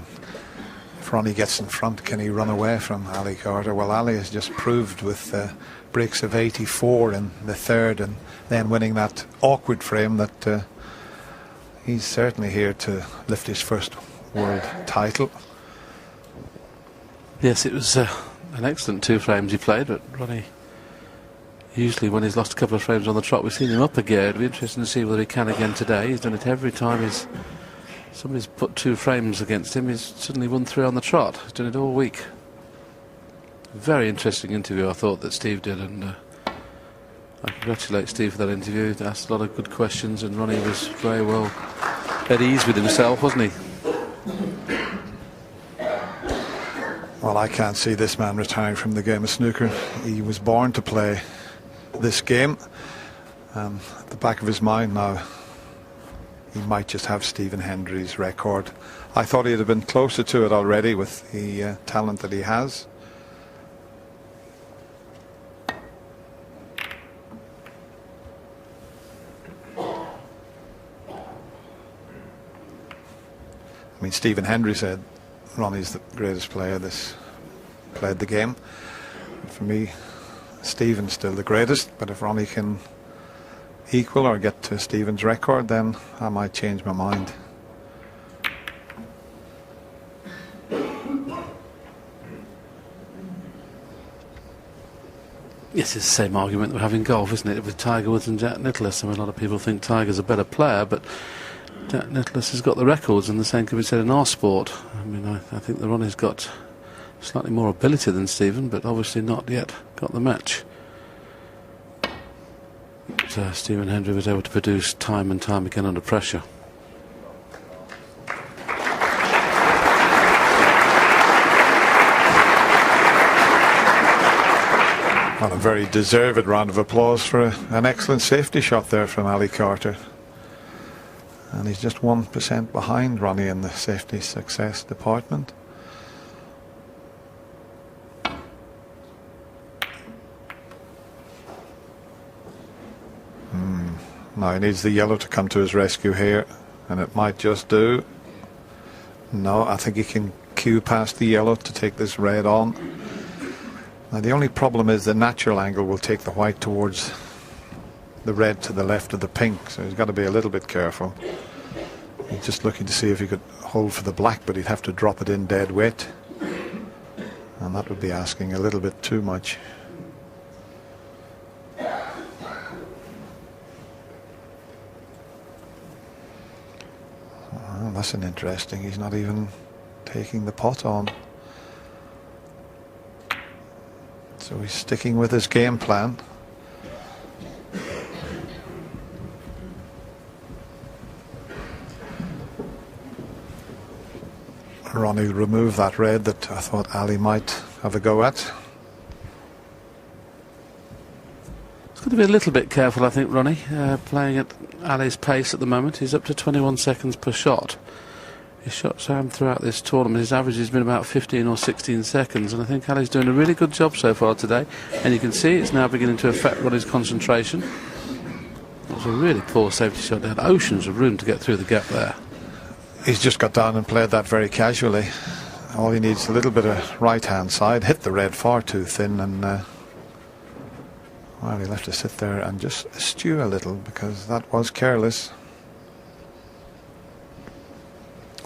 P: if Ronnie gets in front, can he run away from Ali Carter? Well, Ali has just proved with breaks of 84 in the 3rd and then winning that awkward frame that he's certainly here to lift his first world title.
Q: Yes, it was an excellent 2 frames he played, but Ronnie, usually when he's lost a couple of frames on the trot, we've seen him up a gear. It'll be interesting to see whether he can again today. He's done it every time somebody's put 2 frames against him. He's suddenly won 3 on the trot. He's done it all week. Very interesting interview, I thought, that Steve did, and I congratulate Steve for that interview. He asked a lot of good questions, and Ronnie was very well at ease with himself, wasn't he?
P: Well, I can't see this man retiring from the game of snooker. He was born to play this game. At the back of his mind now, he might just have Stephen Hendry's record. I thought he'd have been closer to it already with the talent that he has. I mean, Stephen Hendry said Ronnie's the greatest player that's played the game. For me, Stephen's still the greatest, but if Ronnie can equal or get to Stephen's record, then I might change my mind.
Q: Yes, it's the same argument we're having golf, isn't it, with Tiger Woods and Jack Nicklaus. I mean, a lot of people think Tiger's a better player, but Jack Nicklaus has got the records, and the same can be said in our sport. I mean, I think that Ronnie's got slightly more ability than Stephen, but obviously not yet got the match. But, Stephen Hendry was able to produce time and time again under pressure.
P: Well, a very deserved round of applause for an excellent safety shot there from Ali Carter. And he's just 1% behind Ronnie in the safety success department. Now he needs the yellow to come to his rescue here, and it might just do. No, I think he can cue past the yellow to take this red on. Now the only problem is the natural angle will take the white towards the red to the left of the pink, so he's got to be a little bit careful. He's just looking to see if he could hold for the black, but he'd have to drop it in dead wet, and that would be asking a little bit too much. Oh, that's an interesting. He's not even taking the pot on. So he's sticking with his game plan. Ronnie removed that red that I thought Ali might have a go at.
Q: He's got to be a little bit careful, I think, Ronnie, playing at Ali's pace at the moment. He's up to 21 seconds per shot. His shots throughout this tournament, his average has been about 15 or 16 seconds, and I think Ali's doing a really good job so far today. And you can see it's now beginning to affect Ronnie's concentration. It was a really poor safety shot. They had oceans of room to get through the gap there.
P: He's just got down and played that very casually. All he needs is a little bit of right-hand side. Hit the red far too thin, and well, he left to sit there and just stew a little, because that was careless.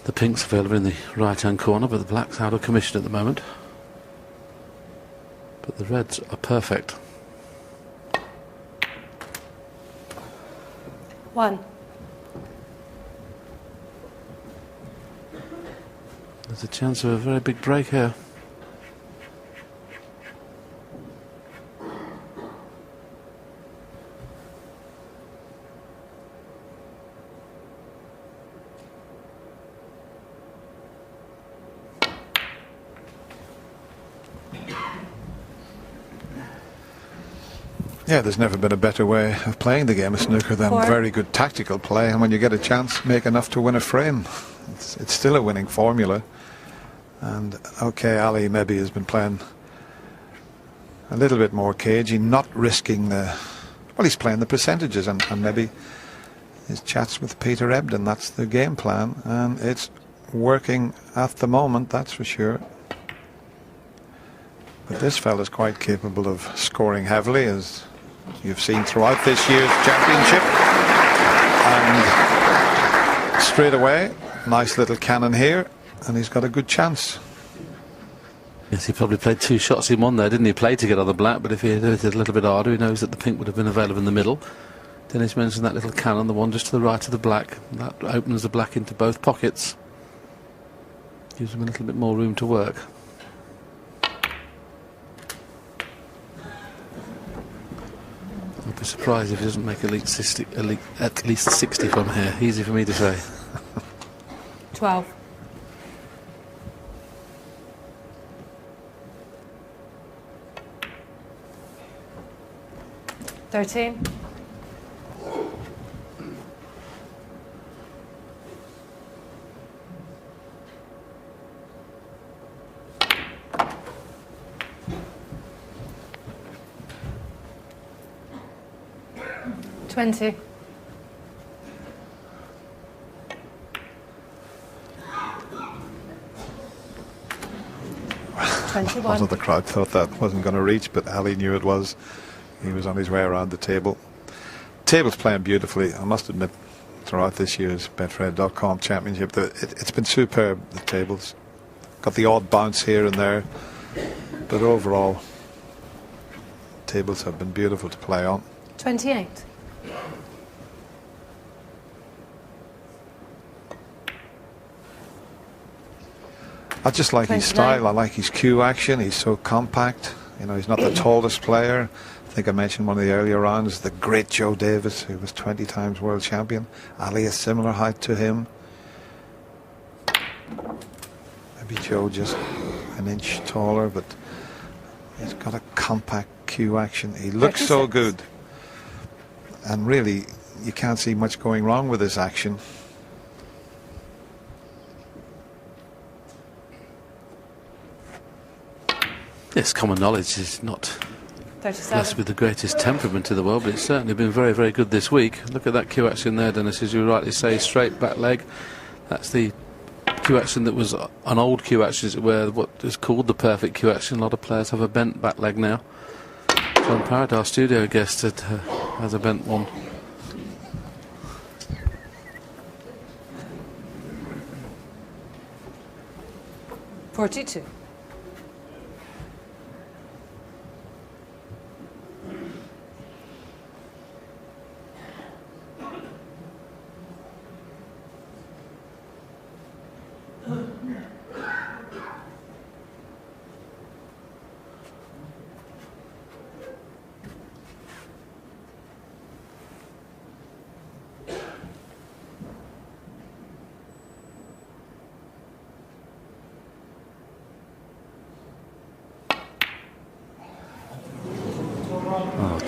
Q: The pink's available in the right-hand corner, but the black's out of commission at the moment. But the reds are perfect.
K: 1.
Q: There's a chance of a very big break here.
P: Yeah, there's never been a better way of playing the game of snooker than
K: 4.
P: very good tactical play, and when you get a chance, make enough to win a frame. It's still a winning formula. And okay, Ali maybe has been playing a little bit more cagey, not risking the... Well, he's playing the percentages, and maybe his chats with Peter Ebden, that's the game plan, and it's working at the moment, that's for sure. But this fella's quite capable of scoring heavily, as you've seen throughout this year's championship. And straight away, nice little cannon here, and he's got a good chance.
Q: Yes, he probably played 2 shots in one there, didn't he? Played to get on the black, but if he had hit it a little bit harder, he knows that the pink would have been available in the middle. Dennis mentioned that little cannon, the one just to the right of the black. That opens the black into both pockets. Gives him a little bit more room to work. I'd be surprised if he doesn't make at least 60 from here. Easy for me to say.
K: 12. 13. 20. 21.
P: A lot of the crowd thought that wasn't going to reach, but Ali knew it was. He was on his way around the table. Table's playing beautifully, I must admit, throughout this year's Betfred.com Championship. It's been superb, the tables. Got the odd bounce here and there, but overall, tables have been beautiful to play on.
K: 28.
P: I just like his style. I like his cue action. He's so compact. You know, he's not the tallest player. I think I mentioned one of the earlier rounds, the great Joe Davis, who was 20 times world champion. Ali is similar height to him. Maybe Joe just an inch taller, but he's got a compact cue action. He looks so good. And really, you can't see much going wrong with this action.
Q: Yes, common knowledge is not
K: 37.
Q: blessed with the greatest temperament in the world, but it's certainly been very, very good this week. Look at that cue action there, Dennis, as you rightly say, straight back leg. That's the cue action that was an old cue action, as it were, what is called the perfect cue action. A lot of players have a bent back leg now. John Parrott, our studio guest, has a bent one.
K: .42.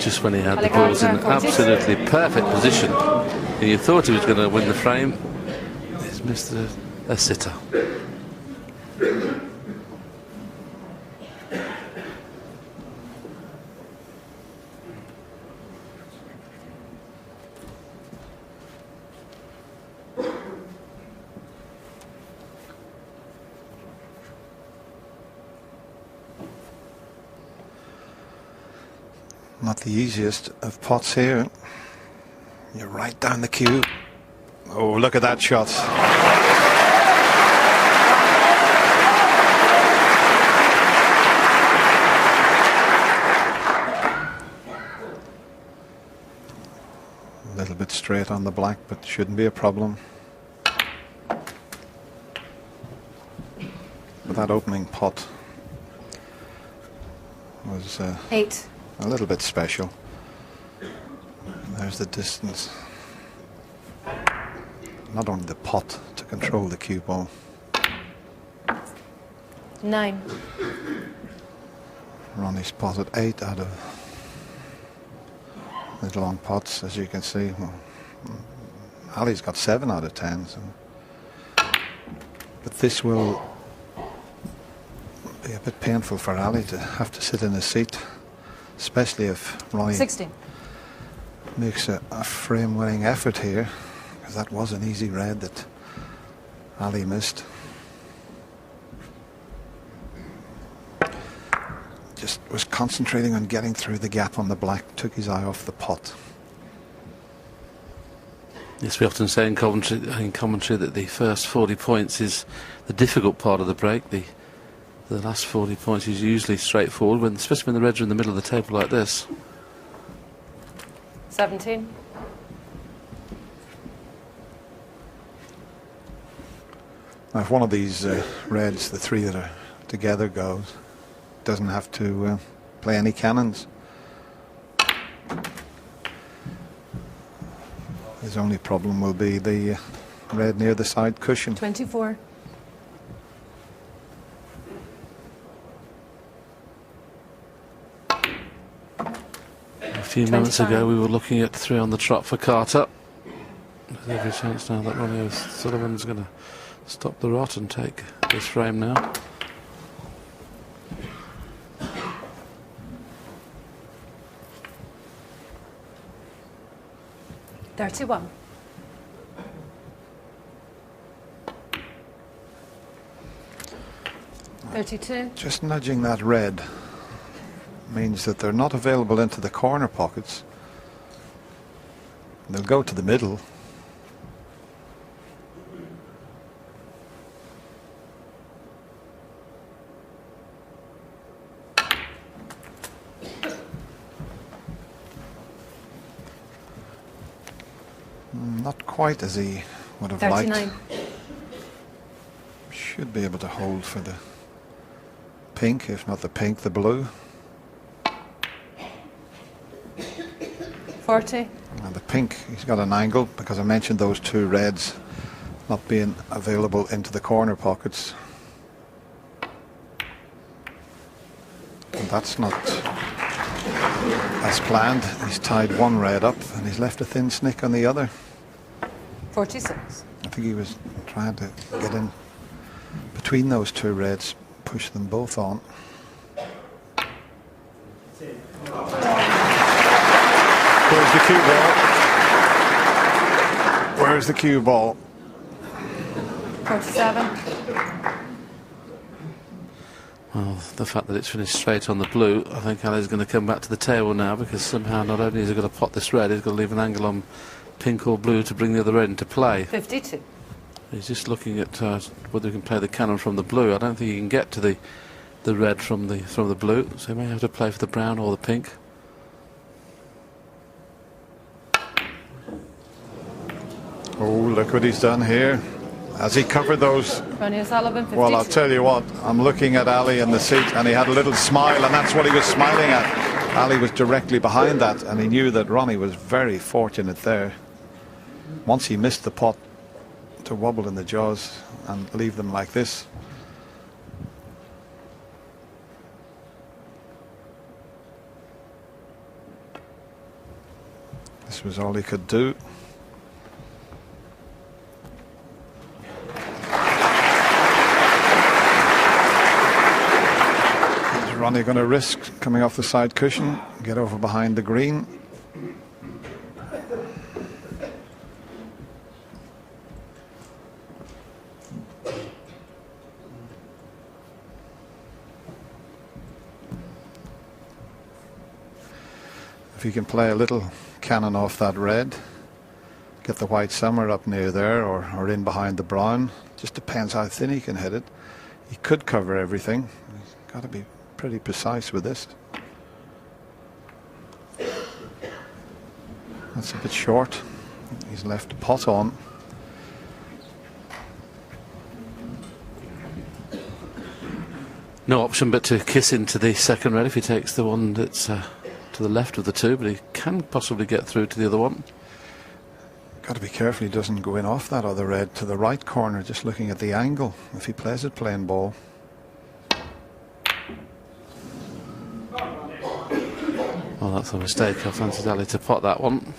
Q: Just when he had the balls in absolutely perfect position, and you thought he was going to win the frame, he's missed a sitter.
P: Not the easiest of pots here. You're right down the queue. Oh, look at that shot. A little bit straight on the black, but shouldn't be a problem. But that opening pot was
K: 8.
P: a little bit special. There's the distance. Not only the pot to control the cue ball.
K: 9.
P: Ronnie spotted 8 out of the long pots, as you can see. Well, Ali's got 7 out of 10. So. But this will be a bit painful for Ali to have to sit in his seat, especially if Ronnie
K: 16.
P: makes a frame-winning effort here, because that was an easy red that Ali missed. Just was concentrating on getting through the gap on the black, took his eye off the pot.
Q: Yes, we often say in commentary that the first 40 points is the difficult part of the break. The last 40 points is usually straightforward, especially when the reds are in the middle of the table like this.
K: 17.
P: Now, if one of these reds, the 3 that are together, goes, doesn't have to play any cannons. His only problem will be the red near the side cushion.
K: 24.
Q: A few moments ago we were looking at 3 on the trot for Carter. There's every chance now that Ronnie O'Sullivan's going to stop the rot and take this frame now.
K: $31. 32.
P: Just nudging that red means that they're not available into the corner pockets. They'll go to the middle. Not quite as he would have
K: 39.
P: liked. Should be able to hold for the pink, if not the pink, the blue.
K: 40.
P: And the pink, he's got an angle because I mentioned those two reds not being available into the corner pockets. And that's not as planned. He's tied one red up and he's left a thin snick on the other.
K: 46.
P: I think he was trying to get in between those two reds, push them both on. Where's the cue ball? Where's the cue ball?
K: 47.
Q: Well, the fact that it's finished straight on the blue, I think Ali's going to come back to the table now, because somehow not only is he going to pot this red, he's going to leave an angle on pink or blue to bring the other red into play.
K: 52.
Q: He's just looking at whether he can play the cannon from the blue. I don't think he can get to the red from the blue, so he may have to play for the brown or the pink.
P: Oh, look what he's done here. Has he covered those?
K: Ronnie O'Sullivan, 52.
P: Well, I'll tell you what, I'm looking at Ali in the seat and he had a little smile, and that's what he was smiling at. Ali was directly behind that and he knew that Ronnie was very fortunate there. Once he missed the pot to wobble in the jaws and leave them like this. This was all he could do. Is Ronnie going to risk coming off the side cushion, get over behind the green? If he can play a little cannon off that red, get the white summer up near there or in behind the brown, just depends how thin he can hit it. He could cover everything. He's got to be pretty precise with this. That's a bit short. He's left the pot on.
Q: No option but to kiss into the second red if he takes the one that's to the left of the two, but he can possibly get through to the other one.
P: Got to be careful he doesn't go in off that other red to the right corner, just looking at the angle if he plays it plain ball.
Q: Well, that's a mistake. I fancied Ali to pot that one.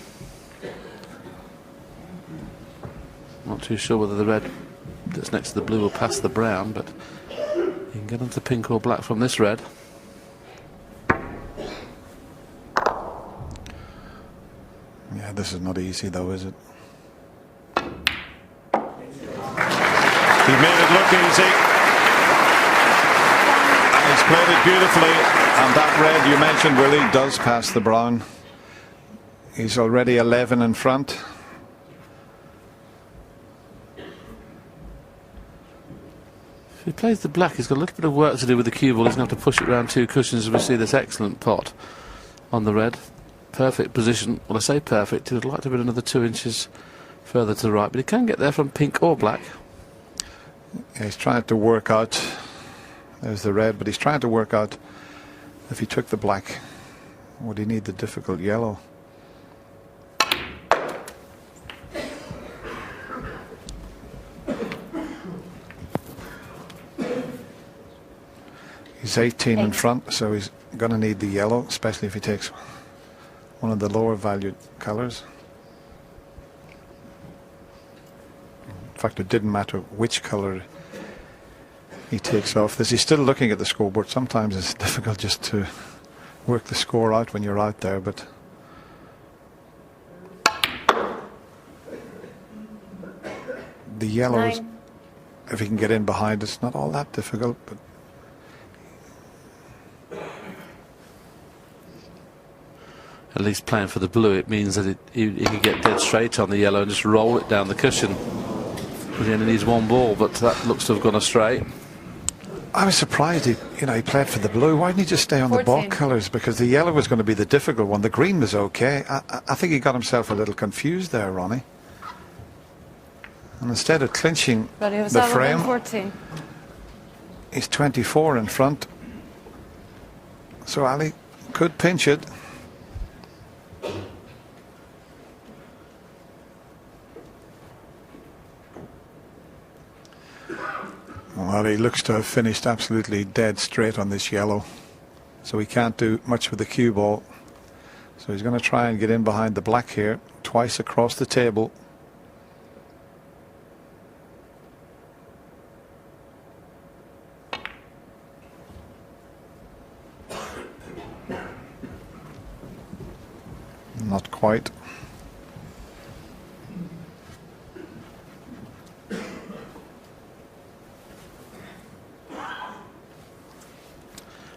Q: Not too sure whether the red that's next to the blue will pass the brown, but you can get onto pink or black from this red.
P: Yeah, this is not easy though, is it?
E: He made it look easy.
P: And he's played it beautifully. And that red you mentioned, Willie, does pass the brown. He's already 11 in front.
Q: If he plays the black, he's got a little bit of work to do with the cue ball. He's going to have to push it around two cushions, and we see this excellent pot on the red. Perfect position. Well, I say perfect. He would like to be another 2 inches further to the right, but he can get there from pink or black.
P: Yeah, he's trying to work out. There's the red, but he's trying to work out if he took the black, would he need the difficult yellow? He's 18 in front, so he's going to need the yellow, especially if he takes one of the lower valued colours. In fact, it didn't matter which colour he takes off this. He's still looking at the scoreboard. Sometimes it's difficult just to work the score out when you're out there, but the yellows, if he can get in behind, it's not all that difficult, but
Q: at least playing for the blue, it means that he can get dead straight on the yellow and just roll it down the cushion. He only needs one ball, but that looks to have gone astray.
P: I was surprised he played for the blue. Why didn't he just stay on
K: 14.
P: the ball colours? Because the yellow was going to be the difficult one. The green was okay. I think he got himself a little confused there, Ronnie. And instead of clinching the frame,
K: 14.
P: he's 24 in front. So Ali could pinch it. Well, he looks to have finished absolutely dead straight on this yellow. So he can't do much with the cue ball. So he's going to try and get in behind the black here, twice across the table. Not quite.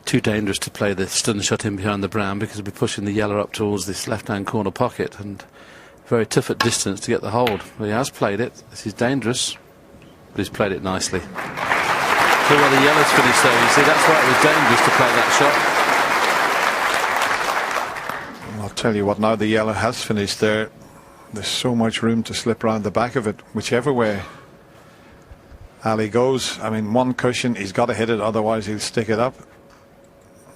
Q: Too dangerous to play the stun shot in behind the brown because he'll be pushing the yellow up towards this left-hand corner pocket, and very tough at distance to get the hold. Well, he has played it. This is dangerous, but he's played it nicely. So where the yellow's finished though, you see, that's why it was dangerous to play that shot.
P: I'll tell you what, now the yellow has finished there, there's so much room to slip around the back of it, whichever way Ali goes. I mean, one cushion, he's got to hit it, otherwise he'll stick it up.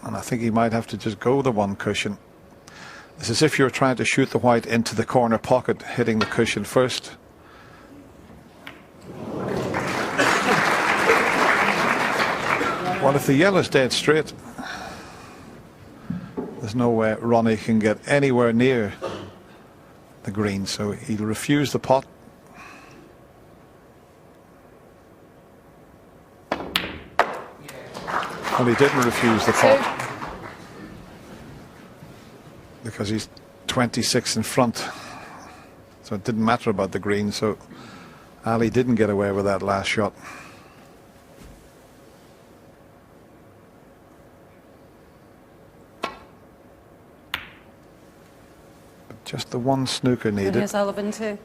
P: And I think he might have to just go the one cushion. It's as if you're trying to shoot the white into the corner pocket, hitting the cushion first. Well, if the yellow's dead straight, there's no way Ronnie can get anywhere near the green, so he'll refuse the pot. Well, he didn't refuse the pot because he's 26 in front, so it didn't matter about the green. So Ali didn't get away with that last shot. But just the one snooker
K: And
P: needed.
K: here's Sullivan too.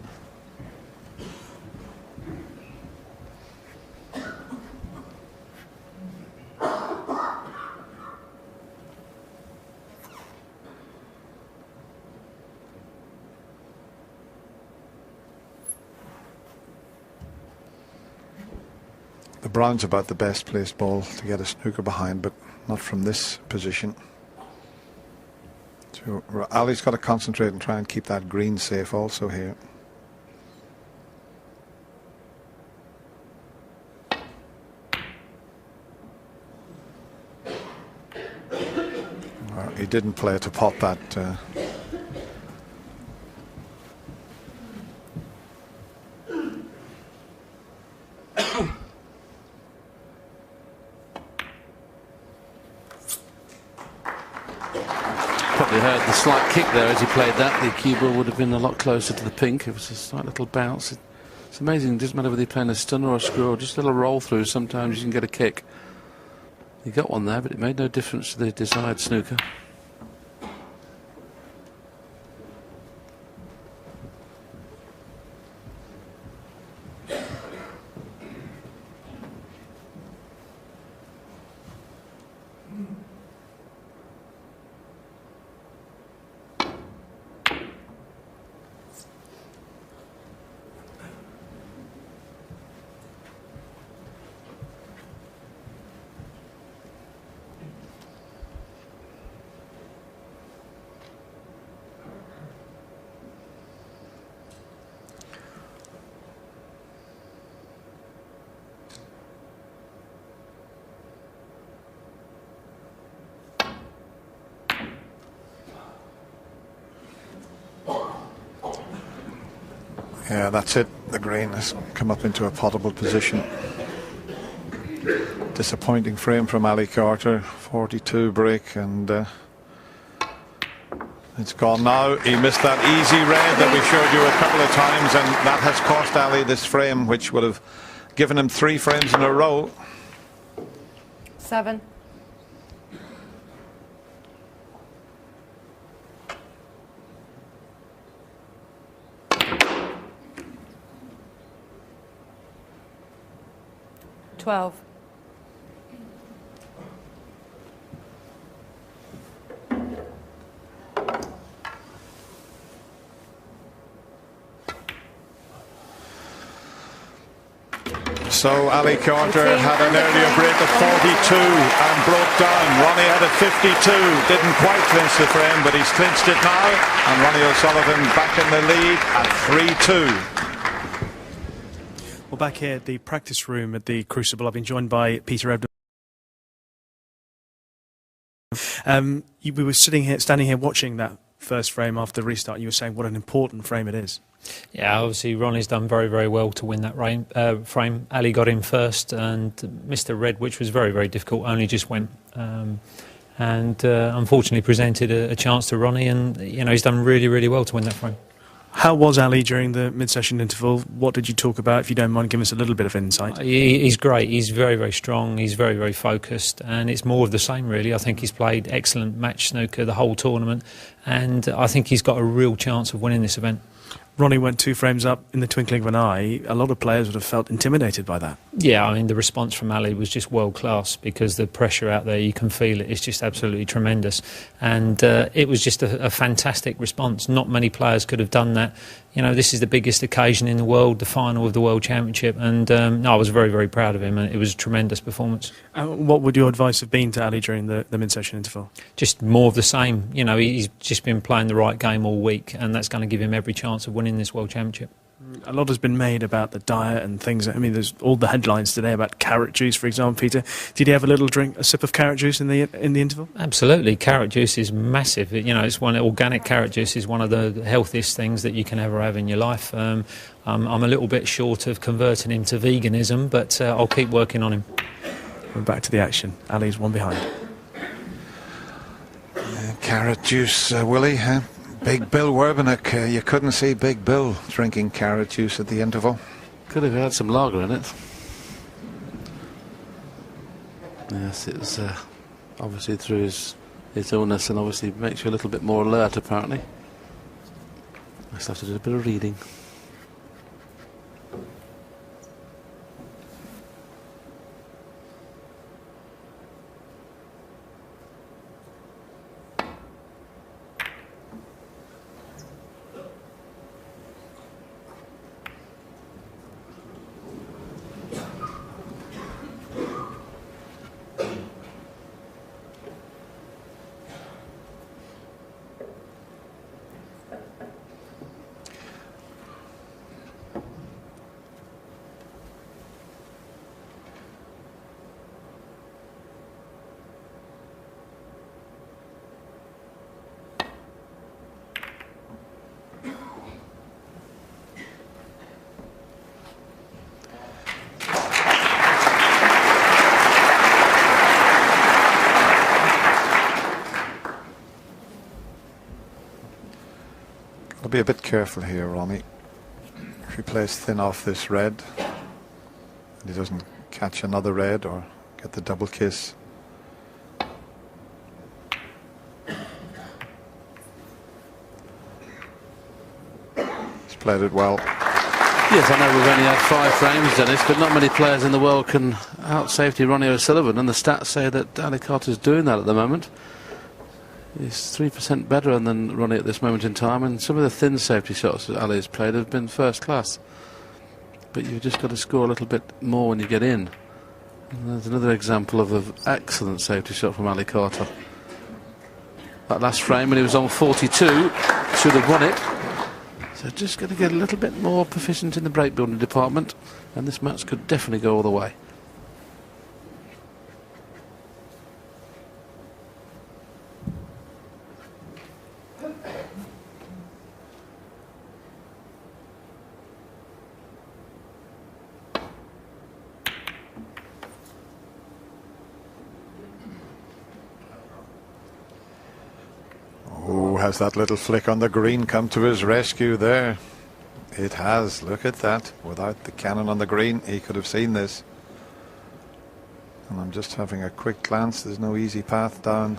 P: The brown's about the best placed ball to get a snooker behind, but not from this position. So Ali's got to concentrate and try and keep that green safe also here. Well, he didn't play to pot that.
Q: Probably heard the slight kick there as he played that. The cue ball would have been a lot closer to the pink. It was a slight little bounce. It's amazing. It doesn't matter whether you're playing a stun or a screw or just a little roll through. Sometimes you can get a kick. He got one there, but it made no difference to the desired snooker.
P: Yeah, that's it. The green has come up into a potable position. Disappointing frame from Ali Carter. 42 break, and it's gone now. He missed that easy red that we showed you a couple of times, and that has cost Ali this frame, which would have given him 3 frames in a row.
K: 7. 12.
P: So Ali Carter had an earlier break of 42 and broke down. Ronnie had a 52, didn't quite clinch the frame, but he's clinched it now. And Ronnie O'Sullivan back in the lead at 3-2.
D: Well, back here at the practice room at the Crucible, I've been joined by Peter Ebdon. We were standing here watching that first frame after the restart. You were saying what an important frame it is.
R: Yeah, obviously Ronnie's done very, very well to win that frame. Ali got in first and Mr. Red, which was very, very difficult, only just went. And unfortunately presented a chance to Ronnie, and he's done really, really well to win that frame.
D: How was Ali during the mid-session interval? What did you talk about? If you don't mind, give us a little bit of insight.
R: He's great. He's very, very strong. He's very, very focused, and it's more of the same, really. I think he's played excellent match snooker the whole tournament, and I think he's got a real chance of winning this event.
D: Ronnie went 2 frames up in the twinkling of an eye. A lot of players would have felt intimidated by that.
R: Yeah, I mean, the response from Ali was just world class, because the pressure out there, you can feel it. It's just absolutely tremendous. And it was just a fantastic response. Not many players could have done that. This is the biggest occasion in the world, the final of the World Championship. And I was very, very proud of him. And it was a tremendous performance.
D: What would your advice have been to Ali during the mid-session interval?
R: Just more of the same. He's just been playing the right game all week, and that's going to give him every chance of winning this World Championship.
D: A lot has been made about the diet and things. I mean, there's all the headlines today about carrot juice, for example. Peter, did you have a sip of carrot juice in the interval?
R: Absolutely, carrot juice is massive. It's organic carrot juice is one of the healthiest things that you can ever have in your life. I'm a little bit short of converting him to veganism, but I'll keep working on him.
D: We're back to the action. Ali's one behind.
P: Carrot juice, Willie, huh? Big Bill Werbenek, you couldn't see Big Bill drinking carrot juice at the interval.
Q: Could have had some lager in it. Yes, it was obviously through his illness, and obviously makes you a little bit more alert, apparently. I still have to do a bit of reading.
P: I'll be a bit careful here, Ronnie. If he plays thin off this red, and he doesn't catch another red or get the double kiss. He's played it well.
Q: Yes, I know we've only had 5 frames, Dennis, but not many players in the world can out-safety Ronnie O'Sullivan, and the stats say that Ali Carter's doing that at the moment. He's 3% better than Ronnie at this moment in time, and some of the thin safety shots that Ali has played have been first class. But you've just got to score a little bit more when you get in. And there's another example of an excellent safety shot from Ali Carter. That last frame when he was on 42, should have won it. So just going to get a little bit more proficient in the break building department, and this match could definitely go all the way.
P: Has that little flick on the green come to his rescue there? It has. Look at that. Without the cannon on the green, he could have seen this. And I'm just having a quick glance. There's no easy path down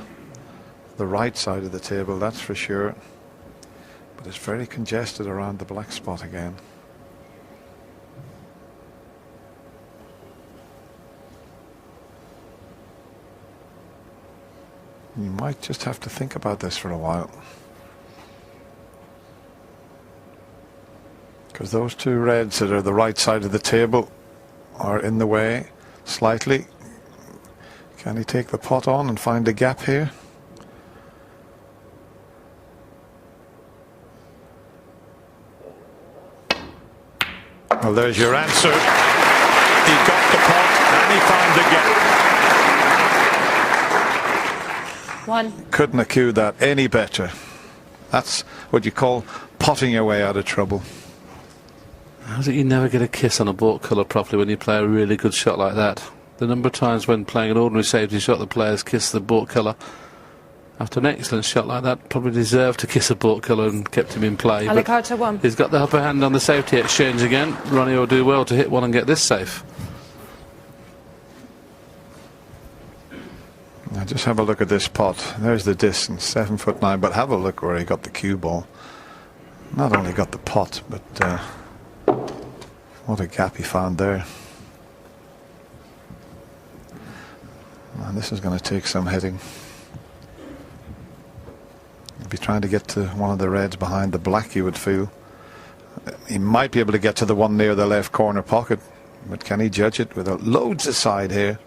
P: the right side of the table, that's for sure. But it's very congested around the black spot again. You might just have to think about this for a while. Because those two reds that are the right side of the table are in the way slightly. Can he take the pot on and find a gap here? Well, there's your answer. He got the pot and he found the gap.
K: One.
P: Couldn't have cued that any better. That's what you call potting your way out of trouble.
Q: How is it you never get a kiss on a baulk colour properly when you play a really good shot like that? The number of times when playing an ordinary safety shot the players kiss the baulk colour. After an excellent shot like that, probably deserved to kiss a baulk colour and kept him in play.
K: Ali Carter, one.
Q: He's got the upper hand on the safety exchange again. Ronnie will do well to hit one and get this safe.
P: Now just have a look at this pot. There's the distance, 7'9", but have a look where he got the cue ball. Not only got the pot, but what a gap he found there. And this is going to take some hitting. He'd be trying to get to one of the reds behind the black, you would feel. He might be able to get to the one near the left corner pocket, but can he judge it with loads aside here?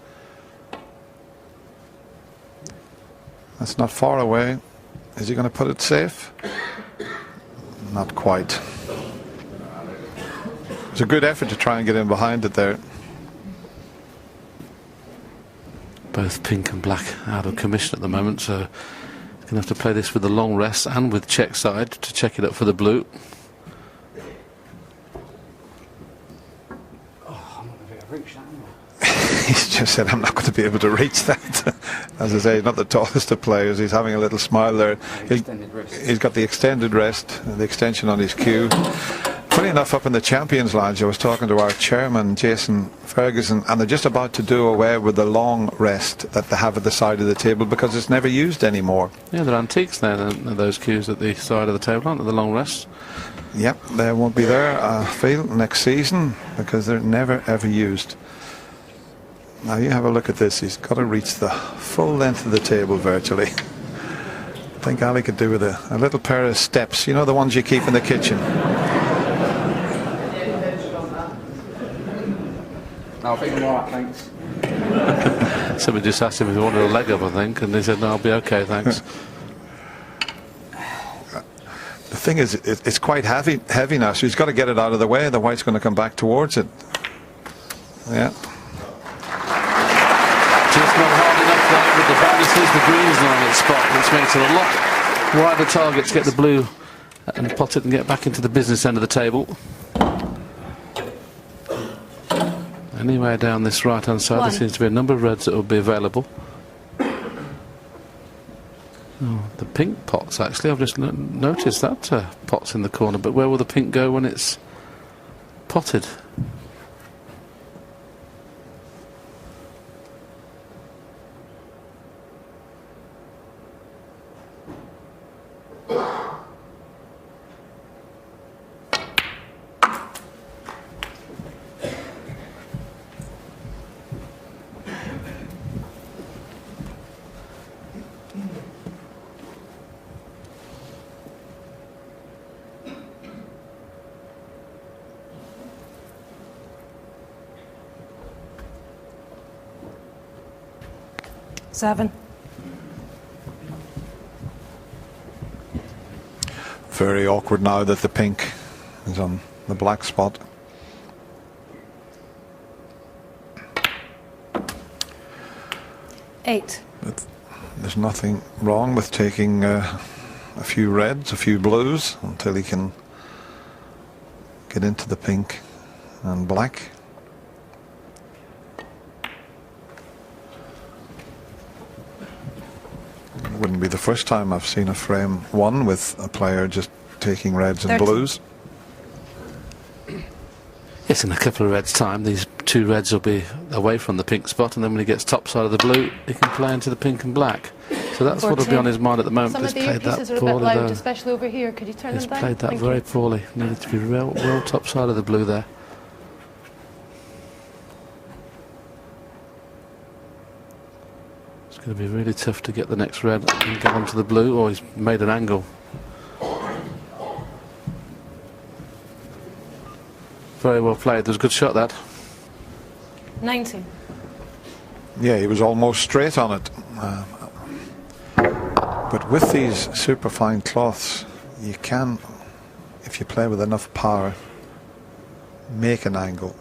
P: That's not far away. Is he going to put it safe? Not quite. It's a good effort to try and get in behind it there.
Q: Both pink and black out of commission at the moment, so he's going to have to play this with the long rest and with check side to check it up for the blue.
P: He's just said, I'm not going to be able to reach that. As I say, he's not the tallest of players. He's having a little smile there. He's got the extended rest, the extension on his cue. Funny enough, up in the Champions Lounge, I was talking to our chairman, Jason Ferguson, and they're just about to do away with the long rest that they have at the side of the table because it's never used anymore.
Q: Yeah, they're antiques there, those cues at the side of the table, aren't they, the long rest?
P: Yep, they won't be there, I feel, next season because they're never ever used. Now you have a look at this. He's got to reach the full length of the table virtually. I think Ali could do with a little pair of steps. You know, the ones you keep in the kitchen.
C: No, I think I'm all right, thanks.
Q: Somebody just asked him if he wanted a leg up, I think, and he said, no, I'll be okay, thanks.
P: The thing is, it's quite heavy now, so he's got to get it out of the way. The white's going to come back towards it. Yeah.
Q: Just not hard enough though, with the bonuses, the green's on its spot, which makes it a lot wider target to get the blue and pot it and get back into the business end of the table. Anyway, down this right hand side, there seems to be a number of reds that will be available. Oh, the pink pots, actually, I've just noticed that pot's in the corner, but where will the pink go when it's potted?
K: Seven.
P: Very awkward now that the pink is on the black spot.
K: Eight.
P: But there's nothing wrong with taking a few reds, a few blues, until he can get into the pink and black. Wouldn't be the first time I've seen a frame one with a player just taking reds and blues.
Q: Yes, in a couple of reds' time, these two reds will be away from the pink spot, and then when he gets top side of the blue, he can play into the pink and black. So that's what will be on his mind at the moment.
K: Some of the earpieces are a bit loud, especially over here. Could you turn them down?
Q: He's played that very poorly. Needed to be well top side of the blue there. going to be really tough to get the next red and get onto the blue. Oh, he's made an angle. Very well played. There was a good shot, that.
K: 90.
P: Yeah, he was almost straight on it. But with these superfine cloths, you can, if you play with enough power, make an angle.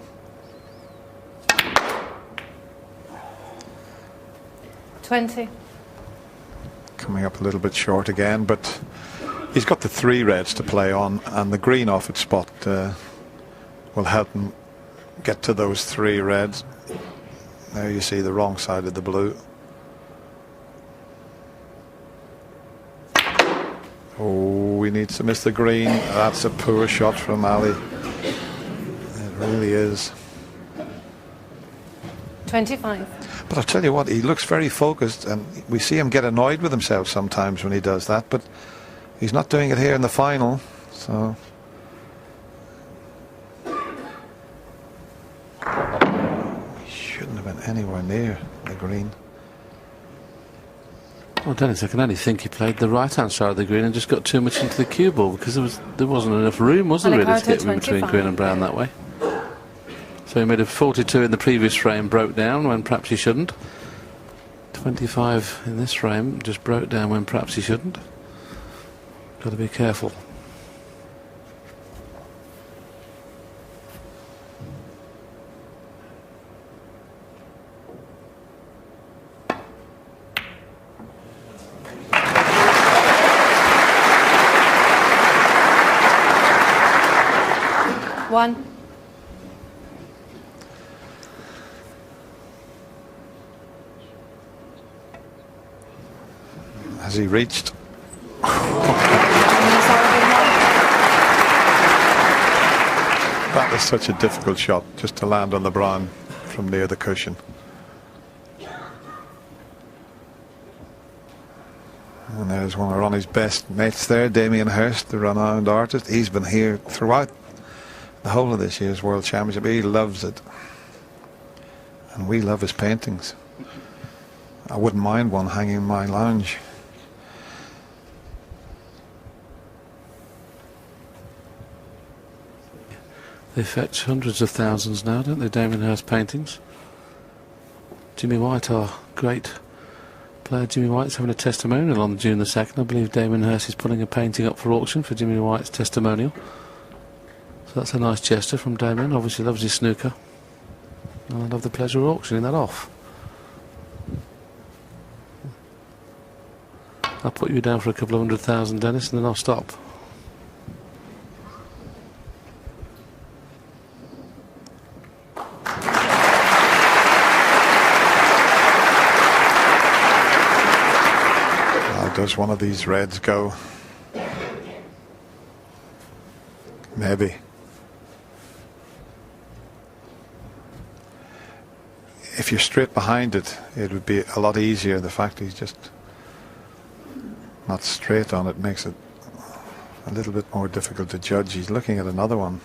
K: $20.
P: Coming up a little bit short again, but he's got the 3 reds to play on, and the green off its spot will help him get to those 3 reds. Now you see the wrong side of the blue. Oh, he needs to miss the green. That's a poor shot from Ali. It really is.
K: 25.
P: But I'll tell you what, he looks very focused, and we see him get annoyed with himself sometimes when he does that, but he's not doing it here in the final, so... He shouldn't have been anywhere near the green.
Q: Well, Dennis, I can only think he played the right-hand side of the green and just got too much into the cue ball, because there wasn't enough room, was there, really, to get between green and brown that way. So he made a 42 in the previous frame, broke down when perhaps he shouldn't. 25 in this frame, just broke down when perhaps he shouldn't. Got to be careful.
K: One.
P: Has he reached? That is such a difficult shot, just to land on the brown from near the cushion. And there's one of Ronnie's best mates there, Damien Hirst, the renowned artist. He's been here throughout the whole of this year's World Championship. He loves it. And we love his paintings. I wouldn't mind one hanging in my lounge.
Q: They fetch hundreds of thousands now, don't they, Damien Hirst paintings? Jimmy White, our great player Jimmy White's having a testimonial on June the 2nd. I believe Damien Hirst is putting a painting up for auction for Jimmy White's testimonial. So that's a nice gesture from Damien. Obviously loves his snooker. And I love the pleasure of auctioning that off. I'll put you down for a couple of 100,000, Dennis, and then I'll stop.
P: Does one of these reds go? Maybe. If you're straight behind it, it would be a lot easier. The fact he's just not straight on it makes it a little bit more difficult to judge. He's looking at another one.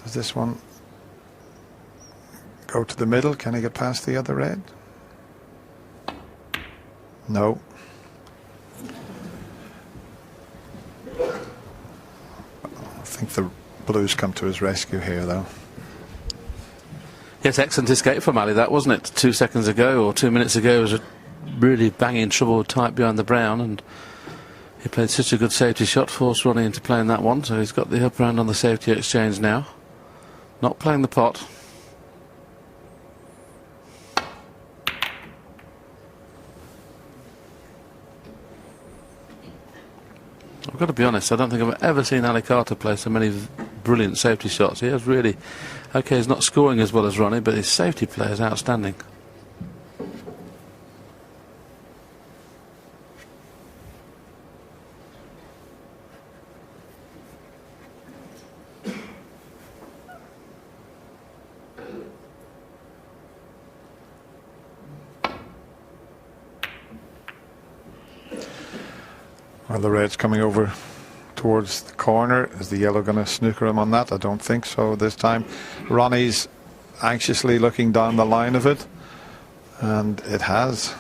P: Does this one go to the middle? Can he get past the other red? No. I think the blues come to his rescue here, though.
Q: Yes, excellent escape from Ali, that, wasn't it? 2 seconds ago or 2 minutes ago was a really banging trouble tight behind the brown, and he played such a good safety shot, forced Ronnie into playing that one, so he's got the upper hand on the safety exchange now. Not playing the pot. I've got to be honest, I don't think I've ever seen Ali Carter play so many brilliant safety shots. He has really... OK, he's not scoring as well as Ronnie, but his safety play is outstanding.
P: Are the reds coming over towards the corner? Is the yellow going to snooker him on that? I don't think so this time. Ronnie's anxiously looking down the line of it, and it has.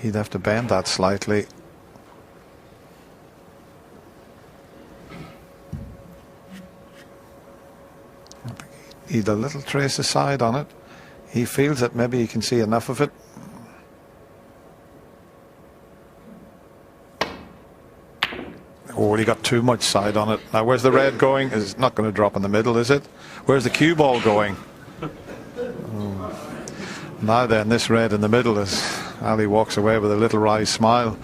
P: he'd have to bend that slightly. He'd a little trace aside on it. He feels that maybe he can see enough of it. Oh, he got too much side on it. Now, where's the red going? It's not going to drop in the middle, is it? Where's the cue ball going? Now then, this red in the middle, as Ali walks away with a little wry smile.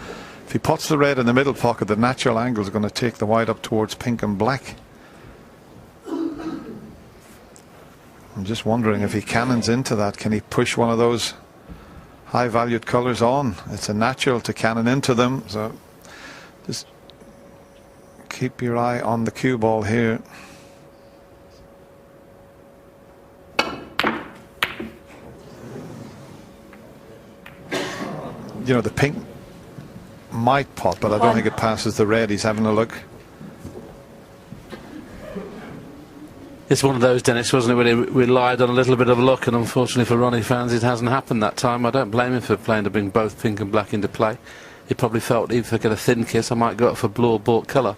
P: If he puts the red in the middle pocket, the natural angle is going to take the white up towards pink and black. I'm just wondering if he cannons into that, can he push one of those high valued colours on? It's a natural to cannon into them, so just keep your eye on the cue ball here. You know, the pink might pot, but I don't think it passes the red. He's having a look.
Q: It's one of those, Dennis, wasn't it, where he relied on a little bit of luck, and unfortunately for Ronnie fans it hasn't happened that time. I don't blame him for playing to bring both pink and black into play. He probably felt if I get a thin kiss I might go up for blue or bought colour.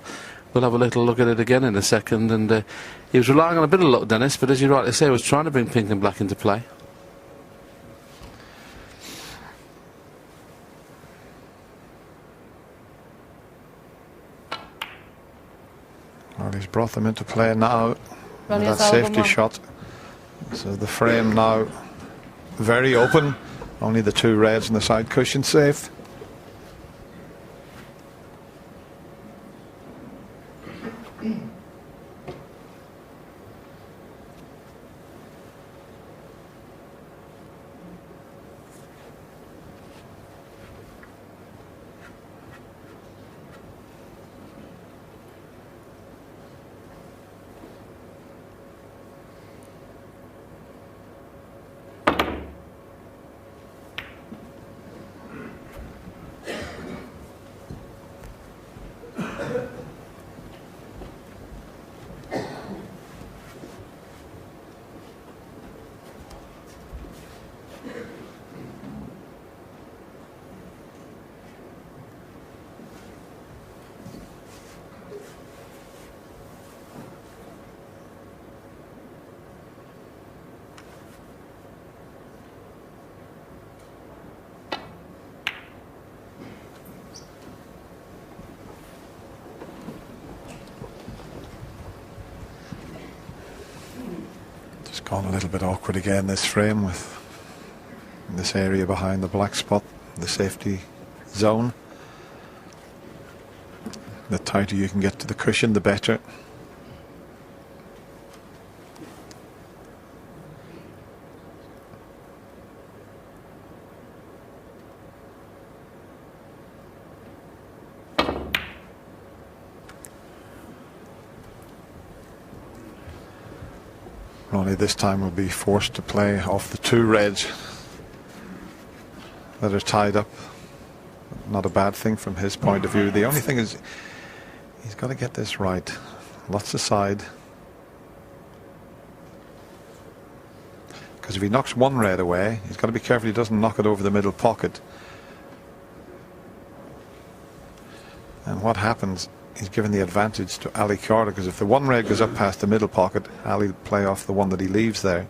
Q: We'll have a little look at it again in a second, and he was relying on a bit of luck, Dennis, but as you rightly say, he was trying to bring pink and black into play.
P: Well, he's brought them into play now.
K: Ronnie,
P: that safety shot. So the frame now very open. Only the two reds and the side cushion safe. Gone a little bit awkward again, this frame, with this area behind the black spot, the safety zone. The tighter you can get to the cushion, the better. Ronnie this time will be forced to play off the two reds that are tied up. Not a bad thing from his point of view. The only thing is he's got to get this right. Lots aside. Because if he knocks one red away, he's got to be careful he doesn't knock it over the middle pocket. And what happens, he's given the advantage to Ali Carter, because if the one red goes up past the middle pocket, Ali will play off the one that he leaves there.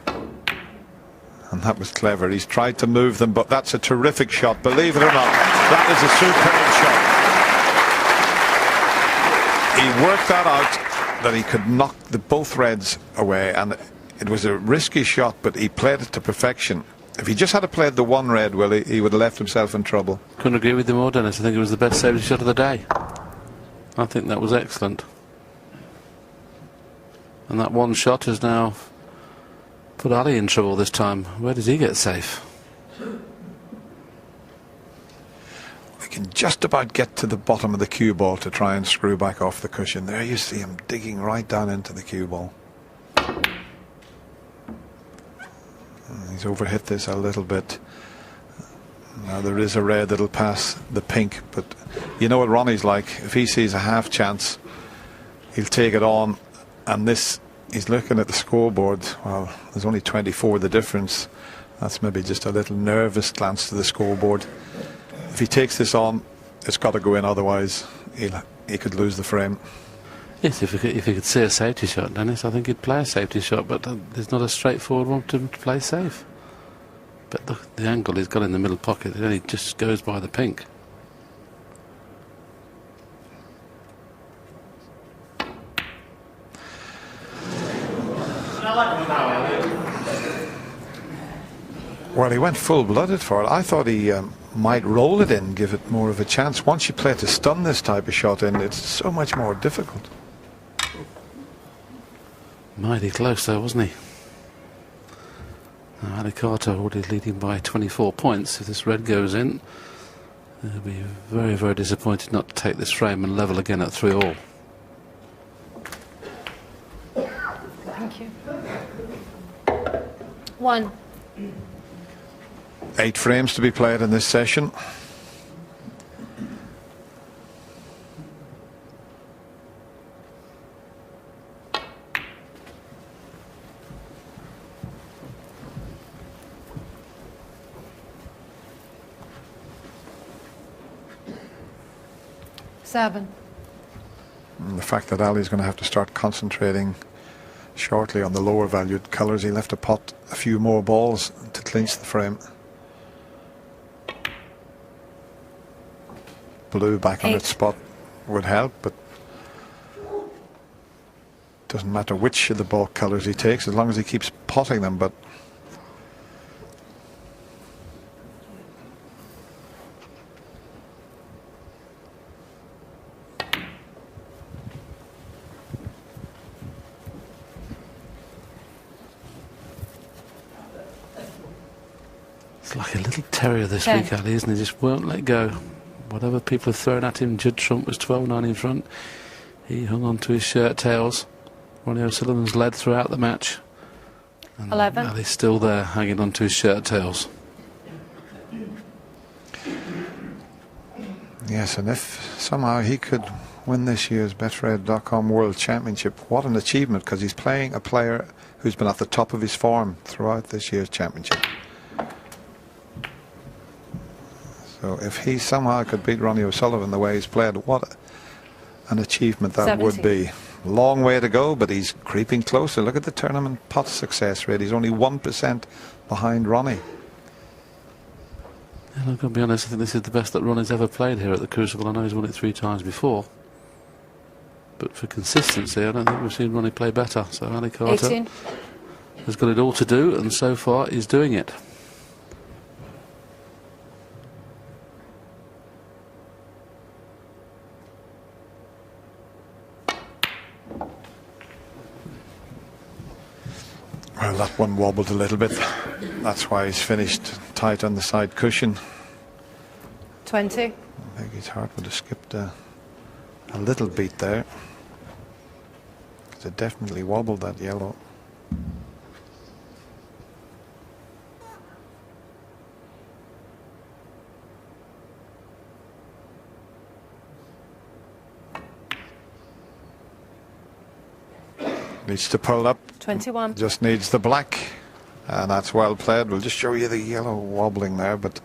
P: And that was clever. He's tried to move them, but that's a terrific shot, believe it or not. That is a superb shot. He worked that out, that he could knock both reds away, and it was a risky shot, but he played it to perfection. If he just had played the one red, well, he would have left himself in trouble.
Q: Couldn't agree with you more, Dennis. I think it was the best safety shot of the day. I think that was excellent. And that one shot has now put Ali in trouble this time. Where does he get safe?
P: We can just about get to the bottom of the cue ball to try and screw back off the cushion. There you see him digging right down into the cue ball. He's overhit this a little bit. Now there is a red that'll pass the pink, but you know what Ronnie's like. If he sees a half chance, he'll take it on. And this, he's looking at the scoreboard. Well, there's only 24 the difference. That's maybe just a little nervous glance to the scoreboard. If he takes this on, it's got to go in, otherwise he could lose the frame.
Q: Yes, if he could see a safety shot, Dennis, I think he'd play a safety shot, but there's not a straightforward one to play safe. But the angle he's got in the middle pocket, it only just goes by the pink.
P: Well, he went full-blooded for it. I thought he might roll it in, give it more of a chance. Once you play to stun this type of shot in, it's so much more difficult.
Q: Mighty close though, wasn't he? Ali Carter already leading by 24 points. If this red goes in, they'll be very, very disappointed not to take this frame and level again at 3-all.
K: Thank you. 1.
P: 8 frames to be played in this session.
K: Seven.
P: And the fact that Ali's going to have to start concentrating shortly on the lower valued colours, he'll have to pot a few more balls to clinch the frame. Blue back on its spot would help, but doesn't matter which of the ball colours he takes as long as he keeps potting them. But
Q: it's like a little terrier this week, Ali, isn't he? Just won't let go. Whatever people have thrown at him, Judd Trump was 12-9 in front. He hung on to his shirt tails. Ronnie O'Sullivan's led throughout the match. And
K: 11.
Q: Ali's still there, hanging on to his shirt tails.
P: yes, and if somehow he could win this year's Betfred.com World Championship, what an achievement, because he's playing a player who's been at the top of his form throughout this year's championship. So if he somehow could beat Ronnie O'Sullivan the way he's played, what an achievement that
K: 70.
P: would be. Long way to go, but he's creeping closer. Look at the tournament pot success rate. He's only 1% behind Ronnie.
Q: And I've got to be honest, I think this is the best that Ronnie's ever played here at the Crucible. I know he's won it 3 times before. But for consistency, I don't think we've seen Ronnie play better. So Ali Carter
K: 18.
Q: has got it all to do, and so far he's doing it.
P: Well, that one wobbled a little bit. That's why he's finished tight on the side cushion.
K: 20.
P: I think his heart would have skipped a little beat there. It definitely wobbled, that yellow. Needs to pull up.
K: 21.
P: Just needs the black. And that's well played. We'll just show you the yellow wobbling there, but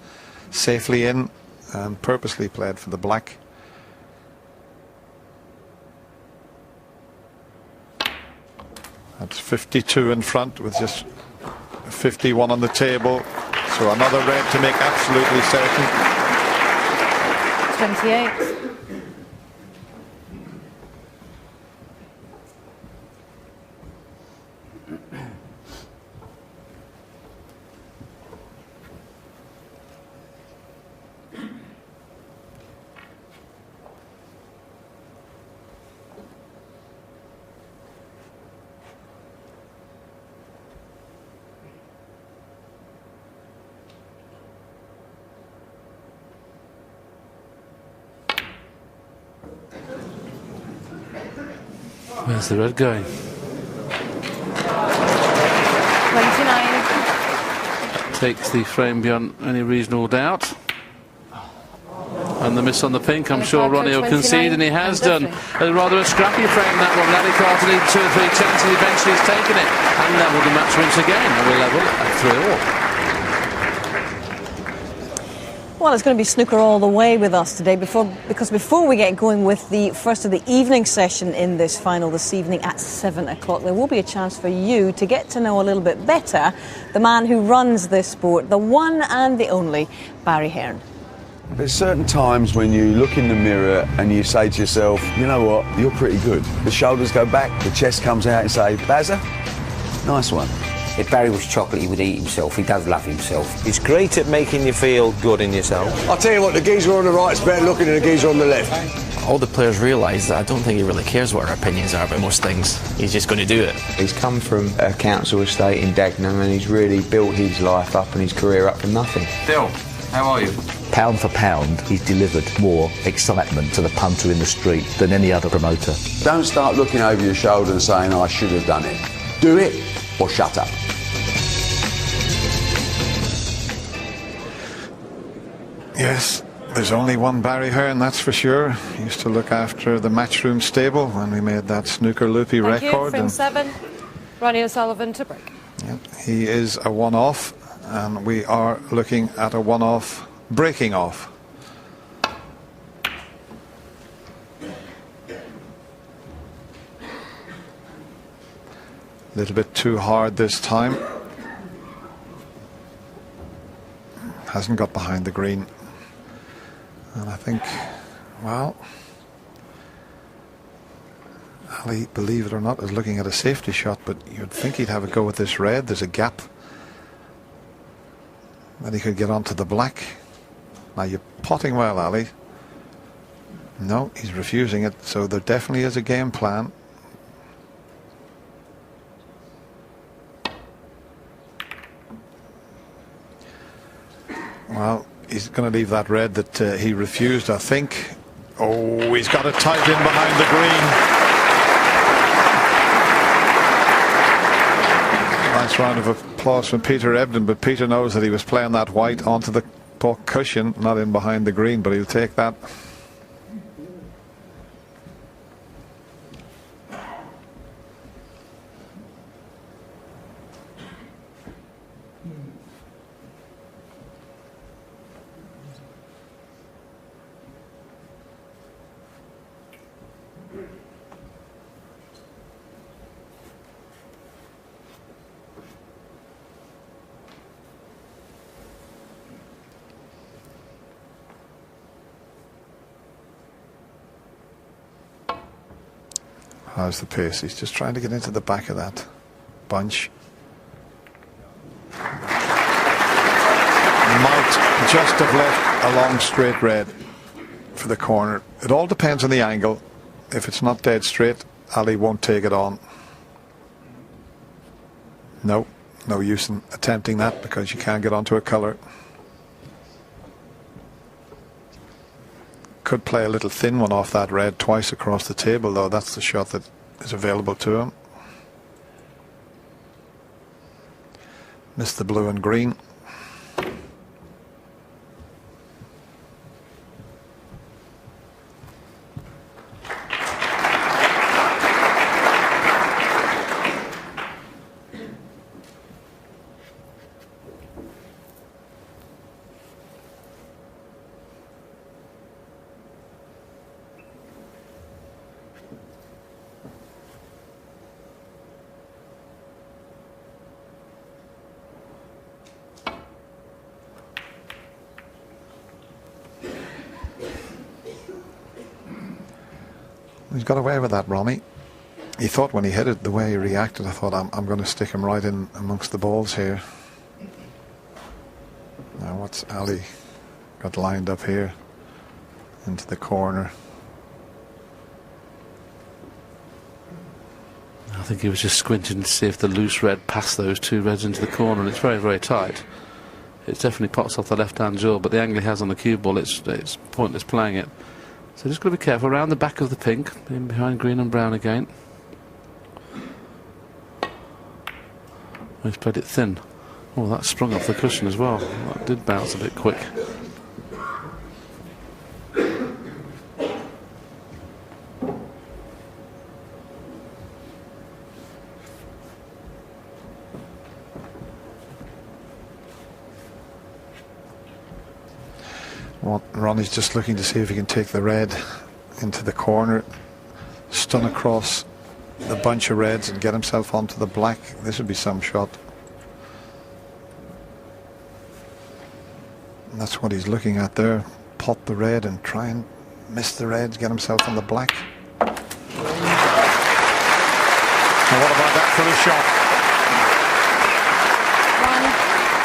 P: safely in and purposely played for the black. That's 52 in front with just 51 on the table. So another red to make absolutely certain.
K: 28.
Q: Where's the red going?
K: 29.
Q: Takes the frame beyond any reasonable doubt. And the miss on the pink, I'm sure Ronnie will concede, and he has done. Rather a scrappy frame, that one. Ali Carter needed 2 or 3 chances, eventually he's taken it and levelled the match once again, and we're level at 3-all.
A: Well, it's going to be snooker all the way with us today because before we get going with the first of the evening session in this final this evening at 7 o'clock, there will be a chance for you to get to know a little bit better the man who runs this sport, the one and the only Barry Hearn.
S: There's certain times when you look in the mirror and you say to yourself, you know what, you're pretty good. The shoulders go back, the chest comes out and say, Bazza, nice one.
T: If Barry was chocolate, he would eat himself. He does love himself.
U: He's great at making you feel good in yourself.
V: I'll tell you what, the geezer on the right's better looking than the geezer on the left.
W: All the players realise that I don't think he really cares what our opinions are about most things. He's just going to do it.
X: He's come from a council estate in Dagenham and he's really built his life up and his career up from nothing.
Y: Phil, how are you?
Z: Pound for pound, he's delivered more excitement to the punter in the street than any other promoter.
S: Don't start looking over your shoulder and saying, I should have done it. Do it or shut up.
P: Yes, there's only one Barry Hearn, that's for sure. He used to look after the Matchroom stable when we made that snooker loopy
K: Thank
P: record.
K: you. Frame 7, Ronnie O'Sullivan to break.
P: Yeah, he is a one-off, and we are looking at a one-off breaking off. A little bit too hard this time. Hasn't got behind the green. And I think, well, Ali, believe it or not, is looking at a safety shot, but you'd think he'd have a go with this red. There's a gap. Then he could get onto the black. Now you're potting well, Ali. No, he's refusing it, so there definitely is a game plan. Well, he's going to leave that red that he refused, I think. Oh, he's got it tight in behind the green. Nice round of applause from Peter Ebden, but Peter knows that he was playing that white onto the puck cushion, not in behind the green, but he'll take that. How's the pace? He's just trying to get into the back of that bunch. Might just have left a long straight red for the corner. It all depends on the angle. If it's not dead straight, Ali won't take it on. No use in attempting that because you can't get onto a colour. Could play a little thin one off that red twice across the table, though. That's the shot that is available to him. Missed the blue and green. He's got away with that, Ronnie. He thought when he hit it, the way he reacted, I thought, I'm going to stick him right in amongst the balls here. Now what's Ali got lined up here into the corner?
Q: I think he was just squinting to see if the loose red passed those two reds into the corner, and it's very, very tight. It definitely pops off the left-hand jaw, but the angle he has on the cue ball, it's pointless playing it. So just got to be careful around the back of the pink, in behind green and brown again. He's played it thin. Oh, that sprung off the cushion as well. That did bounce a bit quick.
P: Ronnie's just looking to see if he can take the red into the corner, stun across the bunch of reds and get himself onto the black. This would be some shot. And that's what he's looking at there. Pot the red and try and miss the reds, get himself on the black.
E: And what about that for a shot?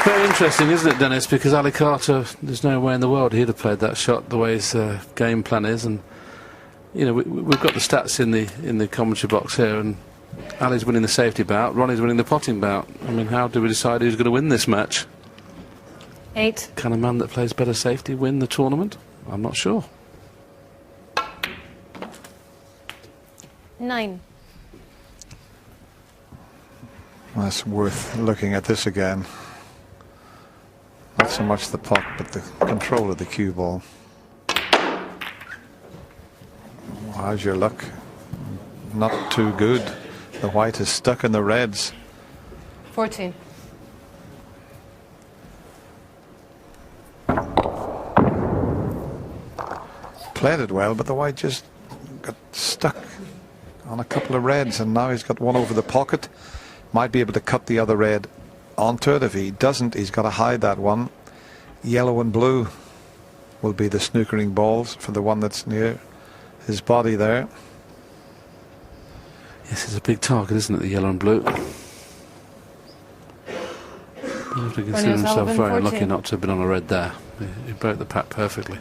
Q: Very interesting, isn't it, Dennis? Because Ali Carter, there's no way in the world he'd have played that shot the way his game plan is. And you know, we've got the stats in the commentary box here, and Ali's winning the safety bout, Ronnie's winning the potting bout. I mean, how do we decide who's going to win this match?
K: 8.
Q: Can a man that plays better safety win the tournament? I'm not sure.
K: 9.
P: That's worth looking at this again. Not so much the pot, but the control of the cue ball. How's your luck? Not too good. The white is stuck in the reds.
K: 14.
P: Played it well, but the white just got stuck on a couple of reds, and now he's got one over the pocket. Might be able to cut the other red onto it. If he doesn't, he's got to hide that one. Yellow and blue will be the snookering balls for the one that's near his body there.
Q: Yes, it's a big target, isn't it, the yellow and blue? He has to consider himself very unlucky not to have been on a red there. He broke the pack perfectly.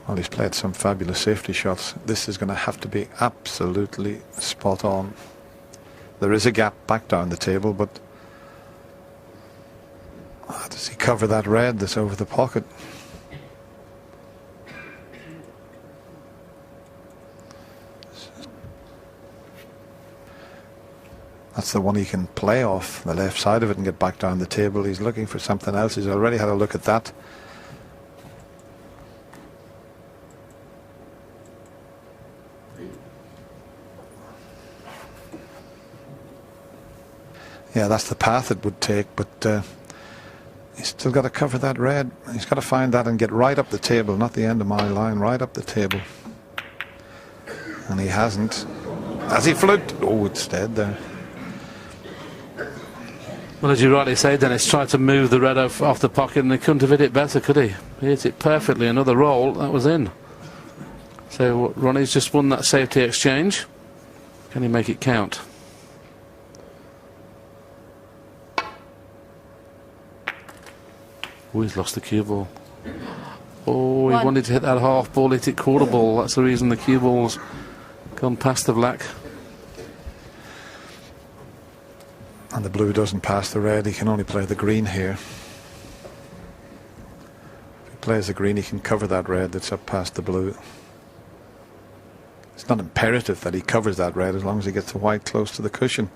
P: Well, he's played some fabulous safety shots. This is going to have to be absolutely spot on. There is a gap back down the table, but does he cover that red that's over the pocket? That's the one he can play off the left side of it and get back down the table. He's looking for something else. He's already had a look at that. Yeah, that's the path it would take, but he's still got to cover that red. He's got to find that and get right up the table, not the end of my line, right up the table. And he hasn't. Has he fluked? Oh, it's dead there.
Q: Well, as you rightly say, Dennis tried to move the red off the pocket, and he couldn't have hit it better, could he? He hit it perfectly. Another roll, that was in. So Ronnie's just won that safety exchange. Can he make it count? Oh, he's lost the cue ball. Oh, he wanted to hit that half ball, hit it quarter ball. That's the reason the cue ball's gone past the black.
P: And the blue doesn't pass the red. He can only play the green here. If he plays the green, he can cover that red that's up past the blue. It's not imperative that he covers that red as long as he gets the white close to the cushion.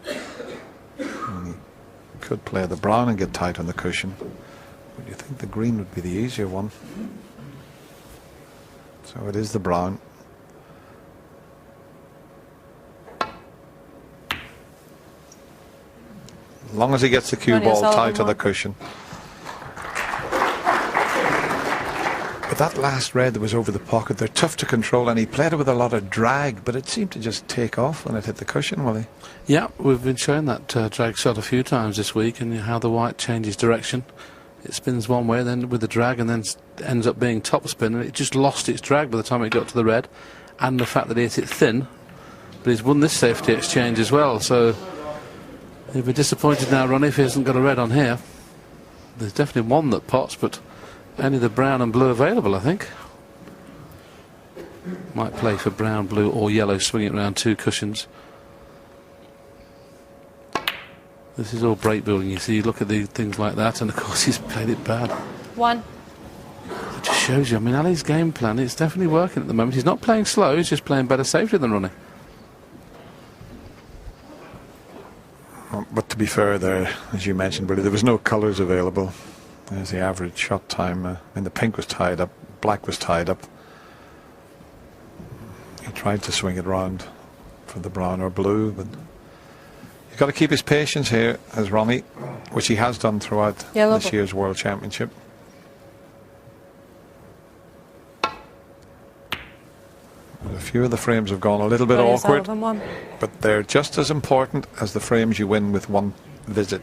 P: And he could play the brown and get tight on the cushion. But you think the green would be the easier one. So it is the brown. As long as he gets the cue ball tight on the cushion. But that last red that was over the pocket, they're tough to control, and he played it with a lot of drag, but it seemed to just take off when it hit the cushion, Willie.
Q: Yeah, we've been showing that drag shot a few times this week, and how the white changes direction. It spins one way, then with the drag, and then ends up being topspin, and it just lost its drag by the time it got to the red, and the fact that he hit it thin. But he's won this safety exchange as well, so he'll be disappointed now, Ronnie, if he hasn't got a red on here. There's definitely one that pots, but only the brown and blue available, I think. Might play for brown, blue or yellow, swing it around two cushions. This is all break building, you see. You look at the things like that, and of course he's played it bad.
K: 1.
Q: It just shows you, I mean, Ali's game plan, it's definitely working at the moment. He's not playing slow, he's just playing better safety than Ronnie.
P: But to be fair there, as you mentioned, Billy, there was no colours available. There's the average shot time. The pink was tied up, black was tied up. He tried to swing it round for the brown or blue, but he's got to keep his patience here, as Ronnie, which he has done throughout this year's World Championship. A few of the frames have gone a little bit awkward, but they're just as important as the frames you win with one visit.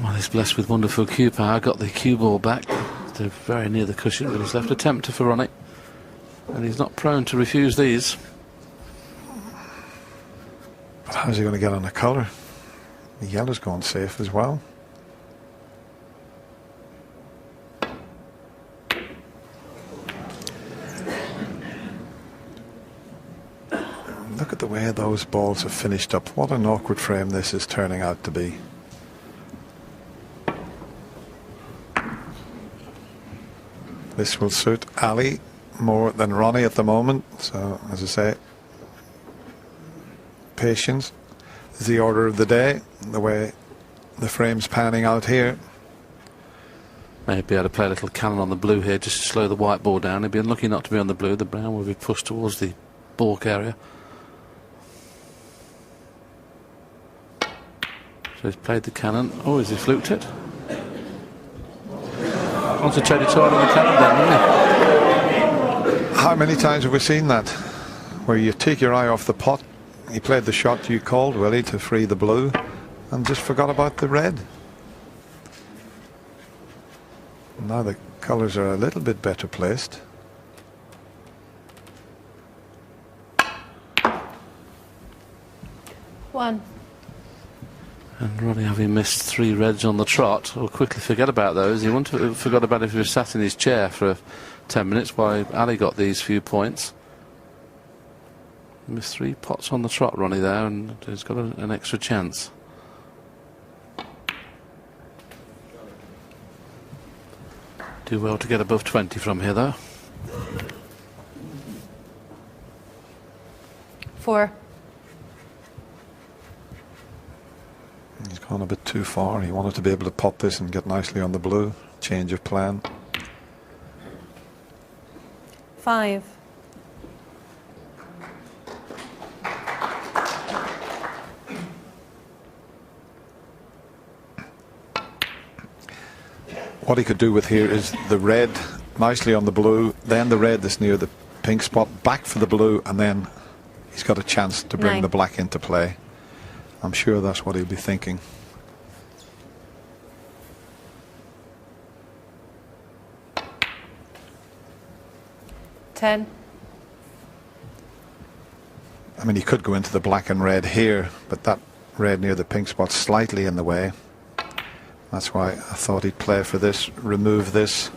Q: Well, he's blessed with wonderful cue power. Got the cue ball back. They're very near the cushion, but he's left a tempter for Ronnie. And he's not prone to refuse these.
P: But how's he going to get on the colour? The yellow's gone safe as well. Look at the way those balls have finished up. What an awkward frame this is turning out to be. This will suit Ali more than Ronnie at the moment. So, as I say, patience is the order of the day, the way the frame's panning out here.
Q: Maybe able to play a little cannon on the blue here just to slow the white ball down. He'd be unlucky not to be on the blue. The brown will be pushed towards the balk area. So he's played the cannon. Oh, has he fluked it? Concentrated trying on the cannon then, didn't he?
P: How many times have we seen that? Where you take your eye off the pot, he played the shot you called, Willie, to free the blue, and just forgot about the red. Now the colours are a little bit better placed.
K: One.
Q: And Ronnie, having missed 3 reds on the trot, will quickly forget about those. He wouldn't have forgot about it if he was sat in his chair for 10 minutes while Ali got these few points. He missed 3 pots on the trot, Ronnie, there, and he's got an extra chance. Do well to get above 20 from here, though.
K: 4.
P: He's gone a bit too far. He wanted to be able to pop this and get nicely on the blue. Change of plan.
K: 5.
P: What he could do with here is the red nicely on the blue, then the red that's near the pink spot, back for the blue, and then he's got a chance to bring
K: 9.
P: the black into play. I'm sure that's what he'll be thinking.
K: $10.
P: I mean, he could go into the black and red here, but that red near the pink spot's slightly in the way. That's why I thought he'd play for this, remove this.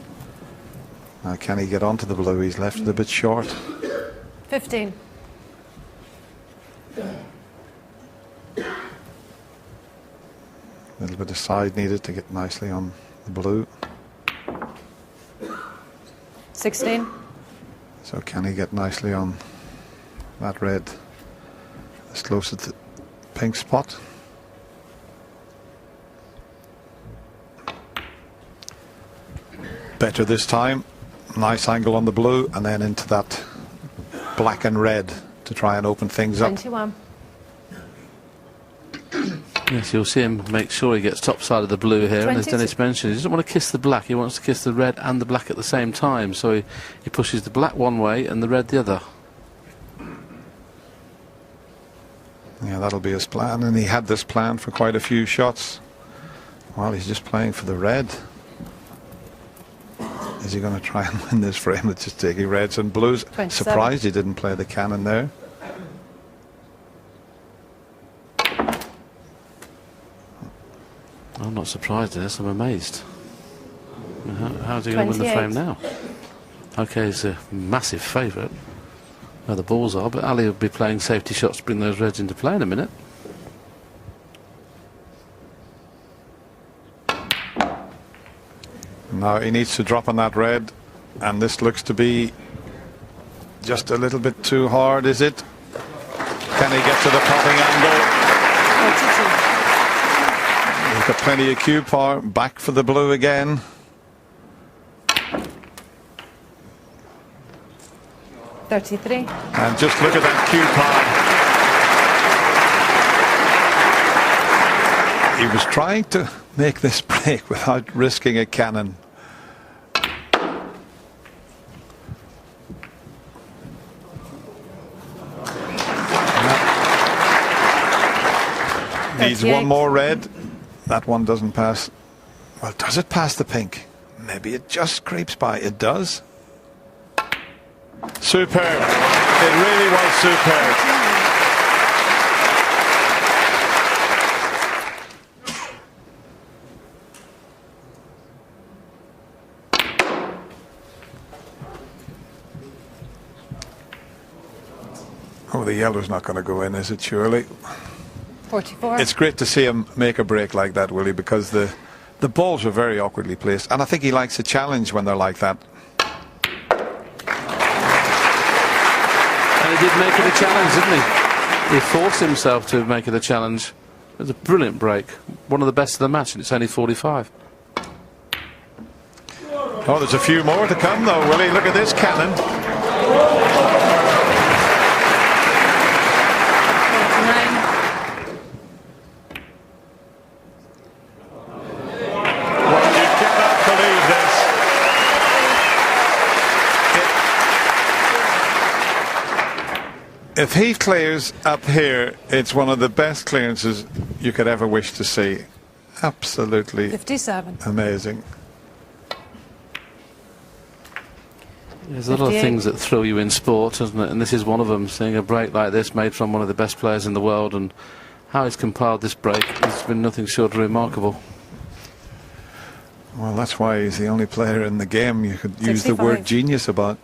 P: Now, can he get onto the blue? He's left it a bit short.
K: 15.
P: A little bit of side needed to get nicely on the blue.
K: 16.
P: So can he get nicely on that red as close to the pink spot? Better this time. Nice angle on the blue and then into that black and red to try and open things up.
K: 21.
Q: Yes, you'll see him make sure he gets top side of the blue here. And as Dennis mentioned, he doesn't want to kiss the black, he wants to kiss the red and the black at the same time. So he pushes the black one way and the red the other.
P: Yeah, that'll be his plan, and he had this plan for quite a few shots. Well, he's just playing for the red. Is he going to try and win this frame with just taking reds and blues?
K: 27.
P: Surprised he didn't play the cannon there.
Q: I'm not surprised at this, I'm amazed. How's he going to win the frame now? Okay, he's a massive favourite. where the balls are, but Ali will be playing safety shots to bring those reds into play in a minute.
P: Now he needs to drop on that red, and this looks to be just a little bit too hard, is it? Can he get to the potting angle? He's got plenty of cue power. Back for the blue again.
K: $33.
P: And just look at that cue power. He was trying to make this break without risking a cannon. Needs one more red. That one doesn't pass. Well, does it pass the pink? Maybe it just creeps by. It does. Superb. It really was superb. Oh, the yellow's not going to go in, is it, surely?
K: 44.
P: It's great to see him make a break like that, Willie, because the balls are very awkwardly placed, and I think he likes a challenge when they're like that.
Q: And he did make it a challenge, didn't he? He forced himself to make it a challenge. It was a brilliant break. One of the best of the match, and it's only 45.
P: Oh, there's a few more to come, though, Willie. Look at this cannon. If he clears up here, it's one of the best clearances you could ever wish to see. Absolutely
K: 57.
P: Amazing.
Q: There's a lot of things that thrill you in sport, isn't it? And this is one of them. Seeing a break like this made from one of the best players in the world, and how he's compiled this break has been nothing short of remarkable.
P: Well, that's why he's the only player in the game you could use the word genius about.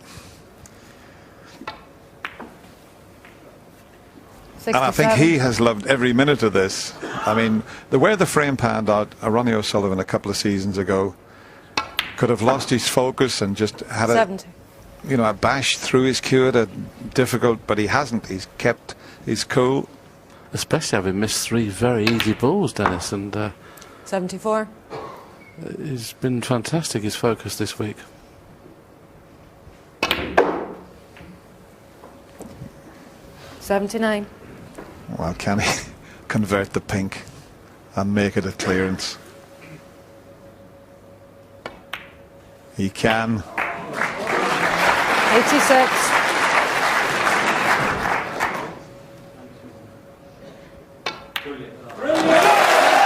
K: 67.
P: And I think he has loved every minute of this. I mean, the way the frame panned out, Ronnie O'Sullivan a couple of seasons ago could have lost his focus and just had
K: 70.
P: a bash through his cue at a difficult, but he hasn't. He's kept his cool.
Q: Especially having missed 3 very easy balls, Dennis, and
K: 74.
Q: He's been fantastic, his focus this week.
K: $79.
P: Well, can he convert the pink and make it a clearance? He can.
K: 86.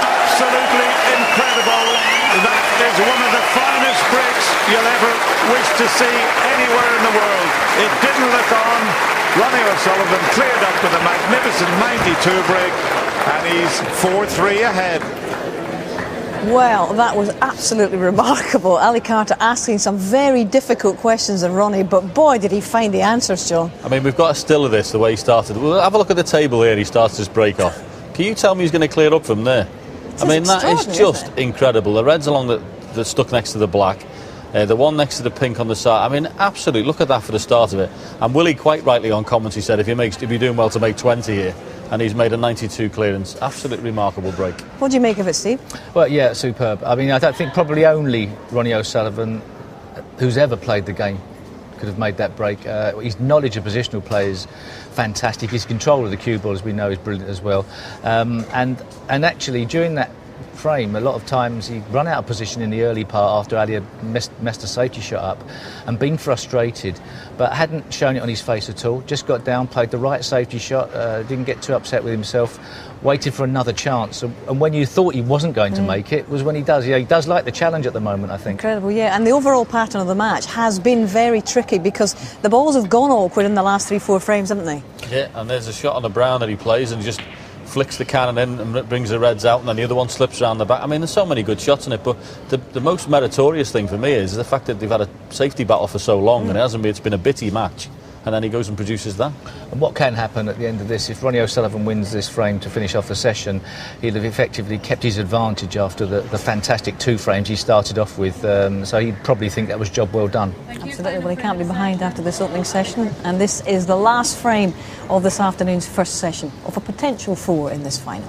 P: Absolutely incredible. That is one of the finest breaks you'll ever wish to see anywhere in the world. It didn't look on. Ronnie O'Sullivan cleared up with a magnificent 92 break, and he's 4-3 ahead.
A: Well, that was absolutely remarkable. Ali Carter asking some very difficult questions of Ronnie, but boy, did he find the answers, John.
G: I mean, we've got a still of this, the way he started. We'll have a look at the table here. He starts his break off. Can you tell me he's going to clear up from there? I mean, that is just incredible. The red's along the stuck next to the black. The one next to the pink on the side. I mean, absolutely, look at that for the start of it. And Willie quite rightly on commentary said if you're doing well to make 20 here, and he's made a 92 clearance. Absolutely remarkable break.
A: What do you make of it, Steve?
H: Well, yeah, superb. I mean, I don't think probably only Ronnie O'Sullivan, who's ever played the game, could have made that break. His knowledge of positional play is fantastic. His control of the cue ball, as we know, is brilliant as well. And actually, during that frame, a lot of times he'd run out of position in the early part after Ali had messed a safety shot up and been frustrated, but hadn't shown it on his face at all. Just got down, played the right safety shot, didn't get too upset with himself, waited for another chance. And when you thought he wasn't going to make it was when he does. Yeah, he does like the challenge at the moment, I think.
A: Incredible, yeah. And the overall pattern of the match has been very tricky because the balls have gone awkward in the last 3-4 frames, haven't they?
G: Yeah, and there's a shot on the brown that he plays and he just flicks the cannon in and brings the reds out, and then the other one slips around the back. I mean, there's so many good shots in it, but the most meritorious thing for me is the fact that they've had a safety battle for so long, and it's been a bitty match. and then he goes and produces that.
Z: And what can happen at the end of this, if Ronnie O'Sullivan wins this frame to finish off the session, he'll have effectively kept his advantage after the fantastic 2 frames he started off with, so he'd probably think that was job well done.
A: Absolutely, well, he can't be behind after this opening session, and this is the last frame of this afternoon's first session of a potential 4 in this final.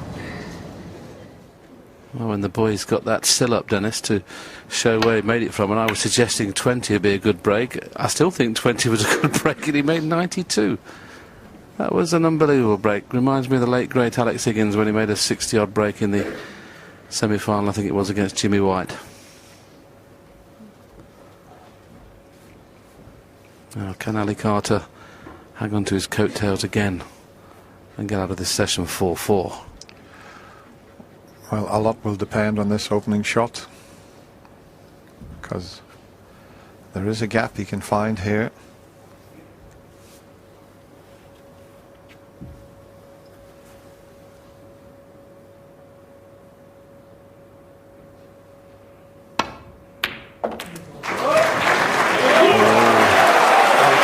Q: Well, when the boys got that still up, Dennis, to show where he made it from, and I was suggesting 20 would be a good break. I still think 20 was a good break, and he made 92. That was an unbelievable break. Reminds me of the late, great Alex Higgins when he made a 60-odd break in the semi-final, I think it was, against Jimmy White. Now, can Ali Carter hang on to his coattails again and get out of this session 4-4?
P: Well, a lot will depend on this opening shot, because there is a gap he can find here.
E: I'll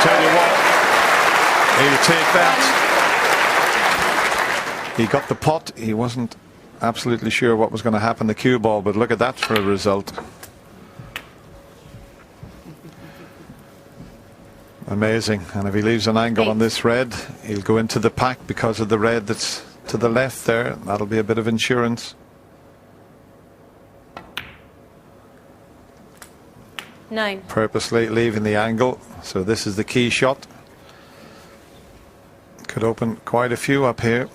E: tell you what, he'll take that.
P: He got the pot. He wasn't absolutely sure what was going to happen to the cue ball, but look at that for a result. Amazing. And if he leaves an angle on this red, he'll go into the pack because of the red that's to the left there. That'll be a bit of insurance.
K: 9.
P: Purposely leaving the angle, so this is the key shot. Could open quite a few up here.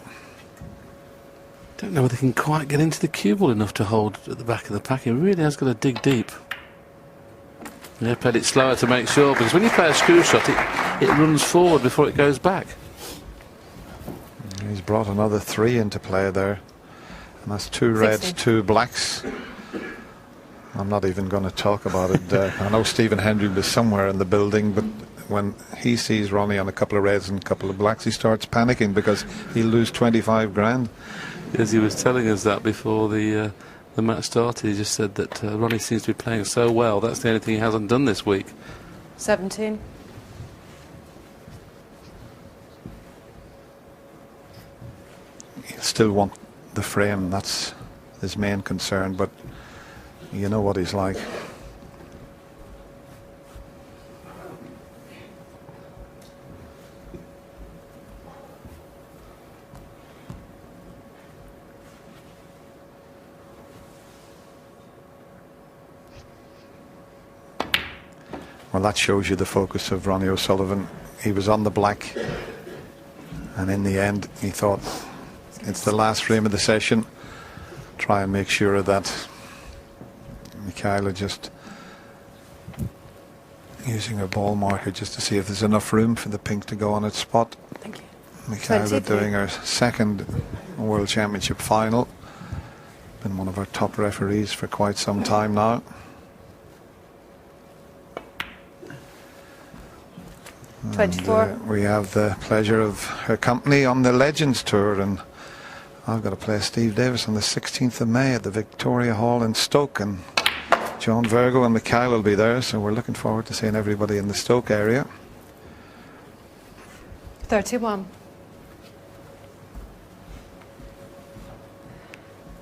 Q: Don't know whether he can quite get into the cue ball enough to hold at the back of the pack. He really has got to dig deep. Yeah, played it slower to make sure, because when you play a screw shot, it runs forward before it goes back.
P: He's brought another 3 into play there, and that's 2 reds, 2 blacks. I'm not even going to talk about it. I know Stephen Hendry was somewhere in the building, but when he sees Ronnie on a couple of reds and a couple of blacks, he starts panicking because he'll lose 25 grand.
Q: As he was telling us that before the match started, he just said that Ronnie seems to be playing so well. That's the only thing he hasn't done this week.
K: 17.
P: He'll still want the frame. That's his main concern, but you know what he's like. Well, that shows you the focus of Ronnie O'Sullivan. He was on the black, and in the end he thought, it's the last frame of the session, try and make sure of that. Michaela just using her ball marker just to see if there's enough room for the pink to go on its spot.
K: Thank you.
P: Michaela doing her second World Championship final. Been one of our top referees for quite some time now. And,
K: 24.
P: we have the pleasure of her company on the Legends Tour, and I've got to play Steve Davis on the 16th of May at the Victoria Hall in Stoke, and John Virgo and Mikhail will be there, so we're looking forward to seeing everybody in the Stoke area.
K: 31.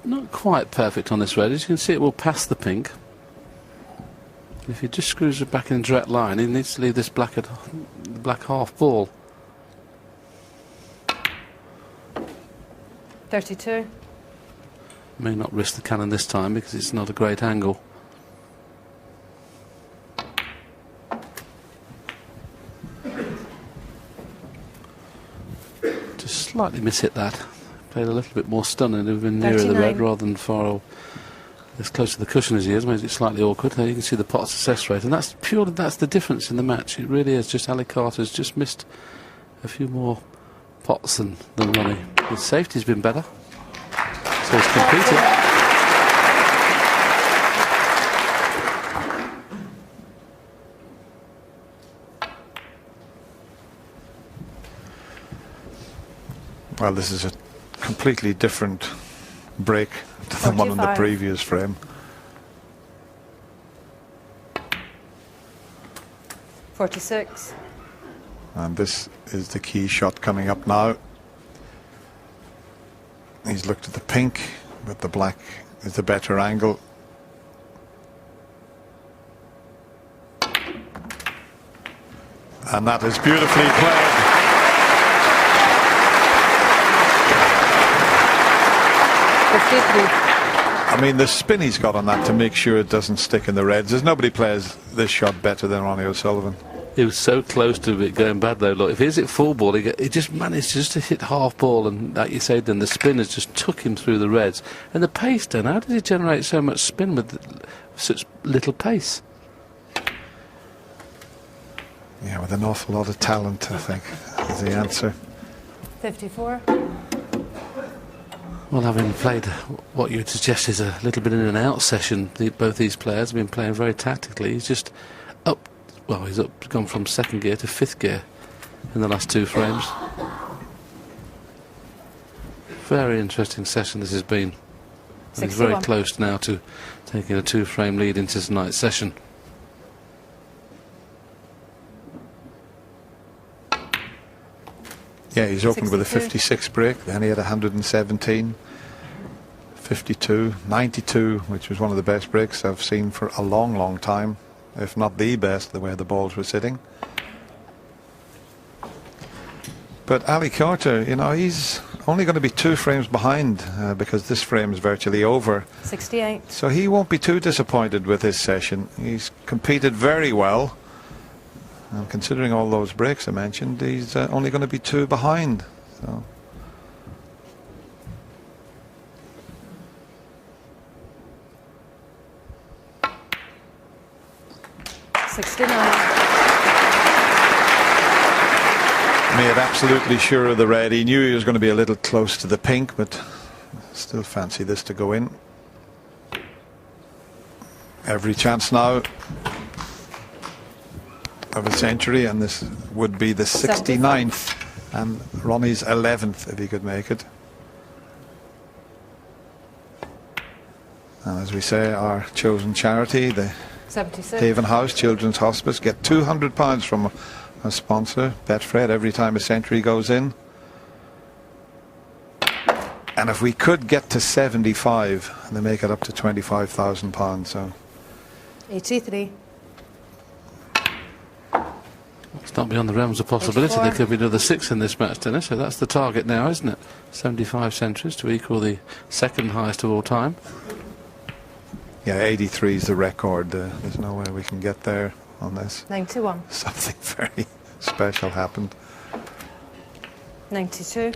Q: Not quite perfect on this red. As you can see, it will pass the pink. If he just screws it back in a direct line, he needs to leave this black half ball.
K: 32.
Q: May not risk the cannon this time because it's not a great angle. Just slightly mishit that. Played a little bit more stunning. It would have been nearer the red rather than far as close to the cushion as he is. Makes it slightly awkward. There you can see the pot success rate, and that's the difference in the match. It really is. Just Ali Carter's just missed a few more pots than Ronnie. His safety's been better, so he's competing.
P: Well, this is a completely different break to the one in the previous frame.
K: 46.
P: And this is the key shot coming up now. He's looked at the pink, but the black is the better angle. And that is beautifully played. I mean, the spin he's got on that to make sure it doesn't stick in the reds. There's nobody plays this shot better than Ronnie O'Sullivan.
Q: He was so close to it going bad though. Look, if he's at full ball, he just managed just to hit half ball, and like you said, then the spinners just took him through the reds. And the pace then, how did he generate so much spin with such little pace?
P: Yeah, with an awful lot of talent, I think, is the answer.
K: 54.
Q: Well, having played what you would suggest is a little bit in and out session, both these players have been playing very tactically. He's just up, well, he's gone from second gear to fifth gear in the last 2 frames. Very interesting session this has been. And he's very close now to taking a 2-frame lead into tonight's session.
P: Yeah, he's opened with a 56 break, then he had 117, 52, 92, which was one of the best breaks I've seen for a long, long time, if not the best, the way the balls were sitting. But Ali Carter, you know, he's only going to be 2 frames behind because this frame is virtually over.
K: 68.
P: So he won't be too disappointed with this session. He's competed very well. And considering all those breaks I mentioned, he's only going to be 2 behind. So. Made absolutely sure of the red. He knew he was going to be a little close to the pink, but still fancy this to go in. Every chance now of a century, and this would be the 69th and Ronnie's 11th if he could make it. And as we say, our chosen charity, the
K: 76.
P: Haven House Children's Hospice, get £200 from a sponsor, Betfred, every time a century goes in. And if we could get to 75, they make it up to £25,000. So
K: 83.
Q: It's not beyond the realms of possibility. There could be another 6 in this match, Dennis. So that's the target now, isn't it? 75 centuries to equal the 2nd highest of all time.
P: Yeah, 83 is the record. There's no way we can get there on this.
K: 91.
P: Something very special happened.
K: 92.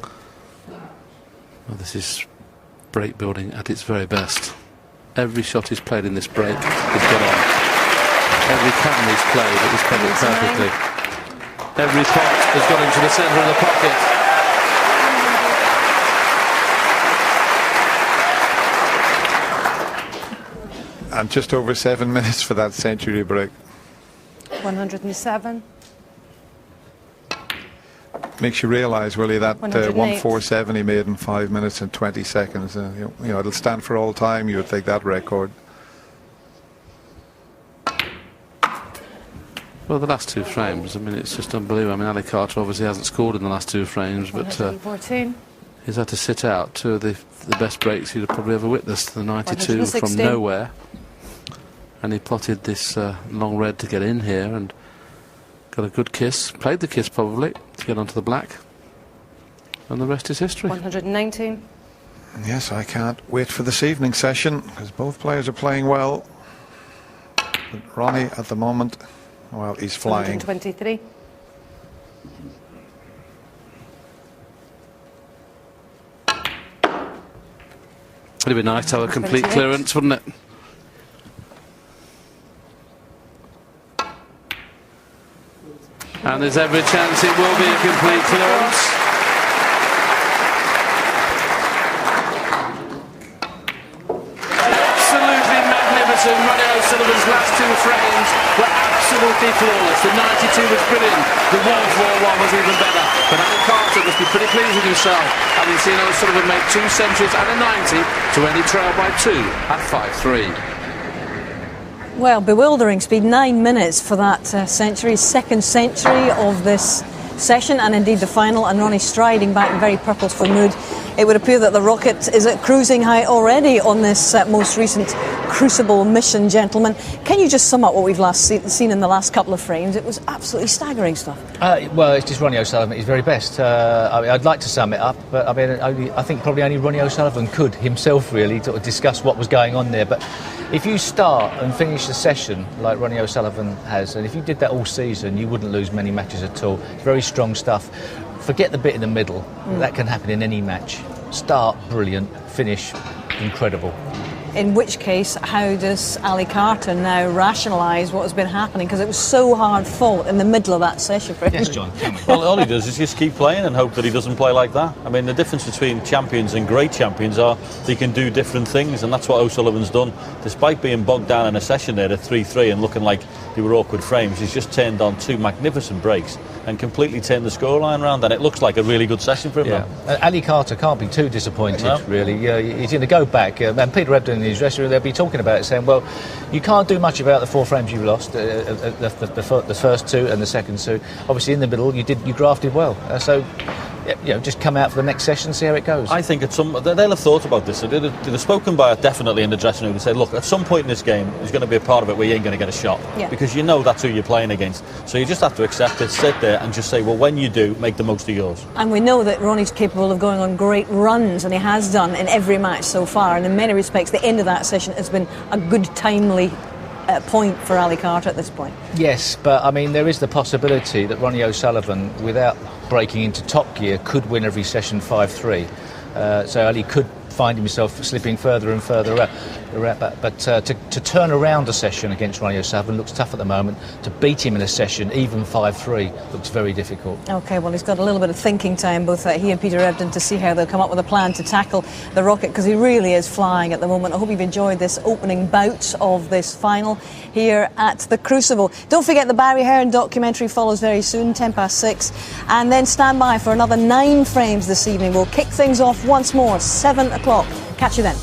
Q: Well, this is break building at its very best. Every shot he's played in this break is got on. Every cannon he's played, it was played it perfectly. Every pot has got into the centre of the pocket.
P: And just over 7 minutes for that century break.
K: 107.
P: Makes you realise, Willie, that 147 he made in 5 minutes and 20 seconds. You know, it'll stand for all time. You would take that record.
Q: Well, the last 2 frames, I mean, it's just unbelievable. I mean, Ali Carter obviously hasn't scored in the last 2 frames, but he's had to sit out 2 of the best breaks he'd have probably ever witnessed. The 92 from nowhere, and he potted this long red to get in here and got a good kiss. Played the kiss probably to get onto the black, and the rest is history.
K: 119.
P: Yes, I can't wait for this evening's session because both players are playing well. But Ronnie at the moment, well, he's flying.
K: 123.
Q: It'd be nice to have a complete clearance, wouldn't it? And there's every chance it will be a complete clearance. Absolutely magnificent. Ronnie O'Sullivan's last 2 frames were absolutely flawless. The 92 was brilliant. The 141 was even better. But Ali Carter must be pretty pleased with himself, having seen O'Sullivan make 2 centuries and a 90 to end the trail by 2 at 5-3.
A: Well, bewildering speed, 9 minutes for that century, 2nd century of this session and indeed the final, and Ronnie striding back in very purposeful mood. It would appear that the rocket is at cruising height already on this most recent Crucible mission, gentlemen. Can you just sum up what we've seen in the last couple of frames? It was absolutely staggering stuff.
Z: Well, it's just Ronnie O'Sullivan at his very best. I mean, I'd like to sum it up, but I mean, I think probably only Ronnie O'Sullivan could himself really sort of discuss what was going on there. But if you start and finish the session like Ronnie O'Sullivan has, and if you did that all season, you wouldn't lose many matches at all. It's very strong stuff. Forget the bit in the middle. That can happen in any match. Start, brilliant. Finish, incredible.
A: In which case, how does Ali Carter now rationalise what has been happening? Because it was so hard fought in the middle of that session for him.
Z: Yes, John.
G: Well, all he does is just keep playing and hope that he doesn't play like that. I mean, the difference between champions and great champions are they can do different things, and that's what O'Sullivan's done. Despite being bogged down in a session there at 3-3 and looking like they were awkward frames, he's just turned on 2 magnificent breaks and completely turned the scoreline around, and it looks like a really good session for him now.
Z: Ali Carter can't be too disappointed, really. He's going to go back, and Peter Ebdon in his dressing room, they'll be talking about it, saying, well, you can't do much about the 4 frames you lost, the first 2 and the second 2. Obviously, in the middle, you drafted well. So, you know, just come out for the next session, see how it goes.
G: I think they'll have thought about this. They've spoken by it definitely in the dressing room and said, look, at some point in this game, there's going to be a part of it where you ain't going to get a shot.
A: Yeah.
G: Because you know that's who you're playing against. So you just have to accept it, sit there and just say, well, when you do, make the most of yours. And
A: we know that Ronnie's capable of going on great runs, and he has done in every match so far. And in many respects, the end of that session has been a good, timely point for Ali Carter at this point.
Z: Yes, but I mean, there is the possibility that Ronnie O'Sullivan, without breaking into top gear, could win every session 5-3. So Ali could find himself slipping further and further out. But to turn around a session against Ronnie O'Sullivan looks tough at the moment. To beat him in a session, even 5-3, looks very difficult.
A: OK, well, he's got a little bit of thinking time, both he and Peter Ebdon, to see how they'll come up with a plan to tackle the rocket, because he really is flying at the moment. I hope you've enjoyed this opening bout of this final here at the Crucible. Don't forget the Barry Hearn documentary follows very soon, 6:10, and then stand by for another 9 frames this evening. We'll kick things off once more, 7 o'clock. Catch you then.